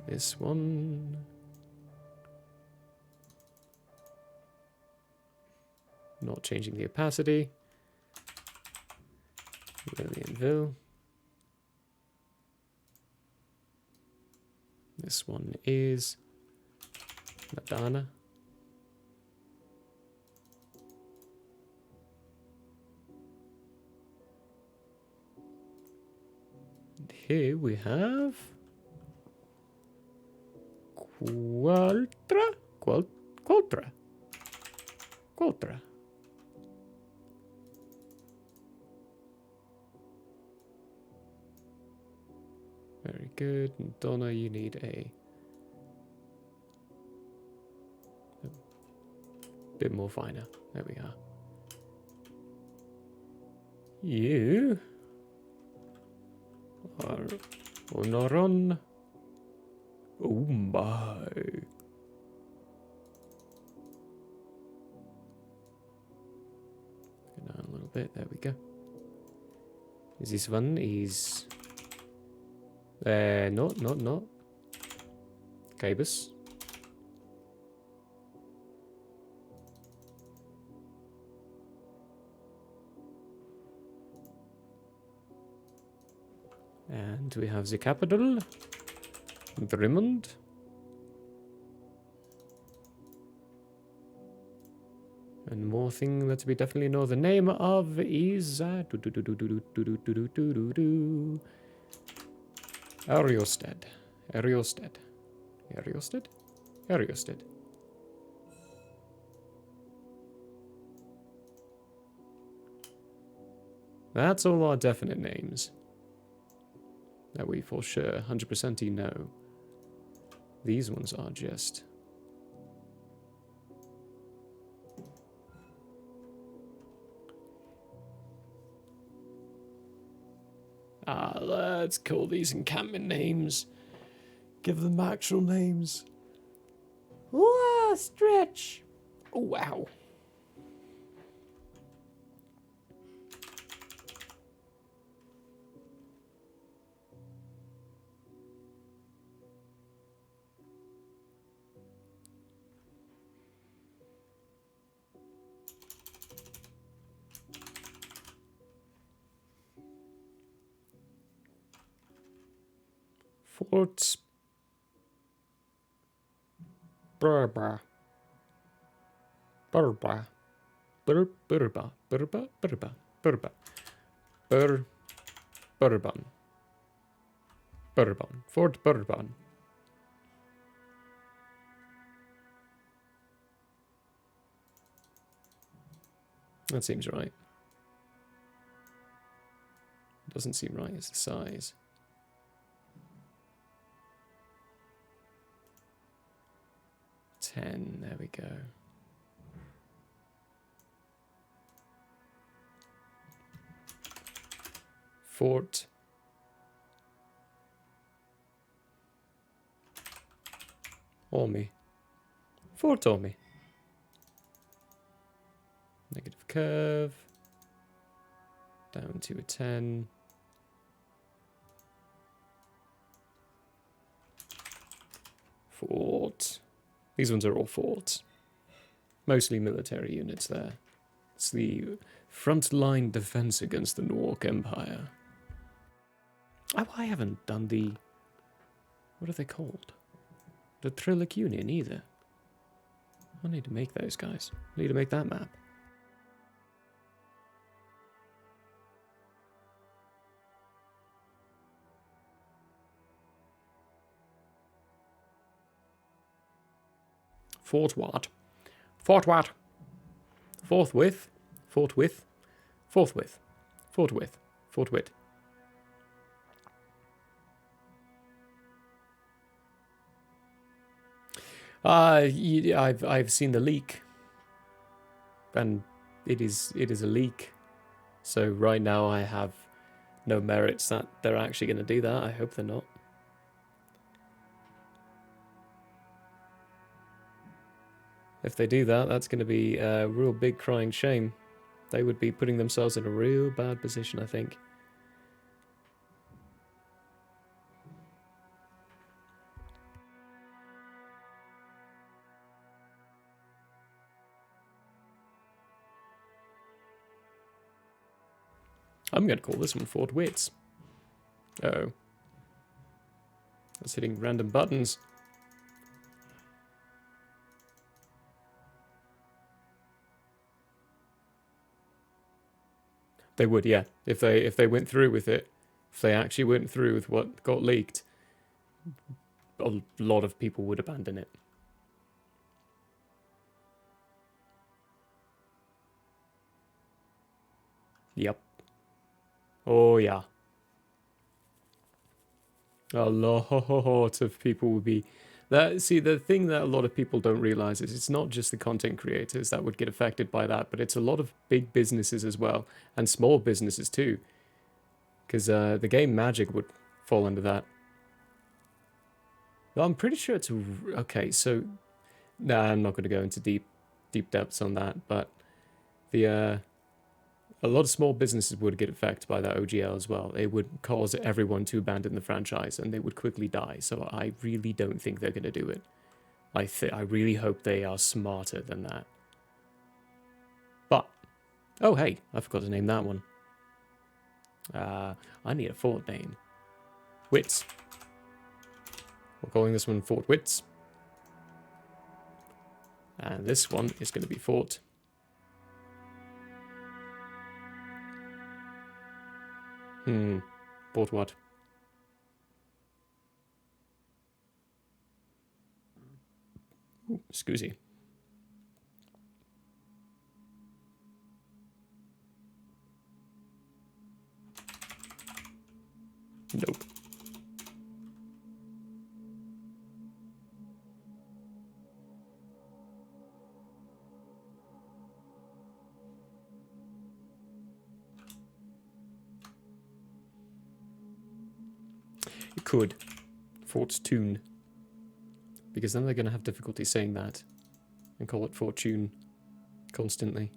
This one. Not changing the opacity. Lillianville. This one is Madonna. And here we have Qualtra. Very good. And Donna, you need a bit more finer. There we are. You are Honoron. Oh my. Go down a little bit. There we go. Is this one is... no. Cabus. And we have the capital, Drimond. And more thing that we definitely know the name of is Ariosted. Ariosted. Ariosted? Ariosted. That's all our definite names. That we for sure 100% know. These ones are just... let's call these encampment names. Give them actual names. Whoa, stretch. Oh, wow. Forts. Burba. Burba. Burba. Burba. Burba. Burba. Bourbon. Bourbon. Fort Bourbon. That seems right. Doesn't seem right, it's the size. There we go. Fort. Ormy. Fort Ormy. Negative curve. Down to a 10. Fort. These ones are all forts. Mostly military units there. It's the frontline defense against the Nork Empire. Oh, I haven't done the... What are they called? The Trillic Union either. I need to make those guys. I need to make that map. Fort what? Fort what? Forthwith. Forthwith. Forthwith. Forthwith. Forthwith. I've seen the leak, and it is a leak. So right now I have no merits that they're actually going to do that. I hope they're not. If they do that, that's going to be a real big crying shame. They would be putting themselves in a real bad position, I think. I'm going to call this one Fort Wits. Uh-oh. That's hitting random buttons. They would, yeah. If they went through with it, if they actually went through with what got leaked, a lot of people would abandon it. Yep. Oh yeah. A lot of people would be... See, the thing that a lot of people don't realize is it's not just the content creators that would get affected by that, but it's a lot of big businesses as well, and small businesses too. Because the game Magic would fall under that. Well, I'm pretty sure it's... Okay, so... Nah, I'm not going to go into deep depths on that, but the... A lot of small businesses would get affected by that OGL as well. It would cause everyone to abandon the franchise, and they would quickly die. So I really don't think they're going to do it. I really hope they are smarter than that. But, oh hey, I forgot to name that one. I need a fort name. Wits. We're calling this one Fort Wits. And this one is going to be Fort... Fort what? Ooh, excuse. Nope. You could. Fortune. Because then they're going to have difficulty saying that. And call it Fortune. Constantly.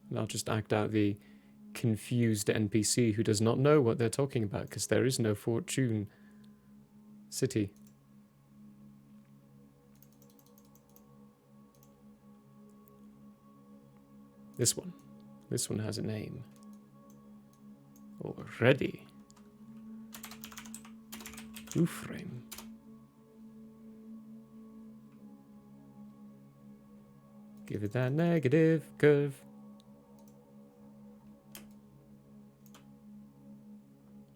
And I'll just act out the confused NPC who does not know what they're talking about. Because there is no Fortune City. This one. This one has a name. Already. Uframe. Give it that negative curve.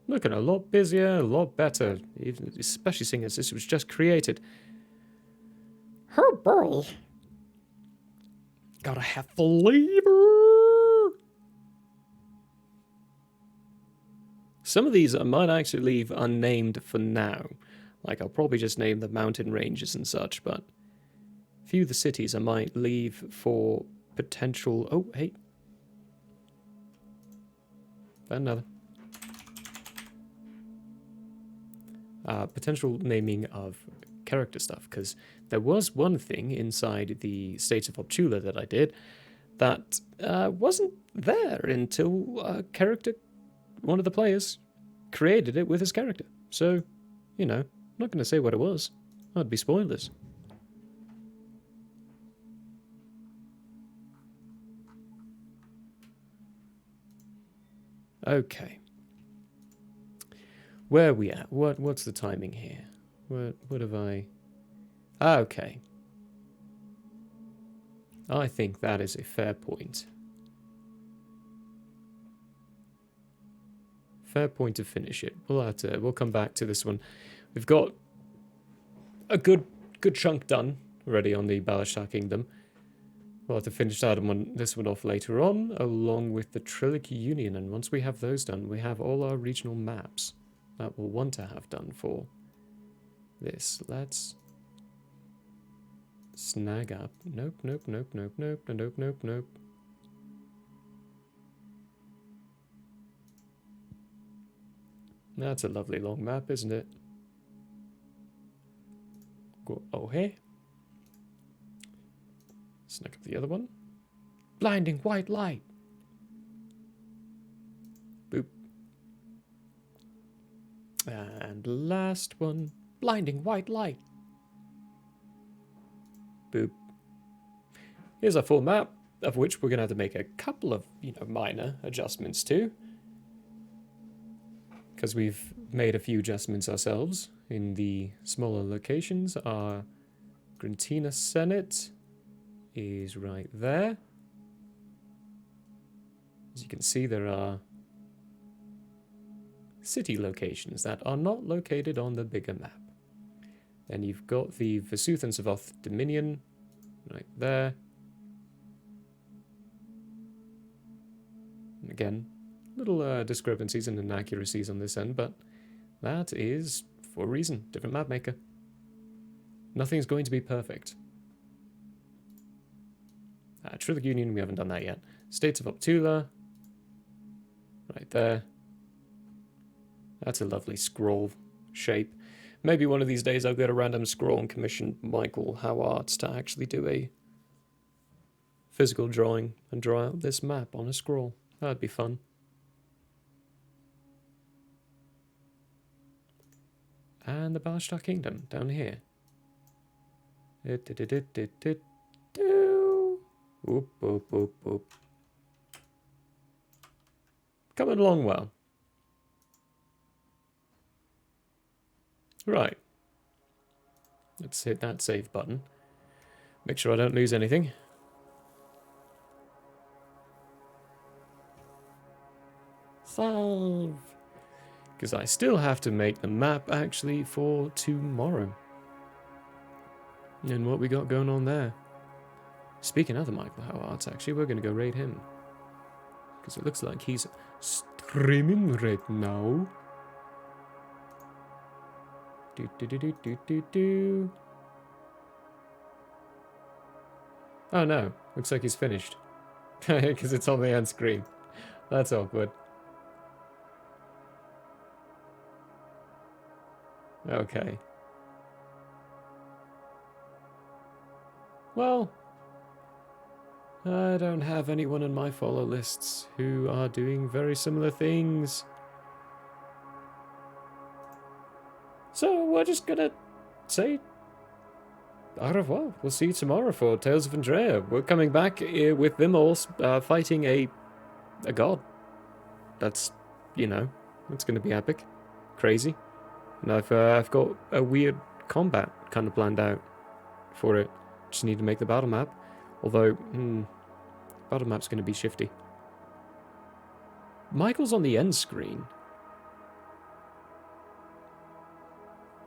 Looking a lot busier, a lot better. Even, especially seeing as this was just created. Oh boy. Gotta have flavor. Some of these I might actually leave unnamed for now. Like, I'll probably just name the mountain ranges and such, but a few of the cities I might leave for potential... Oh, hey. Another. Potential naming of character stuff, because there was one thing inside the States of Optula that I did that wasn't there until a character... one of the players created it with his character. So, you know, I'm not going to say what it was. That'd be spoilers. Okay. Where are we at? What's the timing here? What have I... Okay. I think that is a fair point. Fair point to finish it. We'll come back to this one. We've got a good chunk done already on the Balashtar Kingdom. We'll have to finish this one off later on, along with the Trillic Union. And once we have those done, we have all our regional maps that we'll want to have done for this. Let's snag up. Nope, nope, nope, nope, nope, nope, nope, nope. That's a lovely long map, isn't it? Go, oh, hey. Snag up the other one. Blinding white light. Boop. And last one. Blinding white light. Boop. Here's our full map, of which we're going to have to make a couple of, minor adjustments to. Because we've made a few adjustments ourselves in the smaller locations. Our Grantina Senate is right there. As you can see, there are city locations that are not located on the bigger map. Then you've got the Vesuth and Savoth Dominion right there. And again, little discrepancies and inaccuracies on this end, but that is for a reason. Different map maker. Nothing's going to be perfect. Trillic Union, we haven't done that yet. States of Optula. Right there. That's a lovely scroll shape. Maybe one of these days I'll get a random scroll and commission Michael Howards to actually do a physical drawing and draw out this map on a scroll. That'd be fun. And the Balashtar Kingdom down here. Oop, oop, oop, oop. Coming along well. Right. Let's hit that save button. Make sure I don't lose anything. Save. Because I still have to make the map, actually, for tomorrow. And what we got going on there. Speaking of the Michael Howards, actually, we're going to go raid him. Because it looks like he's streaming right now. Do do do do do do do. Oh no, looks like he's finished. Because it's on the end screen. That's awkward. Okay. Well, I don't have anyone in my follow lists who are doing very similar things. So we're just gonna say au revoir. We'll see you tomorrow for Tales of Andrea. We're coming back with them all fighting a god. That's, you know, that's gonna be epic. Crazy. And I've got a weird combat kind of planned out for it. Just need to make the battle map. Although, battle map's going to be shifty. Michael's on the end screen.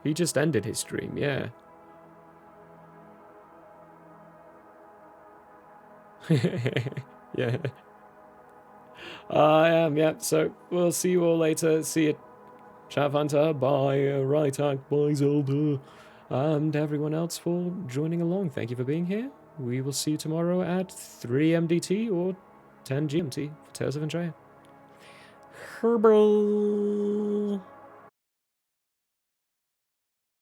He just ended his stream, yeah. Yeah. I am, yeah. So, we'll see you all later. See you, Chav Hunter. Bye, Right Hack. Bye, Zelda. And everyone else for joining along. Thank you for being here. We will see you tomorrow at 3 MDT or 10 GMT for Tales of Andrea. Herbal.